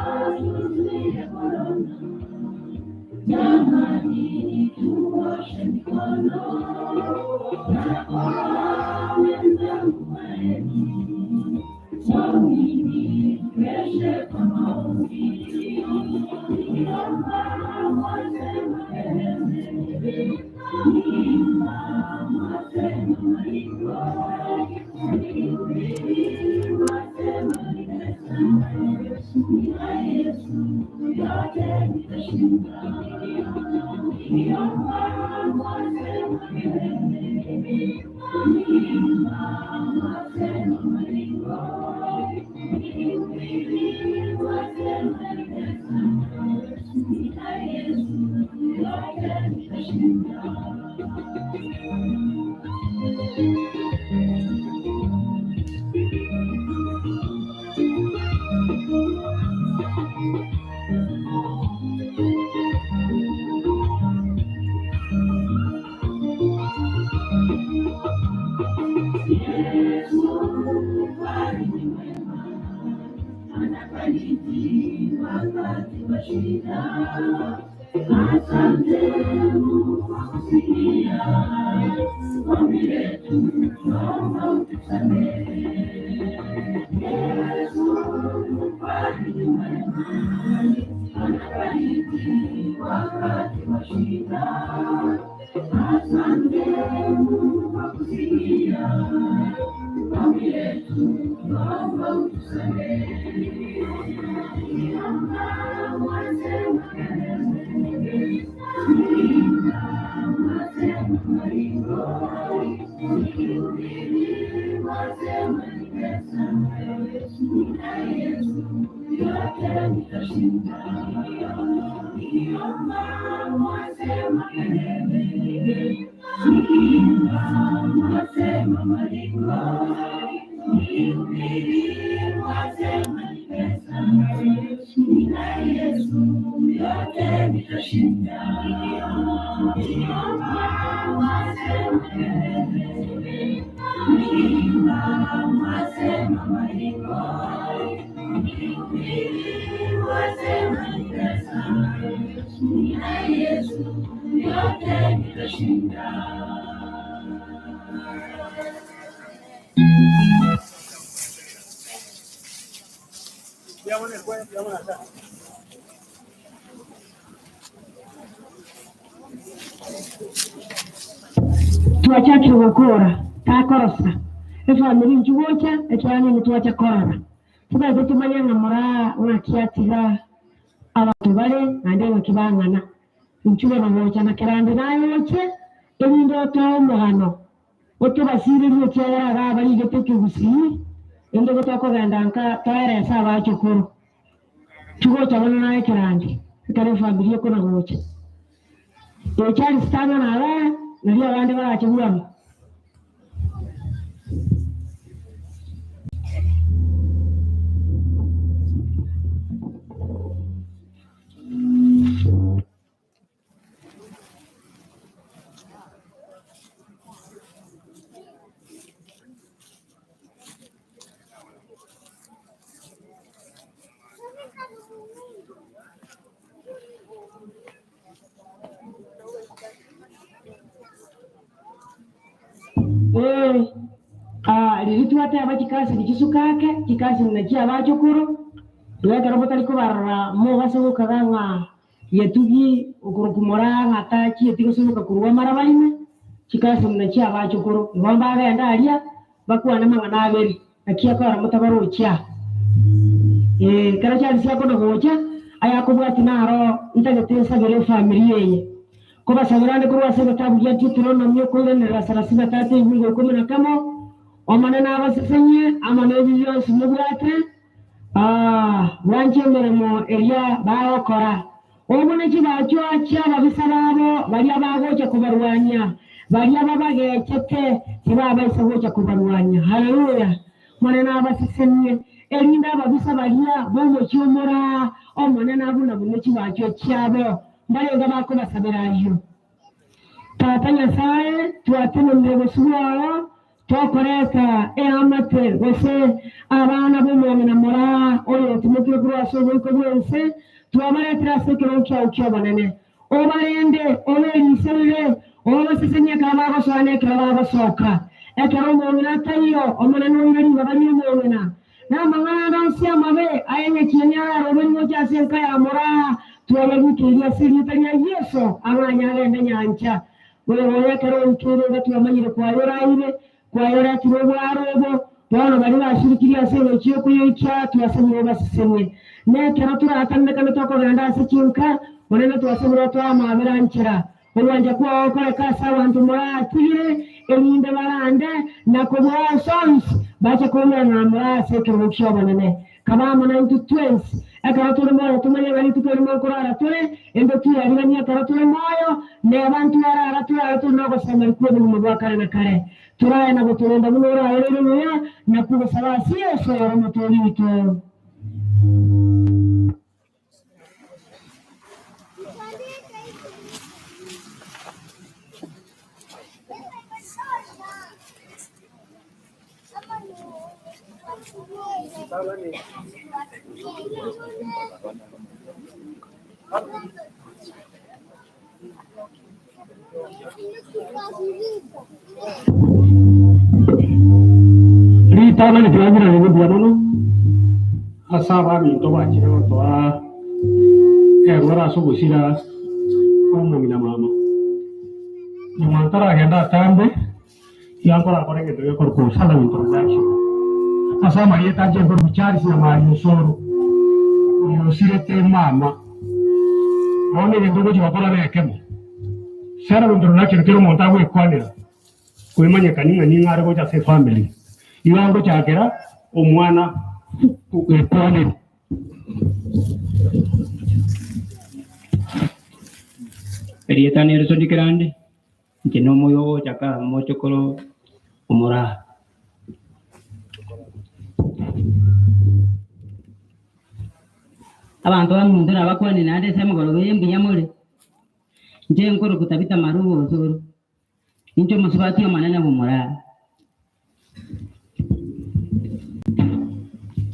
tuachake gukura takorosa efamili njugocha etwani mutwacha korora tukaze tumanya nga Moraa ngakiatira abantu bale ande bakibangana nchuwe bamocha na kerande nayo oche enindo tomuhano otubasire lyocha yara bali geteke gusi ende gotako gandanka tayara saba chukuru tugocha bana naye kerande kare famili ko na gocha echali stana na ala ndio abandi barachiburamu lilituate abachikasi likisukake kikasi mnakia abachokuru tuweka robota liko barra mogase ukaganga yetugi ukuru Moraa ngatachi yetiko suka kuruwa marabaime kikasi mnakia abachokuru ngomba agenda alia bakuwa na mangana abeli akia kwa mutabaro cha karacha alisia kono gocha ayakubwa tinaro ntagete gere familia yenye kuba sagrande kuruwa sebe tabu ya tuturono myo kule ni rasarasiba tate yugo kumena kamo omanana abasesenye amanebiyo simubwate wanje meremo elia baokora obone kibacho acha babisababo bali abagocha kubarwanya bali ababagechete kibaba isagocha kubarwanya haleluya manana abasesenye elinda babisa balia bomo cyomora omanana abuna buno kibacho cyabo mbalenga bako basabirayo tatanya sae tuatene mbego suwao tokoreka amate wese abana b'umuntu na Moraa oyo tumukire kuri asoboye ko wese tubaretera sekero cyo banene obarende oberisere obasesenya kaba basane kaba basoka ekero umuntu natayo omwana n'ingari babanye umuntu na mangana nsi amabe ayenye kinyara robo moja senka ya Moraa tuwala gukiria siri tanya Yesu abanya genda nyancha wewe kero nkire gatu amanyire kwa yoraire kwa yora tirobo arobo bwana bari bashirikiria sebe cyo kuyikya tuyasemye basisemye ne kero turatande kana toko ganda sikinka onene tuwasemura twa maberanchira olwanja kwa okora kasa abantu Moraa tire elinde barande nako bwa sons bacha komera na Moraa sekero kyobonene kama mwana into twins akaratule moyo tumanye bali tukere mo korara tule endo tuya rimanya karatule moyo ne abantu ara tuya tuno sema kwa mu bakare na kare turaya na botulenda munora erere moya na kuba sala sio so yoro motoli to Rita ni tuanjira ni biamono asaba mi to bachire to a ngora so busira omo mina mama ni mantara henda tambe yankora kore ke to ko sala mi introduction asa Maria ta je por bichari si amari soro yo sirete mama oni ne ndogo jiba kora ne kemo sara mi introduction kero monta we kwanira kuimanya kaninga ni ngare ko ja se family iwango chakera omwana ukepone Erietani ereso dikerande que no moyo chaka mochokolo Moraa abantu bamuntu abakwani nade sema golo yembi yamore nje nkoro kutabita marugo zoro incho musibati manana mu Moraa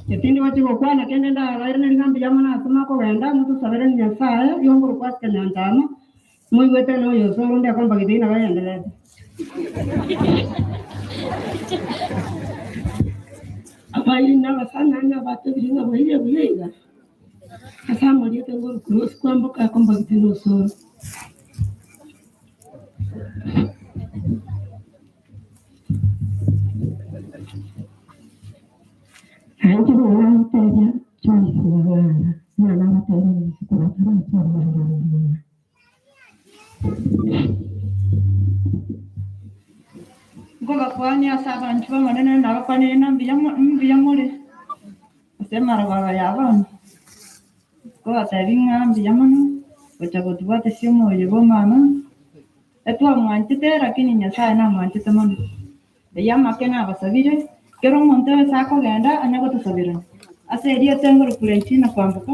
Yatindi wati ko kwana kende nda rairne ngambi jamana atuma ko wenda mutu sabere nyasaye yongoro kwaske nyantama muy wete no yo solo ndia kwamba kitina bayendelea apa ina basana na batu bilinga bwile bwile asa mali tengo cross kwamba kwamba kitina solo Anche una materia, cioè una materia di sicurezza Goga kwani asaba nchwa manene na kwani na mbiyamole asema rawa yaba ko atavinga mbiyamano wachagotuwa tesio moyo go mama etwa mwantete lakini nyasaye na mwantete mano yama kena basabire kero monte sako genda anyago tusabire ase dio tengo rukulentina kwambuka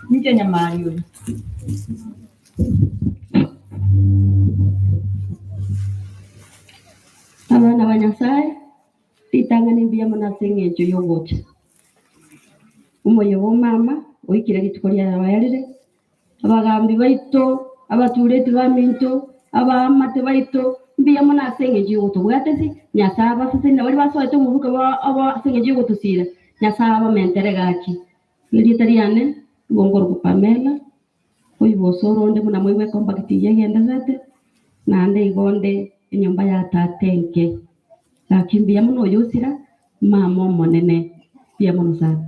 nje nyamariyo abana banyasaye titangane mbiyamana sengejo yogote umoyo wo mama oikira gitukoria abayarire abagambi baito abaturete baminto abamate baito mbiyamana sengejo yogote bwatesi nyasaba sese ndabari basoete mubuka aba sengejo yogote sira nyasaba mentere gaki liriteriane bongoro kupamela oibosoro nde muna mwiwe kompakiti yegenda zate nande igonde inyumba ya tatenke lakini muno yosira mama monene pia muno sana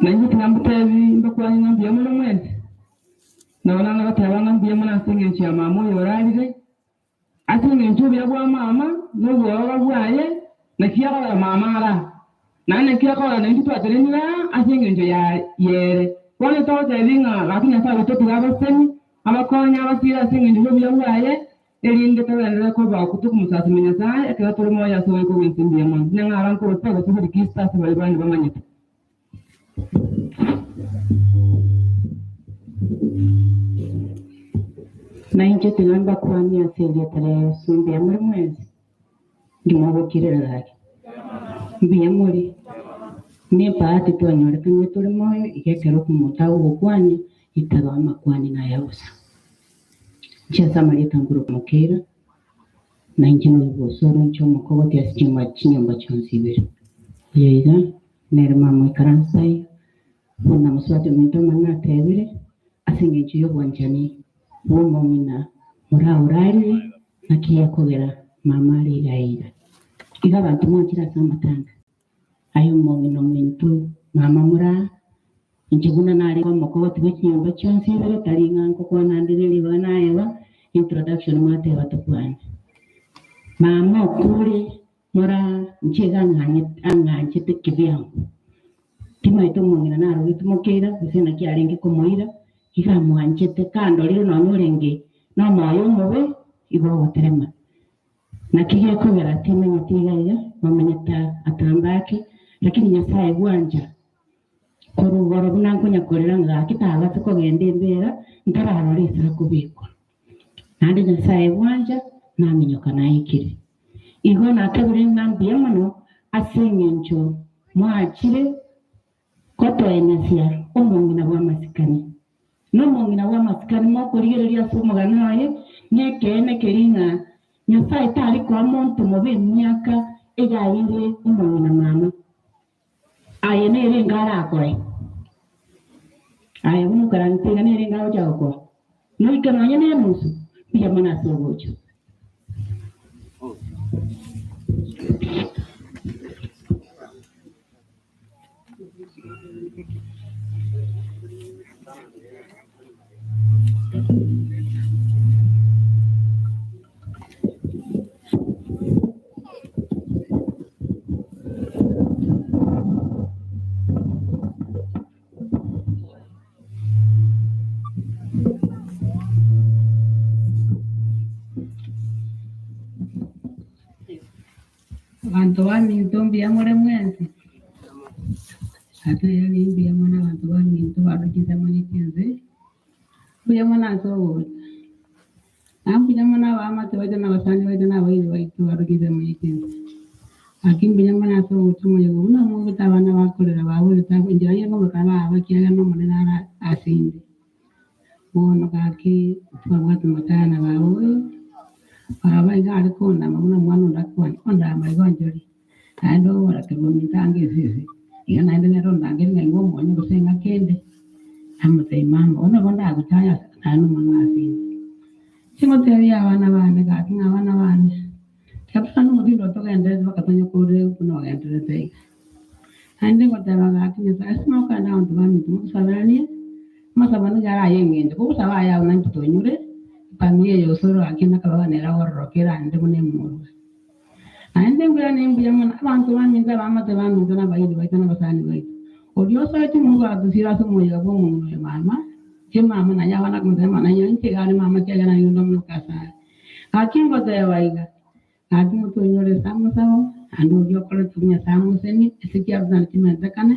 na hivi tunamtevi ndokwa nyambia muno mwene na wana ngatabana mbia muno asinge ya mama yoralire asinge ntubya bwa mama no bwa bwaye na kiyaba ya mama ara nane kiyaba na ndu twaterenira asinge njo ya yere wale tote vinga lakini asa watoto gabaseni abakonya abasira asinge njo bya bwaye elinde tawendera ko ba kutuku musasi menya sai akira tole moya so ko winsimbi amon nanga ko pega so dikista so bali bandi bamanyita na inje tinamba kwani asili tale sumbi amuri mwezi ndimo kirera laki mbi amuri ne paati to anyore kanye tole moyo ikekero kumutawo kwani itabama kwani na yausa Chasa Maria Tanguru Mokera, 19 Soro Chomokotia Stima Chinyamba Chansibir. Yeza, nere mama ikaransa una muswati minto mana tebire asinge chiyo bwanchani bo momina Moraa urari nakia kogera mama ira iga bantu mwakira samatanga ayo momino minto mama Moraa njuguna nari kwa moko watu nyumba chonsi bere taringa nko kwa nandiri bana ewa introduction mate watukwana mama kuri Moraa nchega nganye tekibyangu tima ito mongina naro itumokera kusena kiarengi komoira kika mwanchete kando liro no nyorenge no moyo mobe ibo woterema na kiye kugera tima nyatiga mamenyeta atambake lakini nyasaye gwanja korugoro bunankunya korera nga kitaga tukogende mbera ntararo risa kubikwa nandi nyasaye gwanja namenyoka naikire igo nategure nambia muno asenyencho mwachire koto enesia omongina wa masikani no mongina wa masikani mokorigereria somogana aye nyekene keringa nyasaye tari kwa muntu mobe myaka egaire omongina mama aye nere ngara akore aye uno karantega nere ngara chako no ikananya ne musu pia mana sogocho Bantu baminto mbiyamore mwensi ate yali mbiyamona bantu baminto barukiza mwenyekenze mbiyamona sowo mbiyamona bamate baje n'abasani baje n'abayiri baitu barukiza mwenyekenze akimbiyamona sowo tumoye una mu bitabana bakorera bawe bitabingira yango bakaba abakiyaga no munena asinde bono kaki twabatu matana bawe abaiga ariko ndamabona mwana ndakwani onda amayigonjori ando warakeromitange sisi iyo naende nero ndangeri ngo monyo gusenga kende amate mama ona bonda agutaya nanu mwana asinde simoteri abana bane kati abana bane kapano mudindo togende bakatonyo kure kuno enterete ande ngotaba kati nyasa kana onto bami tumusabani masabana gara yengende kubusaba ya unantu tonyure pamie yosoro akina kabanera warokera ande mune muru ande ngura nembuya mona abantu baminza bamate baminza nabayidi baitana basani baitu odioso ati mungu adusira somoya bo mungu mama mama na yawana kumsema na yanche gari mama kega na yundo mukasa akingo tewaiga ati mutonyore samusawo ando yokole tunya samuseni esikia bana timenda kana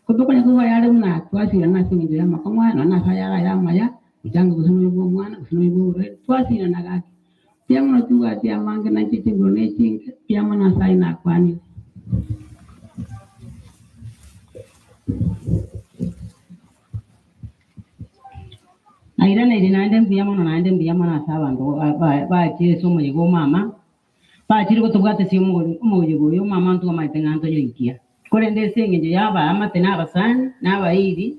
kutokonya kwa yale muna twasi na singi ya makomwa na sayara ya maya jango kusema ibo mwana kusema ibo twasi na nagaki pia mwana tu ati amange na chichi ngone chinge pia mwana sai na kwani aira na ide pia mwana sawa ndo ba chi somo yego mama ba chi ko tubate si mo yego yo mama ndo ma tenga ndo yikia kore ndese nge ya ba ama tena basan na ba iri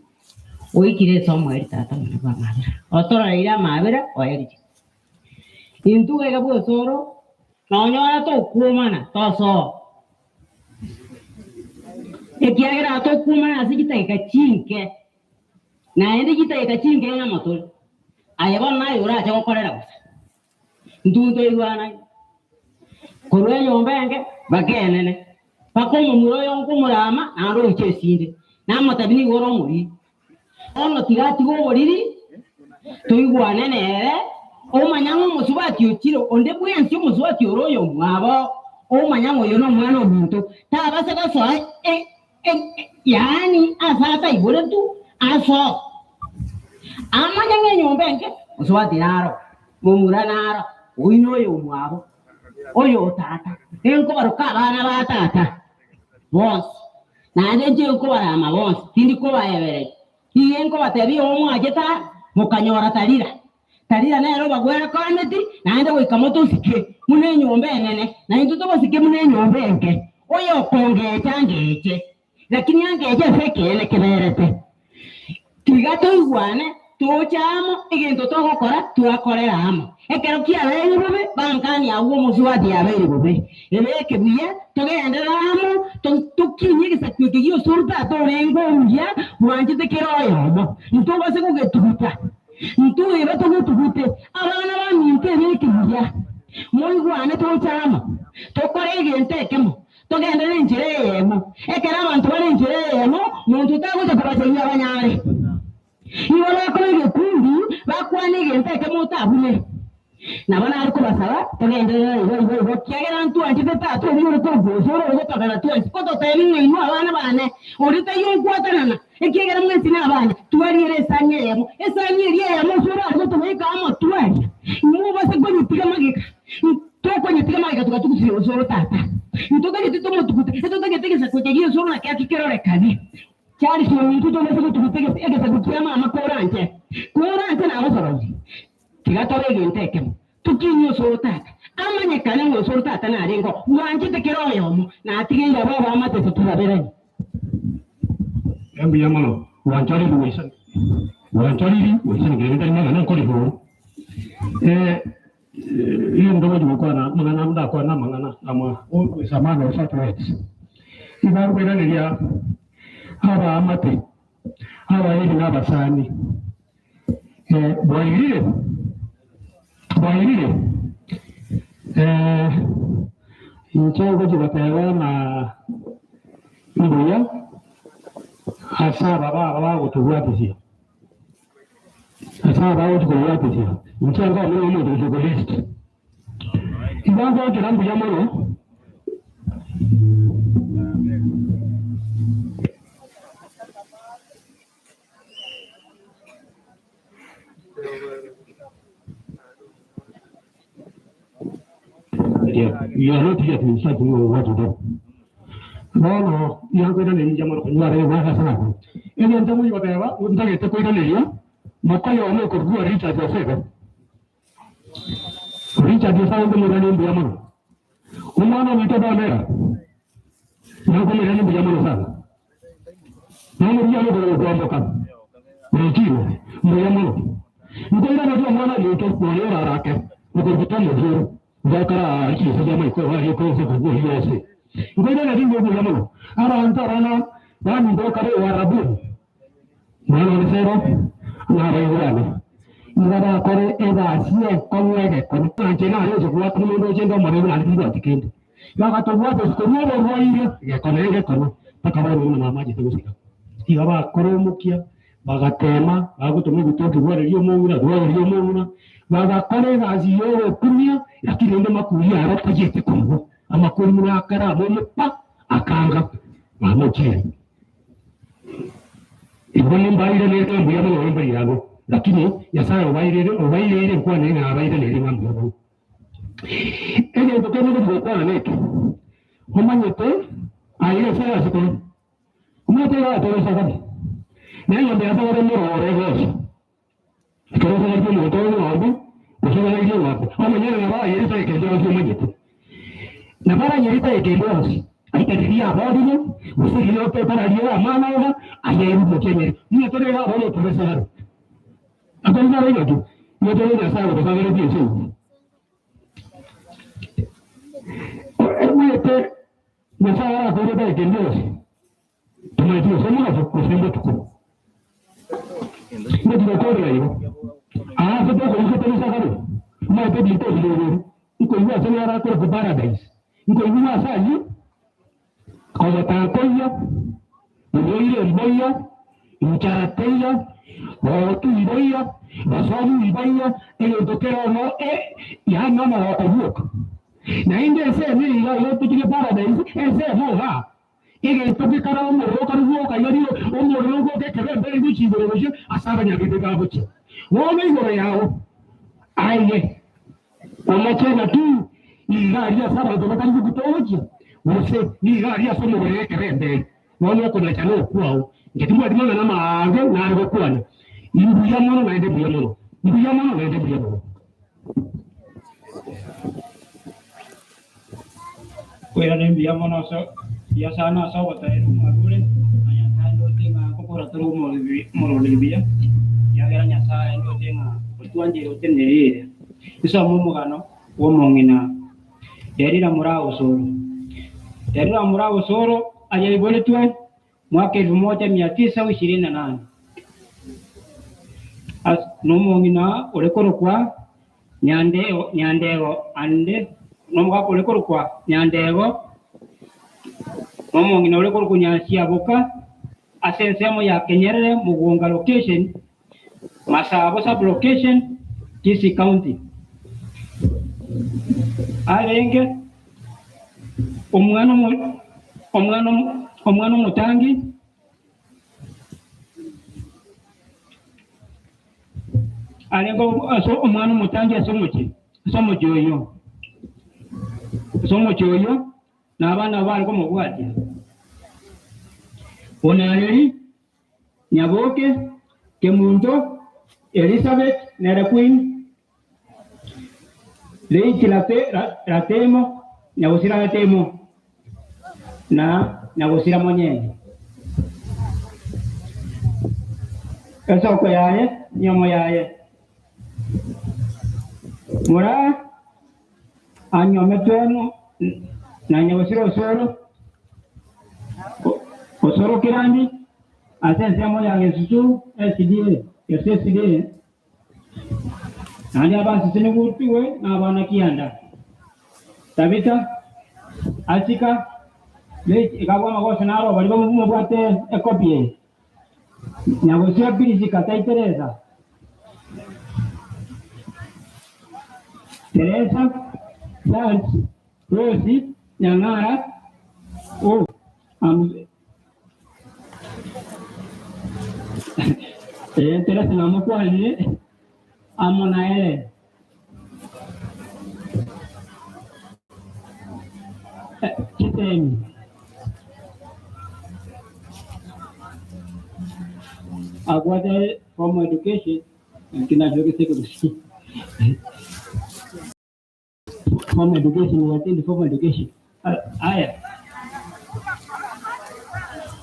oikire somo tata mwana ba mabera otora ira mabera oiri intu ga bo soro no nyora to kumana to so ekiagira to kumana asikita ikachinke na ende kita ikachinke na motor ayabon na yura cha korera gusa ndundo igwana korwe yombenge bagenene pakomo muro yonko murama aro ichesinde na matabini goro muri ono tigati go boriri tuigwane nere o manyango musubati ukiro onde bwensi musubati oroyo mwabo o manyango yono mwana omuntu tabase ka so yani asata ibore tu aso amanya nyombenge musubati naro mumura naro oino yo mwabo oyo tata enko baruka bana batata bos na ndeje enko barama bos tindi ko bayebere enko batebi omwa ageta mukanyora tarira nero bagwera kaneti naende wikamoto sike mune nyombe nene na into to basike mune nyombe nke oyo konge changeche lakini angeje fekele keberete tiga tuigwane tuchamo igento togokora twakorera amo ekero kia beri bobe bankani awo muzuadi ya beri bobe ebeke biya togendera amo tukinye gisakwike giyo surta torengo uya mwanjite keroyo nto base kugetuta nto ebe togutugute abana baminte beke biya muigwane tuchamo tokore igente ekemo togendera injire yemo ekera abantu bari injire yemo muntu taguze kubaseya abanyare iwe bakorege kundi bakwanige nteke mutabune nabona ariko basaba tugendera iwe kyagera ntu anjite tatu uri ko gozoro uri tagara tu koto tayini inu abana bane uri tayo kwatanana ekigera mwese n'abana tuwarire sanyemo esanyiriye yamusura ariko tumeka amo tuwari mu base ko nitiga magika toko nitiga magika tukatukusire uzoro tata ntoka nitito mutukute ntoka nitega sakwegiye uzoro na kyaki kerore kane cyari kintu cyose gutugutege egeze gukiyama amakoranje na abasorozi kigatorege ntekemo tukinyo sorotata amanye kale ngo sorotata na rengo wanje tekeroyo na atige yabo bamatese turaberanye embi yamalo wanchari wisan gere ndani ko diho iyo ndo wajibu kwa na mangana mda kwa na mangana ama samana usatwet ibaru bera ya haba amate haba hili n'abasani boyirire icyo kibatewe na mbuya hasa baba kutuwatisia icyo ngo muri mu journalist ibanza kirambu ya moro you are not here to insult me or what to do. No, you are going to need Jamar. You are a Mahasana. And then tell me whatever, wouldn't I get the Korea? Makayo no could go reach at yourself. Reach at the sound of the Murani Yaman. Umana Vitabana. No Korean Yaman. No Yaman will come. Regime, Muyamano. You don't know what you talk for your racket. You could become a hero. Dakara ki sejama iko hari ko se go yose ngoja na dingo yamo ara antarana bani do kare warabu mano sero na rayuana ngara kore eda sie konwege kon tangena yo kwa tumo do jendo mare na ndigo tikende yaga to bwa to ko no roire ya konenge kono takaba no na maji to sika igaba koromukia bagatema bagutuma gutoki bware yo munguna bagakore gazi yo kumia lakini ndo makuri arapagete kongo amakuri muri akara mo pa akanga mamojeri ibone mbaire ne to mbuya mo mbari yago lakini yasaya obaire kwa nene abaire ne ngambo ene ndo kene ndo kwa ne homanyete ayo sasa siko umete ya to sasa ne yo ya to mo rego kero se mo to no kusema hiyo wapo ama nyere na baa yerita ikendea sio mwenyewe na baa yerita ikendea aikadiria hapo usiri yote para hiyo mama hiyo ayeru mkemere ni tore hapo no profesa akona hiyo tu ni tore na sawa kwa sababu ndio sio mwete na sawa kwa sababu ikendea tumejua sema hapo kusema tuko ndio tore hiyo sasa kwa hiyo sasa ma pe di to loro iko iwa sele ara ko paradise iko iwa sa yi ko ta ko yo no ile mboya incharateya o tu iboya basabu iboya ile dokero no ya no no obuok na inde se ni yo tu ki paradise ese mo ha ige to ki kara mo ro karu mo ka yari o mo ro ko ke kebe be guchi bo bo asaba nya ke ga boche wo me go yao aye Omachena tu igaria saba to bakari kutoje wose igaria somo bereke bende wale kuna chano kwao ngetimwa dimana na maange na ariko kwana ibuya mono na ende buya mono kwera ne buya mono so ya sana sawa tayari marule anya tando tenga kokora tro mo libia ya gara nya sa ndo tenga tuanje ro tenere isa mumugano wo mongina Delilah Moraa Osoro. Delilah Moraa Osoro aliyeletwa mwaka 1928. Nomongina olekorokwa nyandego ande nomwaka olekorokwa nyandego nomongina olekorokwa nyasiaboka asensemo ya Kenyerere Mugunga location Masabo sub location Kisii County. Alenge omwana mutangi alengo omwana mutangi asomoki oyo n'abaana baliko mubwatya onaleli Nyaboke Kemunto Elizabeth Nere Queen Leiti Ratemo Nyagusira Ratemo na Nyagusira Monyenye esoko yaye nyomo yaye Moraa anyometwenu na Nyagusira Osoro kirandi asensemo yange susu SDA nandi abasi sinigutiwe n'abana kiyanda Tabita Asika ikabwa magoso naro bali bamuvumo bwate ekopie Nyagusira bilisi kataitereza Teresa Charles Rosi Nyangara Teresa namukwani Amonaele Kitemi Agwada formal education kinachoke secondary formal education attend formal education aya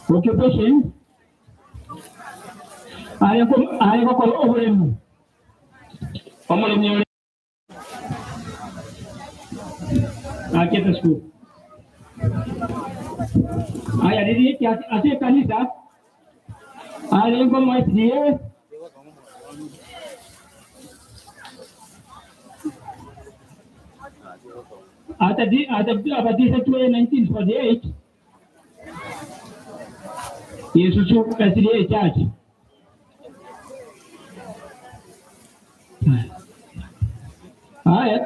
occupation aya ko obremu omulemi aketa school aya didi ati kanisa alengo mwatie abadisa 1948 Yesu SDA church aya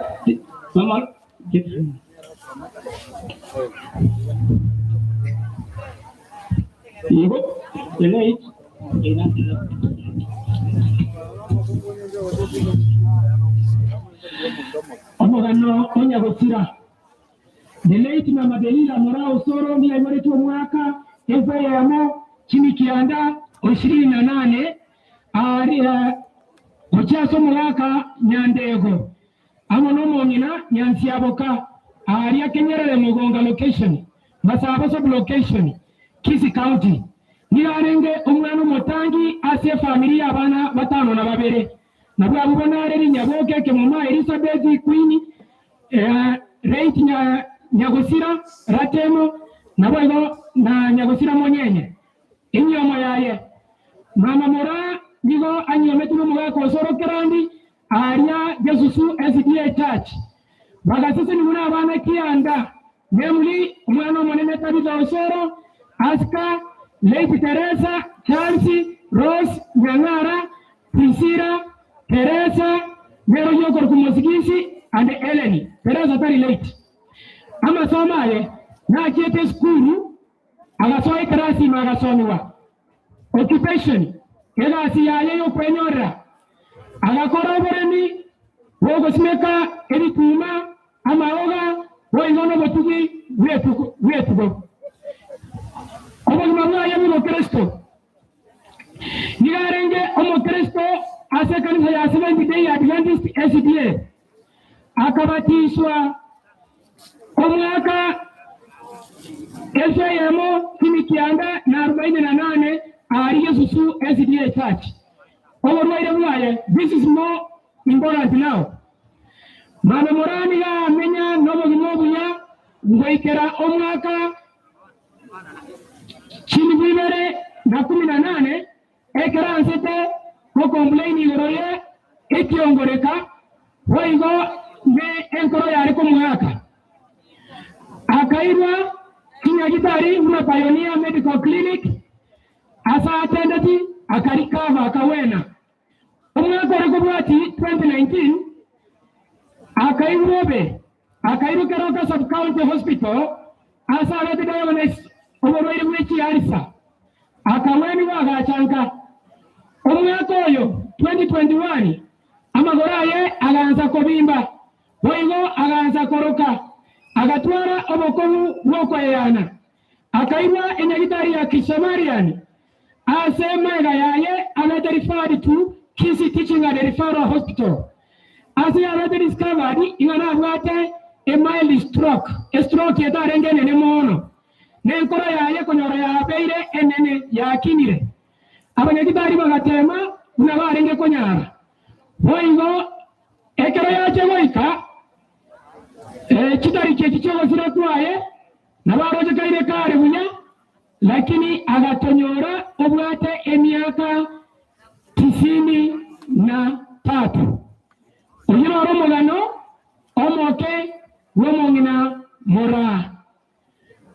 mama Igo delete omugano Nyagusira delete mama Delilah Moraa Osoro ndiye ayoletwa mwaka efayamo chimikianda 28 ari ochaso mwaka nyandego amonomongina nyansiaboka ari Kenyerere Mugunga location Masabo sub location Kisii County nirarenge umwana mutangi ase familia abana batano na babere nabwo abubona ari Nyaboke Kemuma Elizabeth Queen Reit Nyagusira Ratemo nabwo na Nyagusira Monyenye inyomo yaye mama Moraa nigo anyometwe mwaka Osoro kirandi aria Jesusu SDA church bagasisi ni muna abana kiyanda memuli umwana munene Tabitha Osoro Aska Lady Teresa Charles Rose Nyangara Priscilla Teresa Mero Yokor Kumusigisi and Eleni Teresa tari late ama somale na chete skuru agasoi krasi magasomiwa occupation ela siyaye yo kwenyora agakora oboremi wogosimeka ebituma amaoga woigono botugi wetugo obogima bwaye Kristo nigarenge Kristo ase kanisa ya Seventh Day Adventist SDA akabatishwa omwaka SIMO kimikianga na 48 ariye susu SDA Church. This is more important now. Mama Morani ya menya nobo ya ngoikera omwaka chini bibere na 18 ekera ansete ko complain igoroye ekiongoreka hoigo ne enkoro yari ko mwaka akairwa kinyagitari una Pioneer Medical Clinic asa attendati akarikava akawena omwaka ori kubwati 2019 akairu keroka sub county hospital asa alete diagnosis oborwaire bw'eki alisa akaweni wagachanka omwaka oyo 2021 amagoro aye aganza kobimba boigo aganza koroka agatwara obokobu bwokweyana akairwa enyagitari ya Kishamarian asema yaye another referred to Kisi Teaching and Referral Hospital. As he already discovered, ingana bwate a mild stroke. A stroke yeta renge nene mono. Nenkora yaye konyora ya beire enene ya kinire. Abanyagitari bagatema unabarenge konyara. Boingo ekero yache boika kitari chekichego sira kwaye nabaroje kaire kare bunya lakini agatonyora obwate emyaka 93. Ujiro romogano omoke womongina Moraa.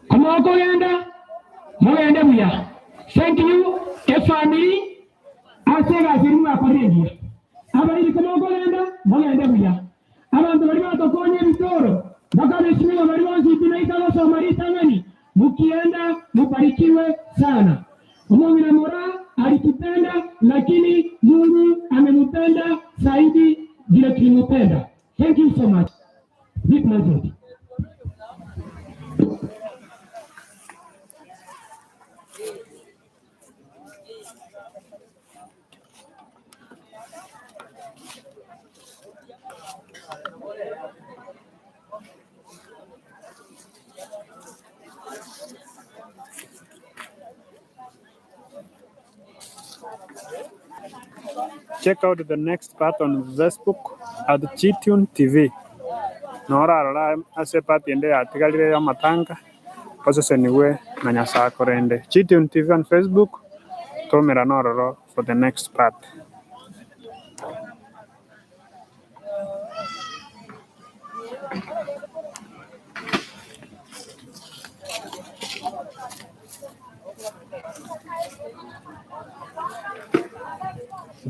Komoko yenda mogende buya. Thank you a family asega zirima parengi. Abari komoko yenda mogende buya. Abantu bari batokonye bitoro bakabishimira bari bazituna ikalo Somarita ngani mukienda mubarikiwe sana. Mongina Moraa alitupenda lakini Mungu amempenda zaidi vile tulimpenda. Thank you so much. Big message. Check out the next part on Facebook at Chitune TV. Nora ase part ende atigalire ya matanga poseseniwe na nyasako rende. Chitune TV on Facebook. Tomera nororo for the next part.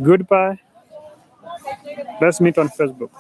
Goodbye. Let's meet on Facebook.